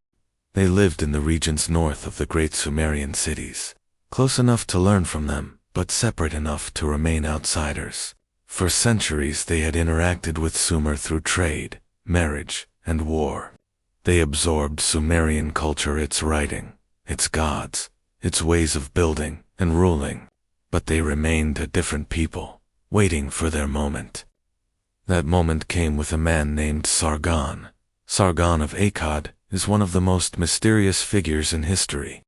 They lived in the regions north of the great Sumerian cities, close enough to learn from them, but separate enough to remain outsiders. For centuries they had interacted with Sumer through trade, marriage, and war. They absorbed Sumerian culture, its writing, its gods, its ways of building and ruling. But they remained a different people, waiting for their moment. That moment came with a man named Sargon. Sargon of Akkad is one of the most mysterious figures in history.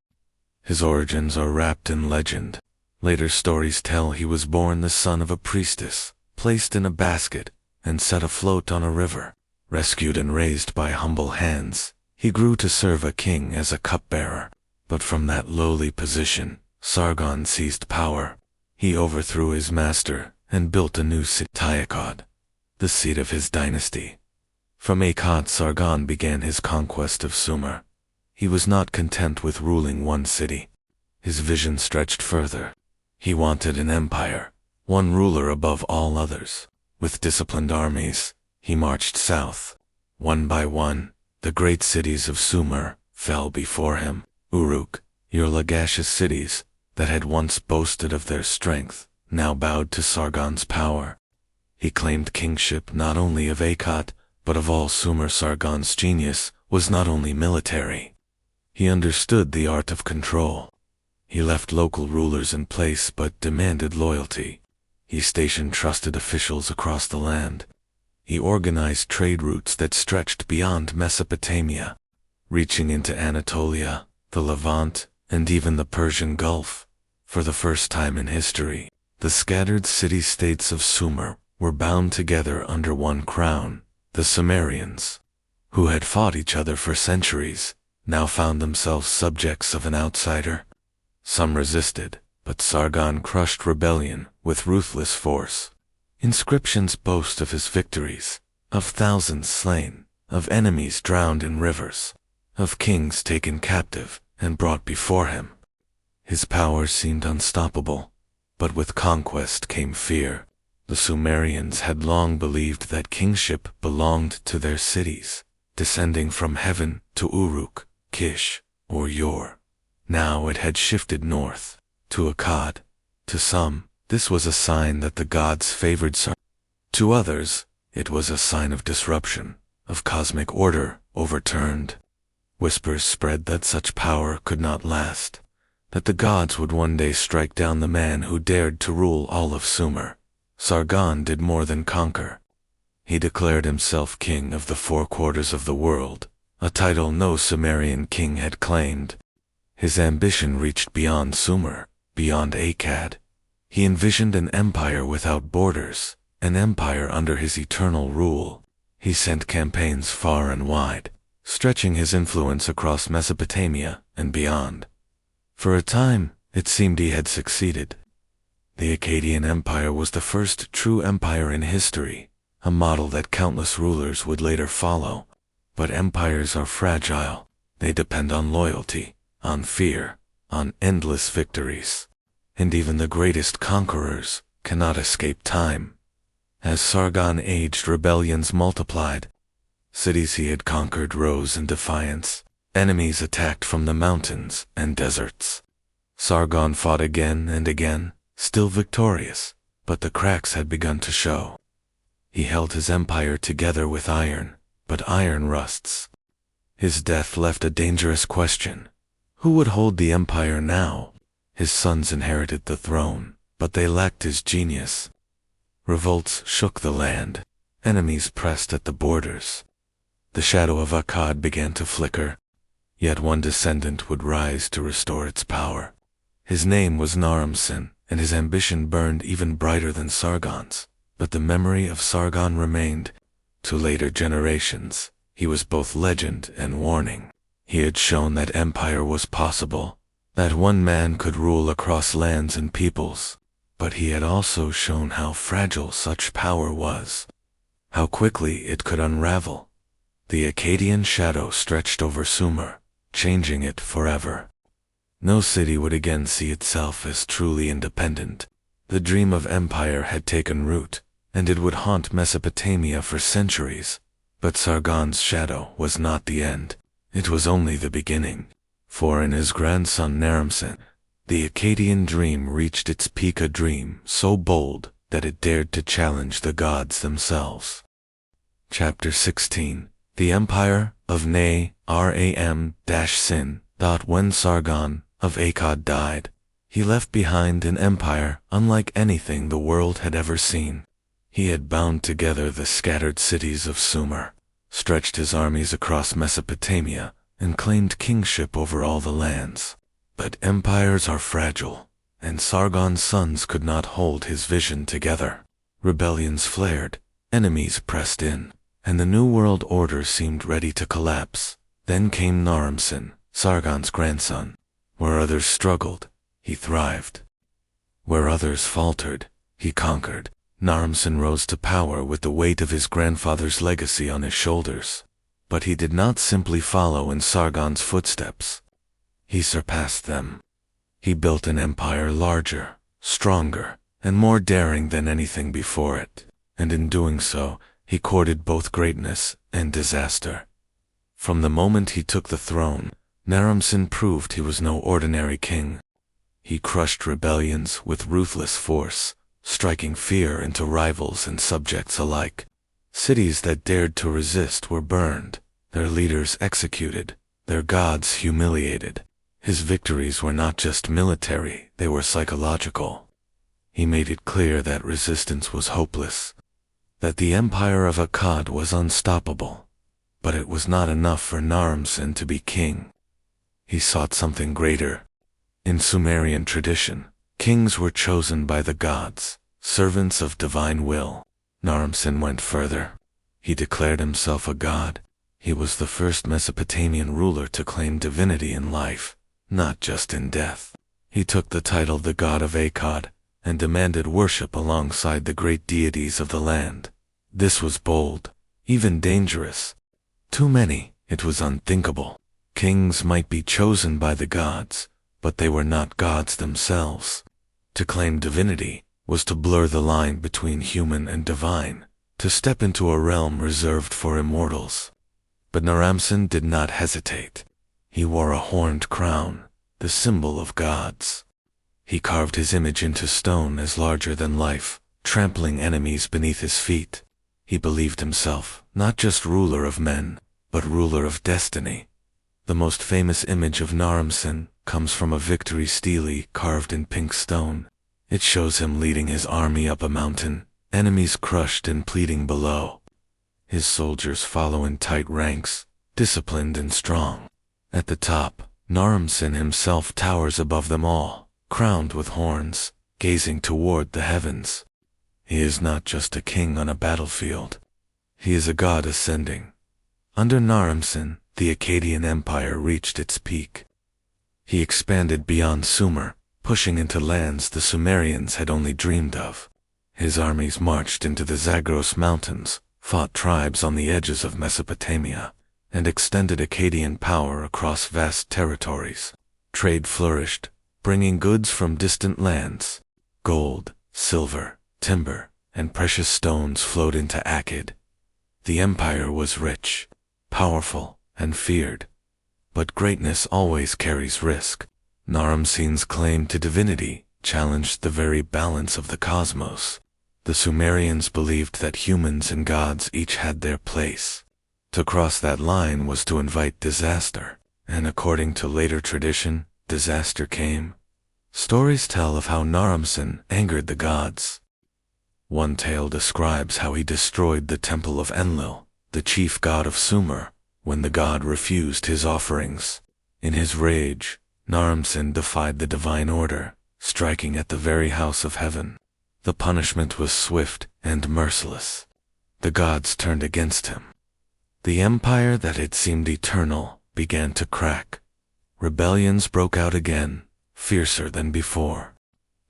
His origins are wrapped in legend. Later stories tell he was born the son of a priestess, placed in a basket, and set afloat on a river. Rescued and raised by humble hands, he grew to serve a king as a cupbearer. But from that lowly position, Sargon seized power. He overthrew his master and built a new city, Akkad, the seat of his dynasty. From Akkad, Sargon began his conquest of Sumer. He was not content with ruling one city. His vision stretched further. He wanted an empire, one ruler above all others. With disciplined armies, he marched south. One by one, the great cities of Sumer fell before him. Uruk, Lagash's cities, that had once boasted of their strength, now bowed to Sargon's power. He claimed kingship not only of Akkad, but of all Sumer. Sargon's genius was not only military. He understood the art of control. He left local rulers in place but demanded loyalty. He stationed trusted officials across the land. He organized trade routes that stretched beyond Mesopotamia, reaching into Anatolia, the Levant, and even the Persian Gulf. For the first time in history, the scattered city-states of Sumer were bound together under one crown. The Sumerians, who had fought each other for centuries, now found themselves subjects of an outsider. Some resisted, but Sargon crushed rebellion with ruthless force. Inscriptions boast of his victories, of thousands slain, of enemies drowned in rivers, of kings taken captive and brought before him. His power seemed unstoppable, but with conquest came fear. The Sumerians had long believed that kingship belonged to their cities, descending from heaven to Uruk, Kish, or Yor. Now it had shifted north, to Akkad. To some, this was a sign that the gods favored Sargon. To others, it was a sign of disruption, of cosmic order overturned. Whispers spread that such power could not last, that the gods would one day strike down the man who dared to rule all of Sumer. Sargon did more than conquer. He declared himself king of the four quarters of the world, a title no Sumerian king had claimed. His ambition reached beyond Sumer, beyond Akkad. He envisioned an empire without borders, an empire under his eternal rule. He sent campaigns far and wide, stretching his influence across Mesopotamia and beyond. For a time, it seemed he had succeeded. The Akkadian Empire was the first true empire in history, a model that countless rulers would later follow. But empires are fragile. They depend on loyalty, on fear, on endless victories. And even the greatest conquerors cannot escape time. As Sargon aged, rebellions multiplied. Cities he had conquered rose in defiance. Enemies attacked from the mountains and deserts. Sargon fought again and again, still victorious, but the cracks had begun to show. He held his empire together with iron, but iron rusts. His death left a dangerous question. Who would hold the empire now? His sons inherited the throne, but they lacked his genius. Revolts shook the land. Enemies pressed at the borders. The shadow of Akkad began to flicker, yet one descendant would rise to restore its power. His name was Naram-Sin, and his ambition burned even brighter than Sargon's. But the memory of Sargon remained. To later generations, he was both legend and warning. He had shown that empire was possible, that one man could rule across lands and peoples. But he had also shown how fragile such power was, how quickly it could unravel. The Akkadian shadow stretched over Sumer, changing it forever. No city would again see itself as truly independent. The dream of empire had taken root, and it would haunt Mesopotamia for centuries. But Sargon's shadow was not the end. It was only the beginning. For in his grandson Naram-Sin, the Akkadian dream reached its peak, a dream so bold that it dared to challenge the gods themselves. Chapter 16. The Empire of Ram-Sin. When Sargon of Akkad died, he left behind an empire unlike anything the world had ever seen. He had bound together the scattered cities of Sumer, stretched his armies across Mesopotamia, and claimed kingship over all the lands. But empires are fragile, and Sargon's sons could not hold his vision together. Rebellions flared, enemies pressed in, and the new world order seemed ready to collapse. Then came Naram-Sin, Sargon's grandson. Where others struggled, he thrived. Where others faltered, he conquered. Naram-Sin rose to power with the weight of his grandfather's legacy on his shoulders. But he did not simply follow in Sargon's footsteps. He surpassed them. He built an empire larger, stronger, and more daring than anything before it. And in doing so, he courted both greatness and disaster. From the moment he took the throne, Naram-Sin proved he was no ordinary king. He crushed rebellions with ruthless force, striking fear into rivals and subjects alike. Cities that dared to resist were burned, their leaders executed, their gods humiliated. His victories were not just military, they were psychological. He made it clear that resistance was hopeless, that the empire of Akkad was unstoppable. But it was not enough for Naram-Sin to be king. He sought something greater. In Sumerian tradition, kings were chosen by the gods, servants of divine will. Naram-Sin went further. He declared himself a god. He was the first Mesopotamian ruler to claim divinity in life, not just in death. He took the title the god of Akkad, and demanded worship alongside the great deities of the land. This was bold, even dangerous. To many, it was unthinkable. Kings might be chosen by the gods, but they were not gods themselves. To claim divinity was to blur the line between human and divine, to step into a realm reserved for immortals. But Naram-Sin did not hesitate. He wore a horned crown, the symbol of gods. He carved his image into stone as larger than life, trampling enemies beneath his feet. He believed himself not just ruler of men, but ruler of destiny. The most famous image of Naram-Sin comes from a victory stele carved in pink stone. It shows him leading his army up a mountain, enemies crushed and pleading below. His soldiers follow in tight ranks, disciplined and strong. At the top, Naram-Sin himself towers above them all, crowned with horns, gazing toward the heavens. He is not just a king on a battlefield. He is a god ascending. Under Naram-Sin, the Akkadian Empire reached its peak. He expanded beyond Sumer, pushing into lands the Sumerians had only dreamed of. His armies marched into the Zagros Mountains, fought tribes on the edges of Mesopotamia, and extended Akkadian power across vast territories. Trade flourished, bringing goods from distant lands. Gold, silver, timber, and precious stones flowed into Akkad. The empire was rich, powerful, and feared. But greatness always carries risk. Naram-Sin's claim to divinity challenged the very balance of the cosmos. The Sumerians believed that humans and gods each had their place. To cross that line was to invite disaster, and according to later tradition, disaster came. Stories tell of how Naram-Sin angered the gods. One tale describes how he destroyed the temple of Enlil, the chief god of Sumer, when the god refused his offerings. In his rage, Naram-Sin defied the divine order, striking at the very house of heaven. The punishment was swift and merciless. The gods turned against him. The empire that had seemed eternal began to crack. Rebellions broke out again, fiercer than before.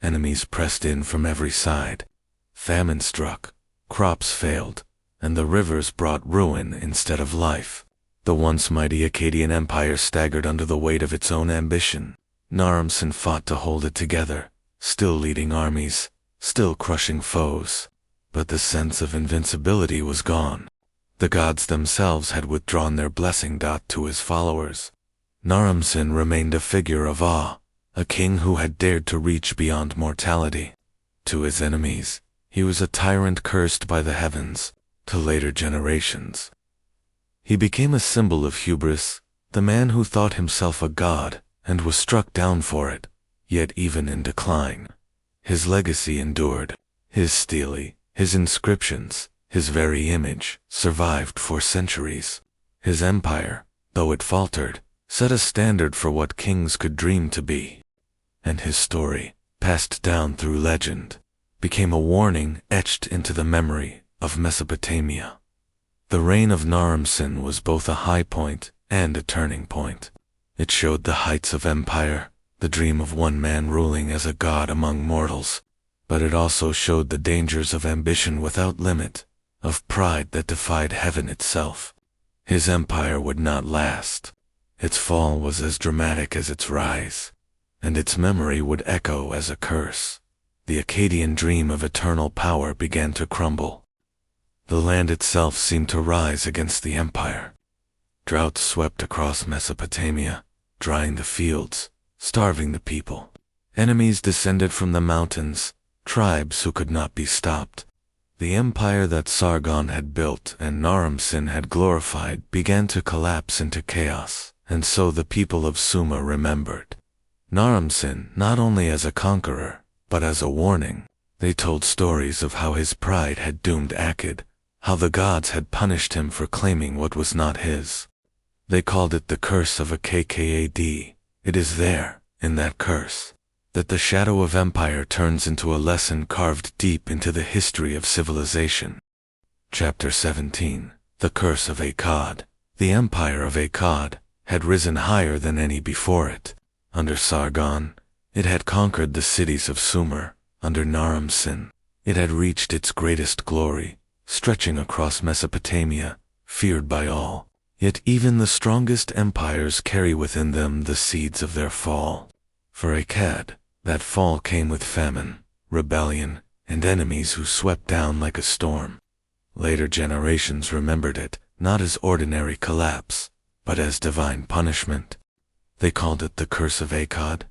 Enemies pressed in from every side. Famine struck, crops failed, and the rivers brought ruin instead of life. The once mighty Akkadian empire staggered under the weight of its own ambition. Naram-Sin fought to hold it together, still leading armies, still crushing foes. But the sense of invincibility was gone. The gods themselves had withdrawn their blessing to his followers. Naram-Sin remained a figure of awe, a king who had dared to reach beyond mortality. To his enemies, he was a tyrant cursed by the heavens. To later generations, he became a symbol of hubris, the man who thought himself a god and was struck down for it, yet even in decline. His legacy endured. His stele, his inscriptions, his very image, survived for centuries. His empire, though it faltered, set a standard for what kings could dream to be. And his story, passed down through legend, became a warning etched into the memory of Mesopotamia. The reign of Naram-Sin was both a high point and a turning point. It showed the heights of empire, the dream of one man ruling as a god among mortals. But it also showed the dangers of ambition without limit, of pride that defied heaven itself. His empire would not last. Its fall was as dramatic as its rise, and its memory would echo as a curse. The Akkadian dream of eternal power began to crumble. The land itself seemed to rise against the empire. Droughts swept across Mesopotamia, drying the fields, starving the people. Enemies descended from the mountains, tribes who could not be stopped. The empire that Sargon had built and Naram-Sin had glorified began to collapse into chaos, and so the people of Sumer remembered Naram-Sin not only as a conqueror, but as a warning. They told stories of how his pride had doomed Akkad, how the gods had punished him for claiming what was not his. They called it the curse of Akkad. It is there, in that curse, that the shadow of empire turns into a lesson carved deep into the history of civilization. Chapter 17. The Curse of Akkad. The empire of Akkad had risen higher than any before it. Under Sargon, it had conquered the cities of Sumer. Under Naram-Sin, it had reached its greatest glory, stretching across Mesopotamia, feared by all. Yet even the strongest empires carry within them the seeds of their fall. For Akkad, that fall came with famine, rebellion, and enemies who swept down like a storm. Later generations remembered it, not as ordinary collapse, but as divine punishment. They called it the Curse of Akkad.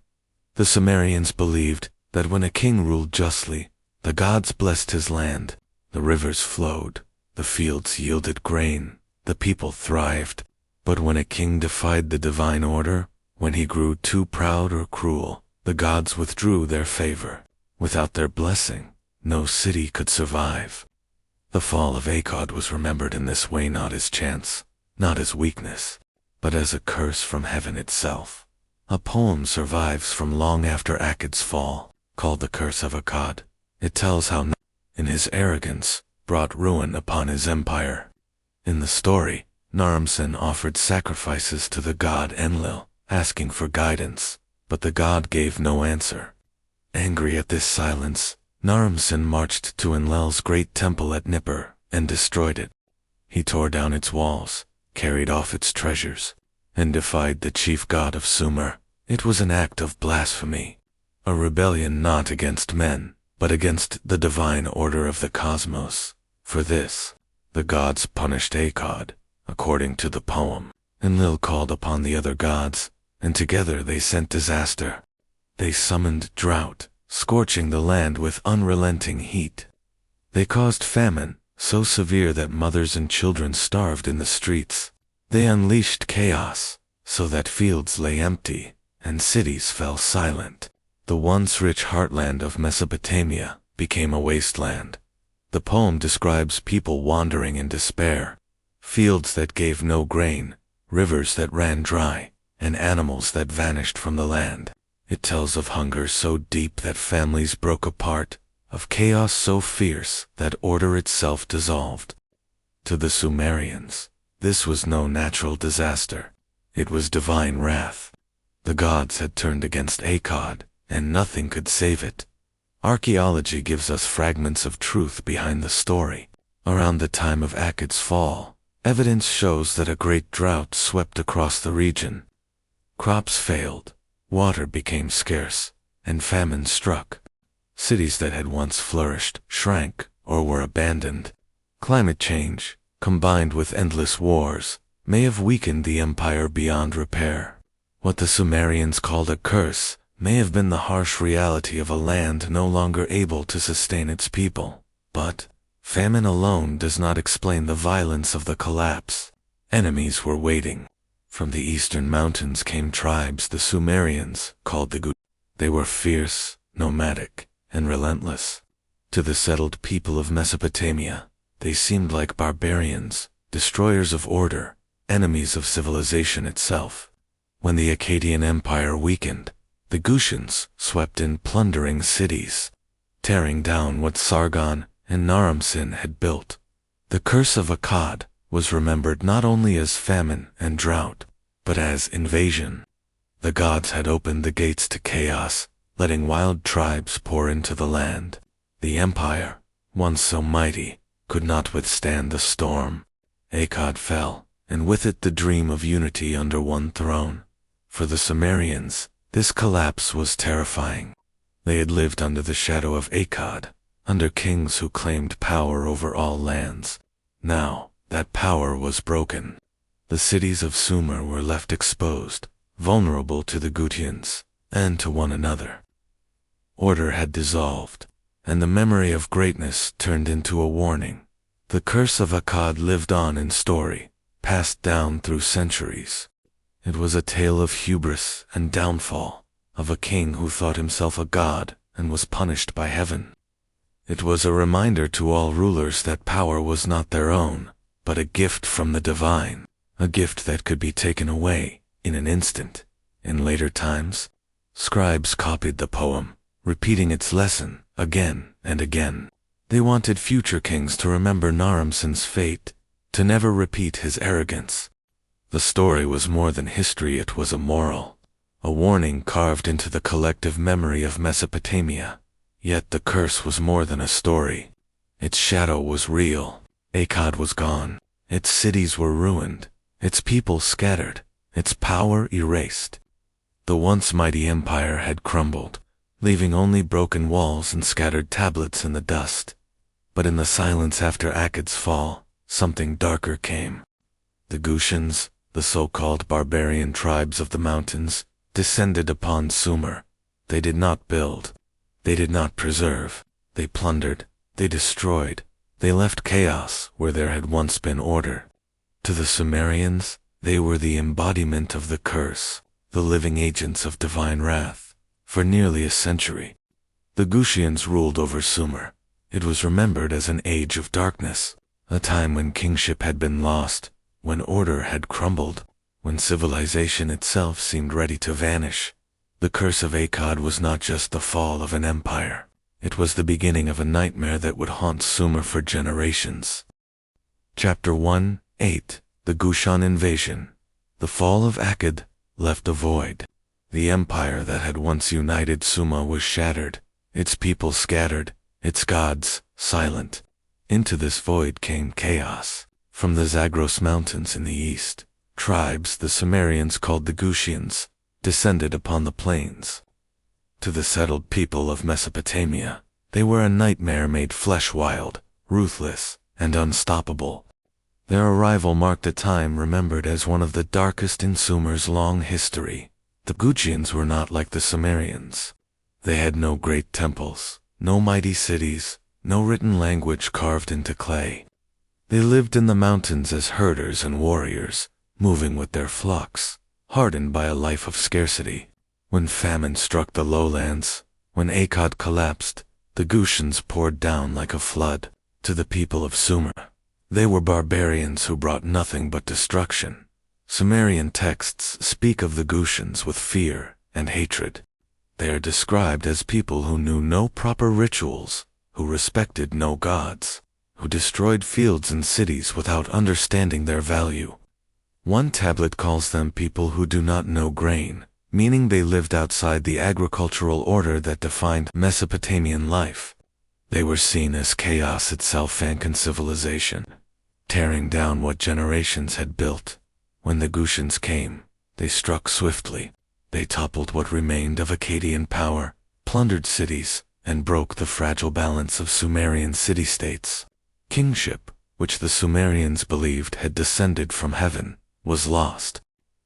The Sumerians believed that when a king ruled justly, the gods blessed his land, the rivers flowed, the fields yielded grain, the people thrived. But when a king defied the divine order, when he grew too proud or cruel, the gods withdrew their favor. Without their blessing, no city could survive. The fall of Akkad was remembered in this way not as chance, not as weakness, but as a curse from heaven itself. A poem survives from long after Akkad's fall, called the Curse of Akkad. It tells how, in his arrogance, brought ruin upon his empire. In the story, Naram-Sin offered sacrifices to the god Enlil, asking for guidance, but the god gave no answer. Angry at this silence, Naram-Sin marched to Enlil's great temple at Nippur and destroyed it. He tore down its walls, carried off its treasures, and defied the chief god of Sumer. It was an act of blasphemy, a rebellion not against men, but against the divine order of the cosmos. For this, the gods punished Akkad, according to the poem. Enlil called upon the other gods, and together they sent disaster. They summoned drought, scorching the land with unrelenting heat. They caused famine, so severe that mothers and children starved in the streets. They unleashed chaos, so that fields lay empty, and cities fell silent. The once rich heartland of Mesopotamia became a wasteland. The poem describes people wandering in despair, fields that gave no grain, rivers that ran dry, and animals that vanished from the land. It tells of hunger so deep that families broke apart, of chaos so fierce that order itself dissolved. To the Sumerians, this was no natural disaster. It was divine wrath. The gods had turned against Akkad, and nothing could save it. Archaeology gives us fragments of truth behind the story. Around the time of Akkad's fall, evidence shows that a great drought swept across the region. Crops failed, water became scarce, and famine struck. Cities that had once flourished shrank or were abandoned. Climate change, combined with endless wars, may have weakened the empire beyond repair. What the Sumerians called a curse may have been the harsh reality of a land no longer able to sustain its people. But famine alone does not explain the violence of the collapse. Enemies were waiting. From the eastern mountains came tribes the Sumerians called the ziggurats. They were fierce, nomadic, and relentless. To the settled people of Mesopotamia, they seemed like barbarians, destroyers of order, enemies of civilization itself. When the Akkadian Empire weakened, the Gutians swept in plundering cities, tearing down what Sargon and Naram-Sin had built. The curse of Akkad was remembered not only as famine and drought, but as invasion. The gods had opened the gates to chaos, letting wild tribes pour into the land. The empire, once so mighty, could not withstand the storm. Akkad fell, and with it the dream of unity under one throne. For the Sumerians, this collapse was terrifying. They had lived under the shadow of Akkad, under kings who claimed power over all lands. Now, that power was broken. The cities of Sumer were left exposed, vulnerable to the Gutians, and to one another. Order had dissolved, and the memory of greatness turned into a warning. The curse of Akkad lived on in story, passed down through centuries. It was a tale of hubris and downfall, of a king who thought himself a god and was punished by heaven. It was a reminder to all rulers that power was not their own, but a gift from the divine, a gift that could be taken away in an instant. In later times, scribes copied the poem, repeating its lesson again and again. They wanted future kings to remember Naram-Sin's fate, to never repeat his arrogance. The story was more than history, it was a moral, a warning carved into the collective memory of Mesopotamia. Yet the curse was more than a story. Its shadow was real. Akkad was gone. Its cities were ruined. Its people scattered. Its power erased. The once mighty empire had crumbled, leaving only broken walls and scattered tablets in the dust. But in the silence after Akkad's fall, something darker came. The Gutians, the so-called barbarian tribes of the mountains, descended upon Sumer. They did not build. They did not preserve. They plundered. They destroyed. They left chaos where there had once been order. To the Sumerians, they were the embodiment of the curse, the living agents of divine wrath. For nearly a century, the Gutians ruled over Sumer. It was remembered as an age of darkness, a time when kingship had been lost, when order had crumbled, when civilization itself seemed ready to vanish. The curse of Akkad was not just the fall of an empire. It was the beginning of a nightmare that would haunt Sumer for generations. Chapter 1:8 The Gutian Invasion. The fall of Akkad left a void. The empire that had once united Sumer was shattered, its people scattered, its gods silent. Into this void came chaos. From the Zagros Mountains in the east, tribes the Sumerians called the Gutians descended upon the plains. To the settled people of Mesopotamia, they were a nightmare made flesh-wild, ruthless, and unstoppable. Their arrival marked a time remembered as one of the darkest in Sumer's long history. The Gutians were not like the Sumerians. They had no great temples, no mighty cities, no written language carved into clay. They lived in the mountains as herders and warriors, moving with their flocks, hardened by a life of scarcity. When famine struck the lowlands, when Akkad collapsed, the Gutians poured down like a flood. To the people of Sumer, they were barbarians who brought nothing but destruction. Sumerian texts speak of the Gutians with fear and hatred. They are described as people who knew no proper rituals, who respected no gods, who destroyed fields and cities without understanding their value. One tablet calls them people who do not know grain, meaning they lived outside the agricultural order that defined Mesopotamian life. They were seen as chaos itself and civilization, tearing down what generations had built. When the Gutians came, they struck swiftly. They toppled what remained of Akkadian power, plundered cities, and broke the fragile balance of Sumerian city-states. Kingship, which the Sumerians believed had descended from heaven, was lost.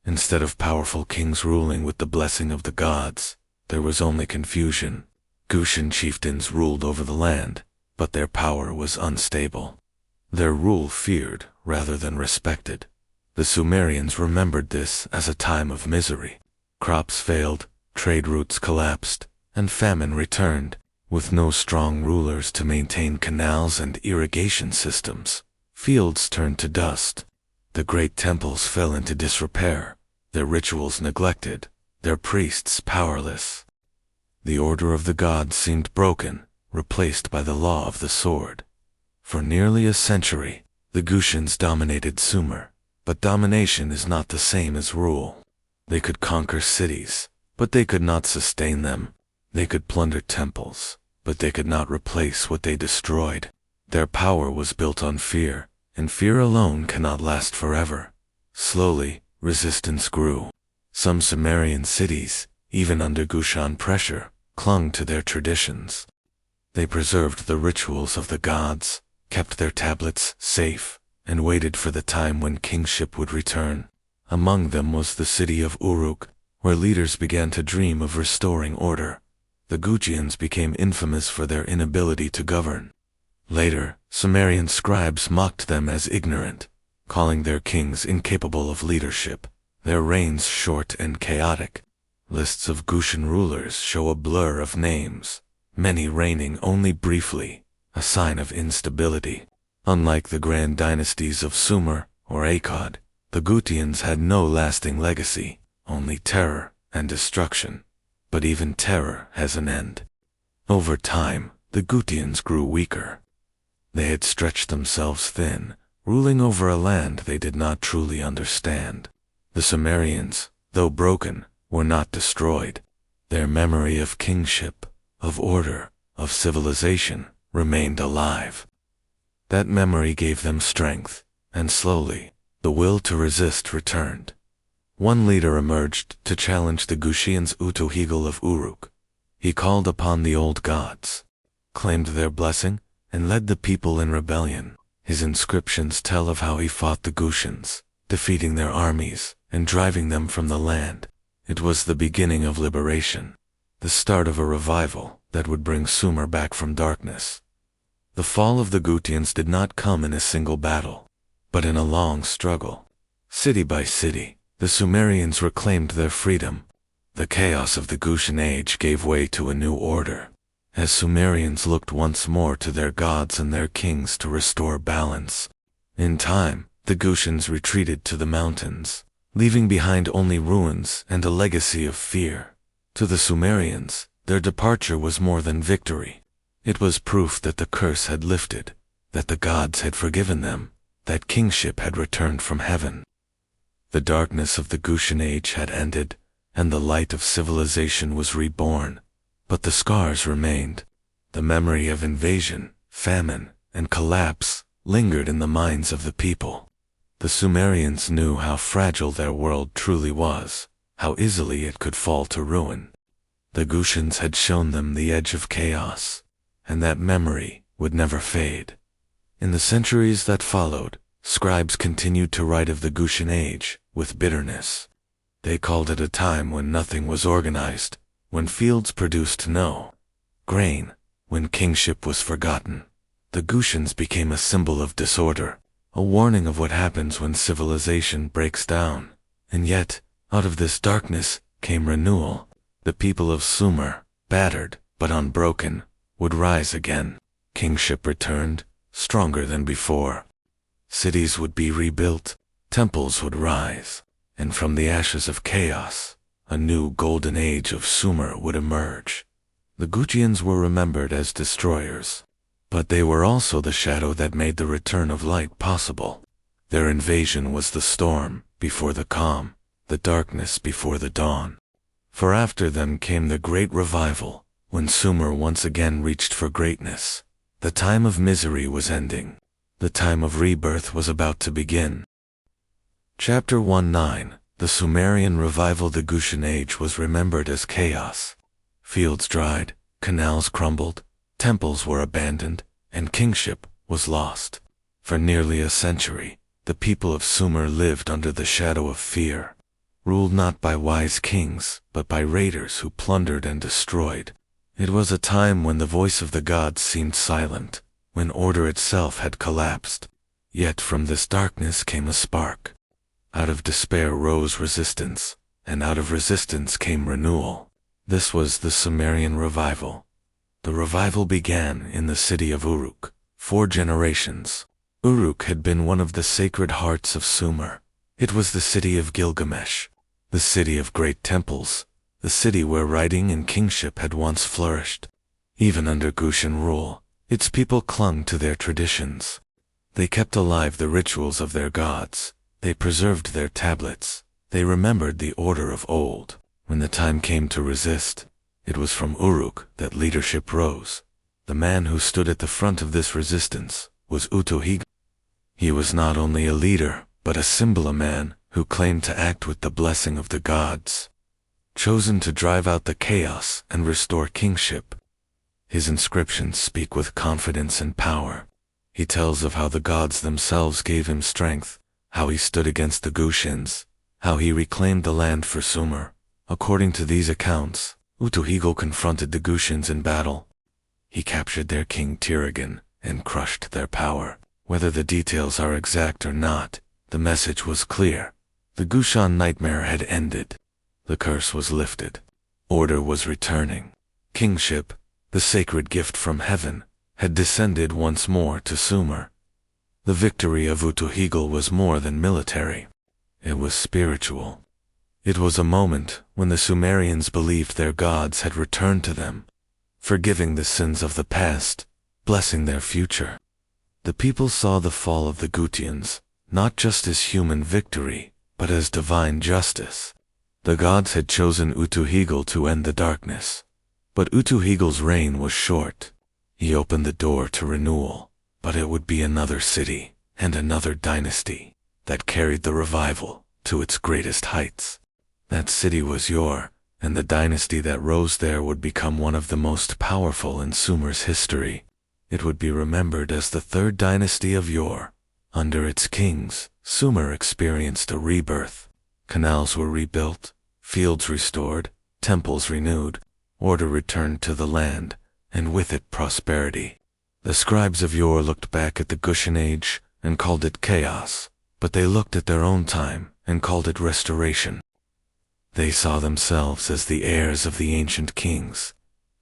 Instead of powerful kings ruling with the blessing of the gods, there was only confusion. Gutian chieftains ruled over the land, but their power was unstable. Their rule feared rather than respected. The Sumerians remembered this as a time of misery. Crops failed, trade routes collapsed, and famine returned. With no strong rulers to maintain canals and irrigation systems, fields turned to dust. The great temples fell into disrepair, their rituals neglected, their priests powerless. The order of the gods seemed broken, replaced by the law of the sword. For nearly a century, the Gutians dominated Sumer, but domination is not the same as rule. They could conquer cities, but they could not sustain them. They could plunder temples, but they could not replace what they destroyed. Their power was built on fear, and fear alone cannot last forever. Slowly, resistance grew. Some Sumerian cities, even under Gutian pressure, clung to their traditions. They preserved the rituals of the gods, kept their tablets safe, and waited for the time when kingship would return. Among them was the city of Uruk, where leaders began to dream of restoring order. The Gutians became infamous for their inability to govern. Later, Sumerian scribes mocked them as ignorant, calling their kings incapable of leadership, their reigns short and chaotic. Lists of Gutian rulers show a blur of names, many reigning only briefly, a sign of instability. Unlike the grand dynasties of Sumer or Akkad, the Gutians had no lasting legacy, only terror and destruction. But even terror has an end. Over time, the Gutians grew weaker. They had stretched themselves thin, ruling over a land they did not truly understand. The Sumerians, though broken, were not destroyed. Their memory of kingship, of order, of civilization remained alive. That memory gave them strength, and slowly, the will to resist returned. One leader emerged to challenge the Gutians, Utuhegel of Uruk. He called upon the old gods, claimed their blessing, and led the people in rebellion. His inscriptions tell of how he fought the Gutians, defeating their armies and driving them from the land. It was the beginning of liberation, the start of a revival that would bring Sumer back from darkness. The fall of the Gutians did not come in a single battle, but in a long struggle. City by city, the Sumerians reclaimed their freedom. The chaos of the Gutian age gave way to a new order, as Sumerians looked once more to their gods and their kings to restore balance. In time, the Gutians retreated to the mountains, leaving behind only ruins and a legacy of fear. To the Sumerians, their departure was more than victory. It was proof that the curse had lifted, that the gods had forgiven them, that kingship had returned from heaven. The darkness of the Gutian age had ended, and the light of civilization was reborn. but the scars remained. The memory of invasion, famine, and collapse lingered in the minds of the people. The Sumerians knew how fragile their world truly was, how easily it could fall to ruin. The Gushans had shown them the edge of chaos, and that memory would never fade. In the centuries that followed, scribes continued to write of the Gushan age with bitterness. They called it a time when nothing was organized, when fields produced no grain, when kingship was forgotten. The Gushans became a symbol of disorder, a warning of what happens when civilization breaks down. And yet, out of this darkness came renewal. The people of Sumer, battered but unbroken, would rise again. Kingship returned, stronger than before. Cities would be rebuilt, temples would rise, and from the ashes of chaos, a new golden age of Sumer would emerge. The Gujians were remembered as destroyers, but they were also the shadow that made the return of light possible. Their invasion was the storm before the calm, the darkness before the dawn. For after them came the great revival, when Sumer once again reached for greatness. The time of misery was ending. The time of rebirth was about to begin. Chapter 19. The Sumerian Revival. The Gushan Age was remembered as chaos. Fields dried, canals crumbled, temples were abandoned, and kingship was lost. For nearly a century, the people of Sumer lived under the shadow of fear, ruled not by wise kings, but by raiders who plundered and destroyed. It was a time when the voice of the gods seemed silent, when order itself had collapsed. Yet from this darkness came a spark. Out of despair rose resistance, and out of resistance came renewal. This was the Sumerian revival. The revival began in the city of Uruk. 4 generations. Uruk had been one of the sacred hearts of Sumer. It was the city of Gilgamesh, the city of great temples, the city where writing and kingship had once flourished. Even under Gushan rule, its people clung to their traditions. They kept alive the rituals of their gods. They preserved their tablets. They remembered the order of old. When the time came to resist, it was from Uruk that leadership rose. The man who stood at the front of this resistance was Utuhig. He was not only a leader, but a symbol, a man who claimed to act with the blessing of the gods, chosen to drive out the chaos and restore kingship. His inscriptions speak with confidence and power. He tells of how the gods themselves gave him strength, how he stood against the Gushans, how he reclaimed the land for Sumer. According to these accounts, Utuhigel confronted the Gushans in battle. He captured their king Tirigan and crushed their power. Whether the details are exact or not, the message was clear. The Gushan nightmare had ended. The curse was lifted. Order was returning. Kingship, the sacred gift from heaven, had descended once more to Sumer. The victory of Utuhigel was more than military. It was spiritual. It was a moment when the Sumerians believed their gods had returned to them, forgiving the sins of the past, blessing their future. The people saw the fall of the Gutians, not just as human victory, but as divine justice. The gods had chosen Utuhigel to end the darkness. But Utuhigel's reign was short. He opened the door to renewal, but it would be another city and another dynasty that carried the revival to its greatest heights. That city was Ur, and the dynasty that rose there would become one of the most powerful in Sumer's history. It would be remembered as the 3rd dynasty of Ur. Under its kings, Sumer experienced a rebirth. Canals were rebuilt, fields restored, temples renewed, order returned to the land, and with it prosperity. The scribes of Ur looked back at the Gushan age and called it chaos, but they looked at their own time and called it restoration. They saw themselves as the heirs of the ancient kings,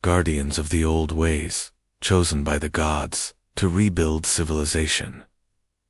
guardians of the old ways, chosen by the gods to rebuild civilization.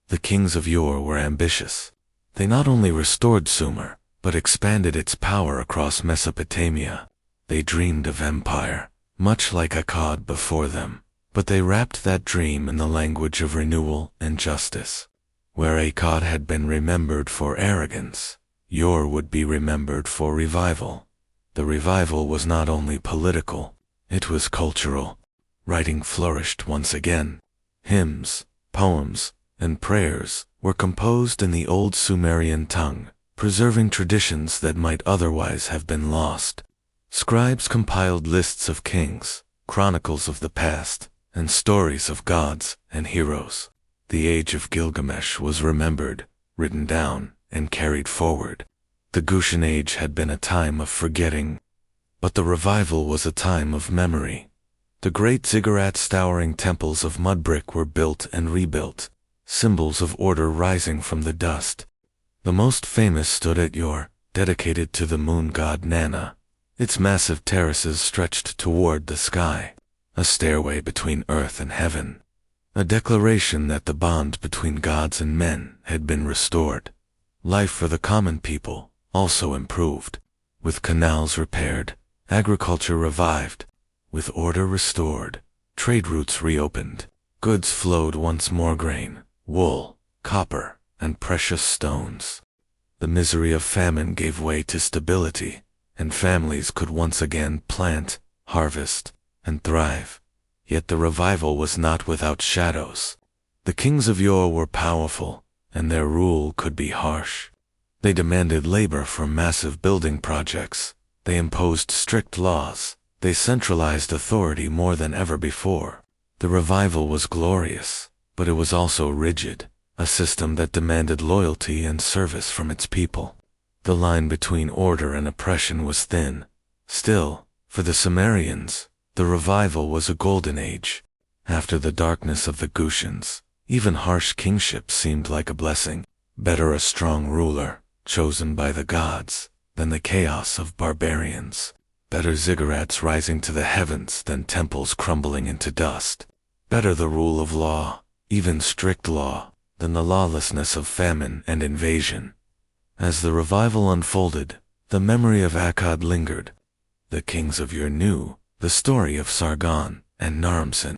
The kings of Ur were ambitious. They not only restored Sumer, but expanded its power across Mesopotamia. They dreamed of empire, much like Akkad before them, but they wrapped that dream in the language of renewal and justice. Where Akkad had been remembered for arrogance, Ur would be remembered for revival. The revival was not only political, It was cultural. Writing flourished once again. Hymns, poems, and prayers were composed in the old Sumerian tongue, preserving traditions that might otherwise have been lost. Scribes compiled lists of kings, chronicles of the past, and stories of gods and heroes. The age of Gilgamesh was remembered, written down, and carried forward. The Gushan Age had been a time of forgetting, but the revival was a time of memory. The great ziggurats towering temples of mud brick were built and rebuilt, symbols of order rising from the dust. The most famous stood at Uruk, dedicated to the moon god Nana. Its massive terraces stretched toward the sky, a stairway between earth and heaven, a declaration that the bond between gods and men had been restored. Life for the common people also improved, with canals repaired, agriculture revived, with order restored, trade routes reopened, goods flowed once more: grain, wool, copper, and precious stones. The misery of famine gave way to stability, and families could once again plant, harvest, and thrive. Yet the revival was not without shadows. The kings of yore were powerful, and their rule could be harsh. They demanded labor for massive building projects. They imposed strict laws. They centralized authority more than ever before. The revival was glorious, but it was also rigid, a system that demanded loyalty and service from its people. The line between order and oppression was thin. Still, for the Sumerians, the revival was a golden age. After the darkness of the Gushans, even harsh kingship seemed like a blessing. Better a strong ruler, chosen by the gods, than the chaos of barbarians. Better ziggurats rising to the heavens than temples crumbling into dust. Better the rule of law, even strict law, than the lawlessness of famine and invasion. As the revival unfolded, the memory of Akkad lingered. The kings of Ur knew the story of Sargon and Naram-Sin.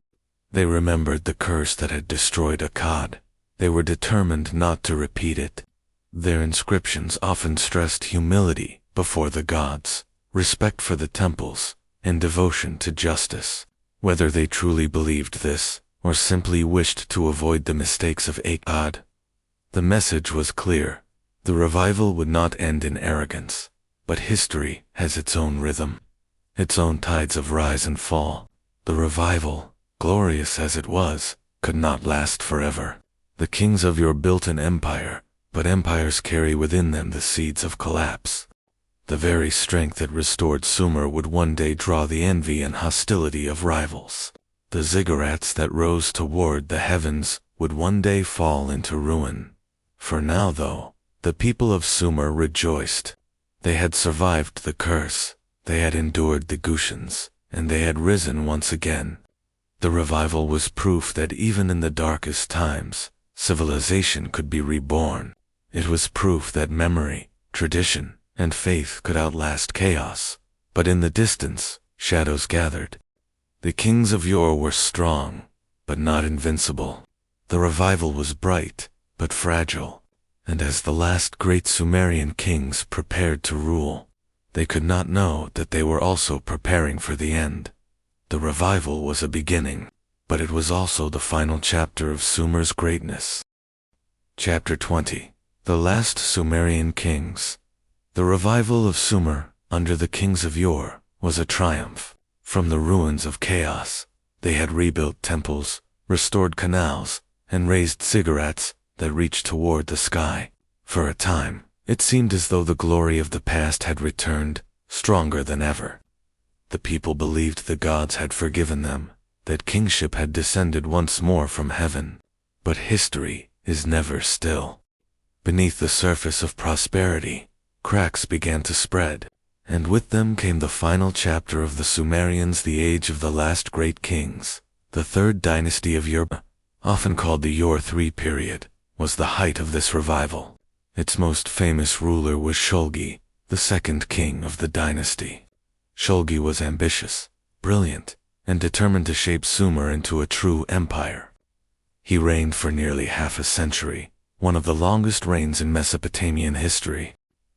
They remembered the curse that had destroyed Akkad. They were determined not to repeat it. Their inscriptions often stressed humility before the gods, respect for the temples, and devotion to justice. Whether they truly believed this, or simply wished to avoid the mistakes of Akkad, the message was clear. The revival would not end in arrogance, but history has its own rhythm, its own tides of rise and fall. The revival, glorious as it was, could not last forever. The kings of Ur built an empire, but empires carry within them the seeds of collapse. The very strength that restored Sumer would one day draw the envy and hostility of rivals. The ziggurats that rose toward the heavens would one day fall into ruin. For now, though, the people of Sumer rejoiced. They had survived the curse, they had endured the Gushans, and they had risen once again. The revival was proof that even in the darkest times, civilization could be reborn. It was proof that memory, tradition, and faith could outlast chaos. But in the distance, shadows gathered. The kings of yore were strong, but not invincible. The revival was bright, but fragile. And as the last great Sumerian kings prepared to rule, they could not know that they were also preparing for the end. The revival was a beginning, but it was also the final chapter of Sumer's greatness. Chapter 20. The Last Sumerian Kings. The revival of Sumer, under the kings of yore, was a triumph. From the ruins of chaos, they had rebuilt temples, restored canals, and raised ziggurats that reached toward the sky. For a time, it seemed as though the glory of the past had returned, stronger than ever. The people believed the gods had forgiven them, that kingship had descended once more from heaven. But history is never still. Beneath the surface of prosperity, cracks began to spread, and with them came the final chapter of the Sumerians, the age of the last great kings. The third dynasty of Ur, often called the Ur III period, was the height of this revival. Its most famous ruler was Shulgi, the second king of the dynasty. Shulgi was ambitious, brilliant, and determined to shape Sumer into a true empire. He reigned for nearly half a century, one of the longest reigns in Mesopotamian history.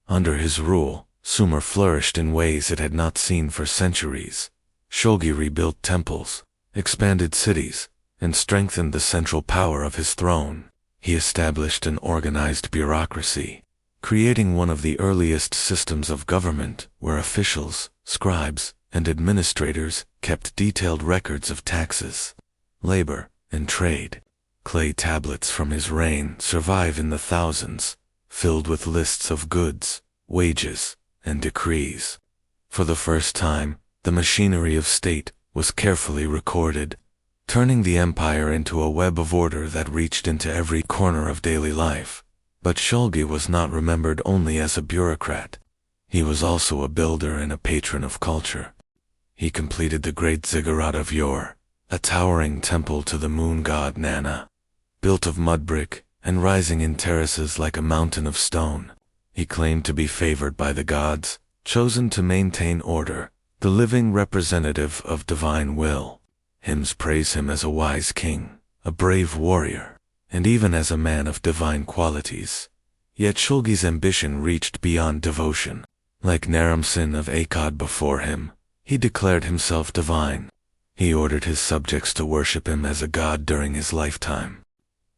Under his rule, Sumer flourished in ways it had not seen for centuries. Shulgi rebuilt temples, expanded cities, and strengthened the central power of his throne. He established an organized bureaucracy, creating one of the earliest systems of government where officials, scribes, and administrators kept detailed records of taxes, labor, and trade. Clay tablets from his reign survive in the thousands, filled with lists of goods, wages, and decrees. For the first time, the machinery of state was carefully recorded, turning the empire into a web of order that reached into every corner of daily life. But Shulgi was not remembered only as a bureaucrat. He was also a builder and a patron of culture. He completed the great ziggurat of Ur, a towering temple to the moon god Nana. Built of mud brick and rising in terraces like a mountain of stone, he claimed to be favored by the gods, chosen to maintain order, the living representative of divine will. Hymns praise him as a wise king, a brave warrior, and even as a man of divine qualities. Yet Shulgi's ambition reached beyond devotion. Like Naram-Sin of Akkad before him, he declared himself divine. He ordered his subjects to worship him as a god during his lifetime.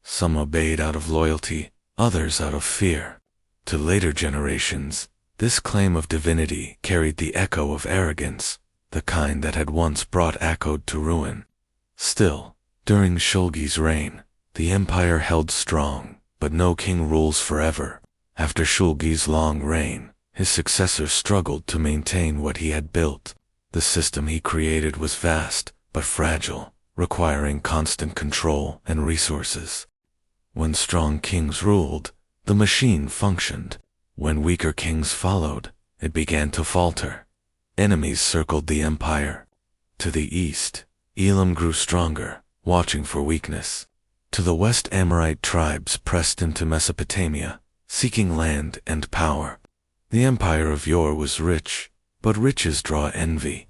Some obeyed out of loyalty, others out of fear. To later generations, this claim of divinity carried the echo of arrogance, the kind that had once brought Akkad to ruin. Still, during Shulgi's reign, the empire held strong, but no king rules forever. After Shulgi's long reign, his successor struggled to maintain what he had built. The system he created was vast, but fragile, requiring constant control and resources. When strong kings ruled, the machine functioned. When weaker kings followed, it began to falter. Enemies circled the empire. To the east, Elam grew stronger, watching for weakness. To the west, Amorite tribes pressed into Mesopotamia, seeking land and power. The empire of Ur was rich, but riches draw envy.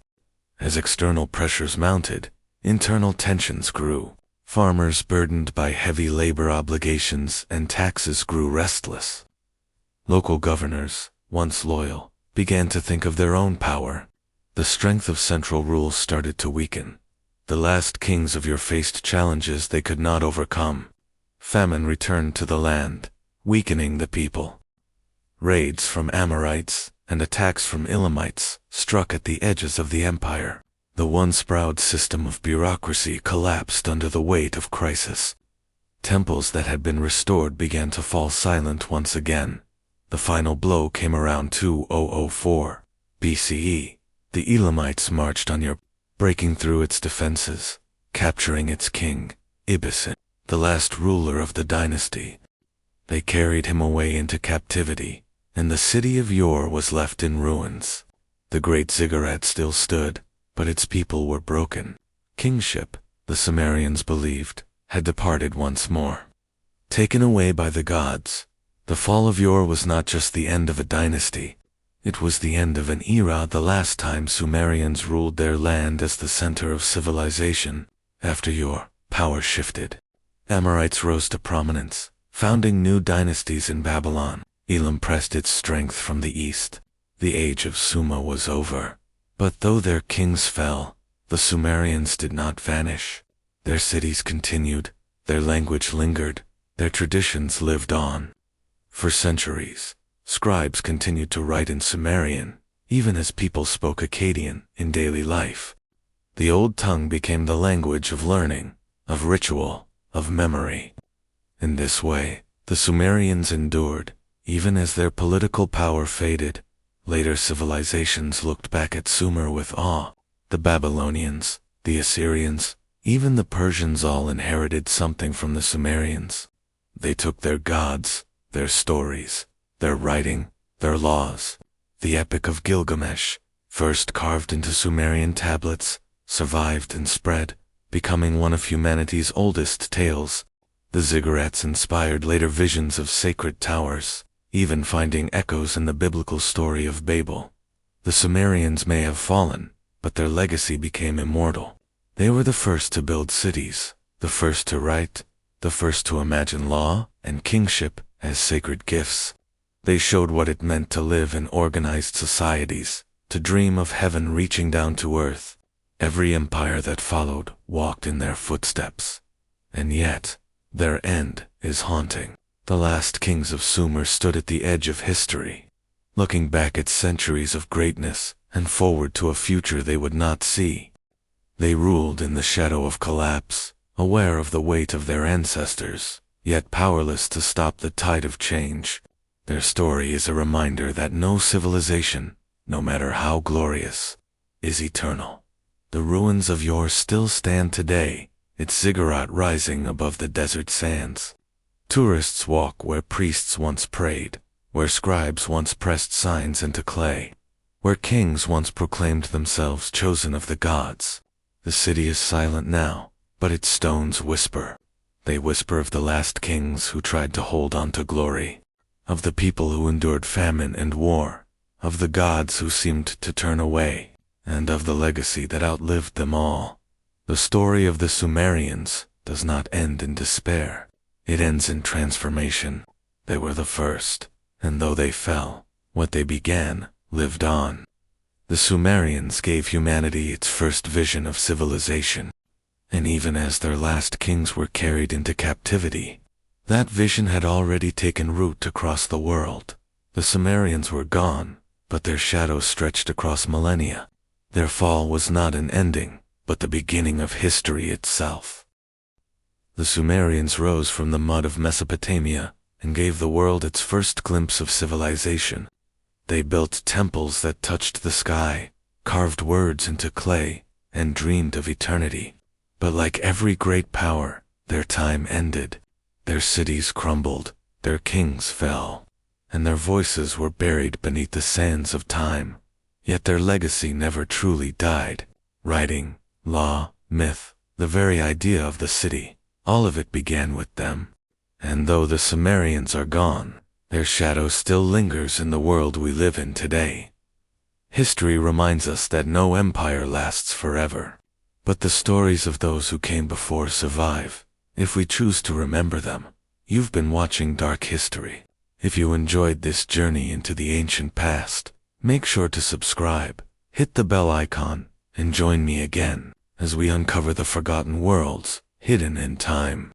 As external pressures mounted, internal tensions grew. Farmers burdened by heavy labor obligations and taxes grew restless. Local governors, once loyal, began to think of their own power. The strength of central rule started to weaken. The last kings of Ur faced challenges they could not overcome. Famine returned to the land, weakening the people. Raids from Amorites and attacks from Elamites struck at the edges of the empire. The once proud system of bureaucracy collapsed under the weight of crisis. Temples that had been restored began to fall silent once again. The final blow came around 2004 BCE. The Elamites marched on Ur, breaking through its defenses, capturing its king, Ibisin, the last ruler of the dynasty. They carried him away into captivity, and the city of Ur was left in ruins. The great ziggurat still stood, but its people were broken. Kingship, the Sumerians believed, had departed once more. Taken away by the gods, the fall of Ur was not just the end of a dynasty. It was the end of an era, the last time Sumerians ruled their land as the center of civilization. After Ur, power shifted. Amorites rose to prominence, founding new dynasties in Babylon. Elam pressed its strength from the east. The age of Sumer was over. But though their kings fell, the Sumerians did not vanish. Their cities continued, their language lingered, their traditions lived on. For centuries, scribes continued to write in Sumerian, even as people spoke Akkadian in daily life. The old tongue became the language of learning, of ritual, of memory. In this way, the Sumerians endured, even as their political power faded. Later civilizations looked back at Sumer with awe. The Babylonians, the Assyrians, even the Persians all inherited something from the Sumerians. They took their gods, their stories, their writing, their laws. The Epic of Gilgamesh, first carved into Sumerian tablets, survived and spread, becoming one of humanity's oldest tales. The ziggurats inspired later visions of sacred towers, even finding echoes in the biblical story of Babel. The Sumerians may have fallen, but their legacy became immortal. They were the first to build cities, the first to write, the first to imagine law and kingship as sacred gifts. They showed what it meant to live in organized societies, to dream of heaven reaching down to earth. Every empire that followed walked in their footsteps. And yet, their end is haunting. The last kings of Sumer stood at the edge of history, looking back at centuries of greatness and forward to a future they would not see. They ruled in the shadow of collapse, aware of the weight of their ancestors, yet powerless to stop the tide of change. Their story is a reminder that no civilization, no matter how glorious, is eternal. The ruins of yore still stand today, its ziggurat rising above the desert sands. Tourists walk where priests once prayed, where scribes once pressed signs into clay, where kings once proclaimed themselves chosen of the gods. The city is silent now, but its stones whisper. They whisper of the last kings who tried to hold on to glory, of the people who endured famine and war, of the gods who seemed to turn away, and of the legacy that outlived them all. The story of the Sumerians does not end in despair. It ends in transformation. They were the first, and though they fell, what they began lived on. The Sumerians gave humanity its first vision of civilization, and even as their last kings were carried into captivity, that vision had already taken root across the world. The Sumerians were gone, but their shadow stretched across millennia. Their fall was not an ending, but the beginning of history itself. The Sumerians rose from the mud of Mesopotamia and gave the world its first glimpse of civilization. They built temples that touched the sky, carved words into clay, and dreamed of eternity. But like every great power, their time ended. Their cities crumbled, their kings fell, and their voices were buried beneath the sands of time. Yet their legacy never truly died. Writing, law, myth, the very idea of the city, all of it began with them. And though the Sumerians are gone, their shadow still lingers in the world we live in today. History reminds us that no empire lasts forever, but the stories of those who came before survive, if we choose to remember them. You've been watching Dark History. If you enjoyed this journey into the ancient past, make sure to subscribe, hit the bell icon, and join me again as we uncover the forgotten worlds hidden in time.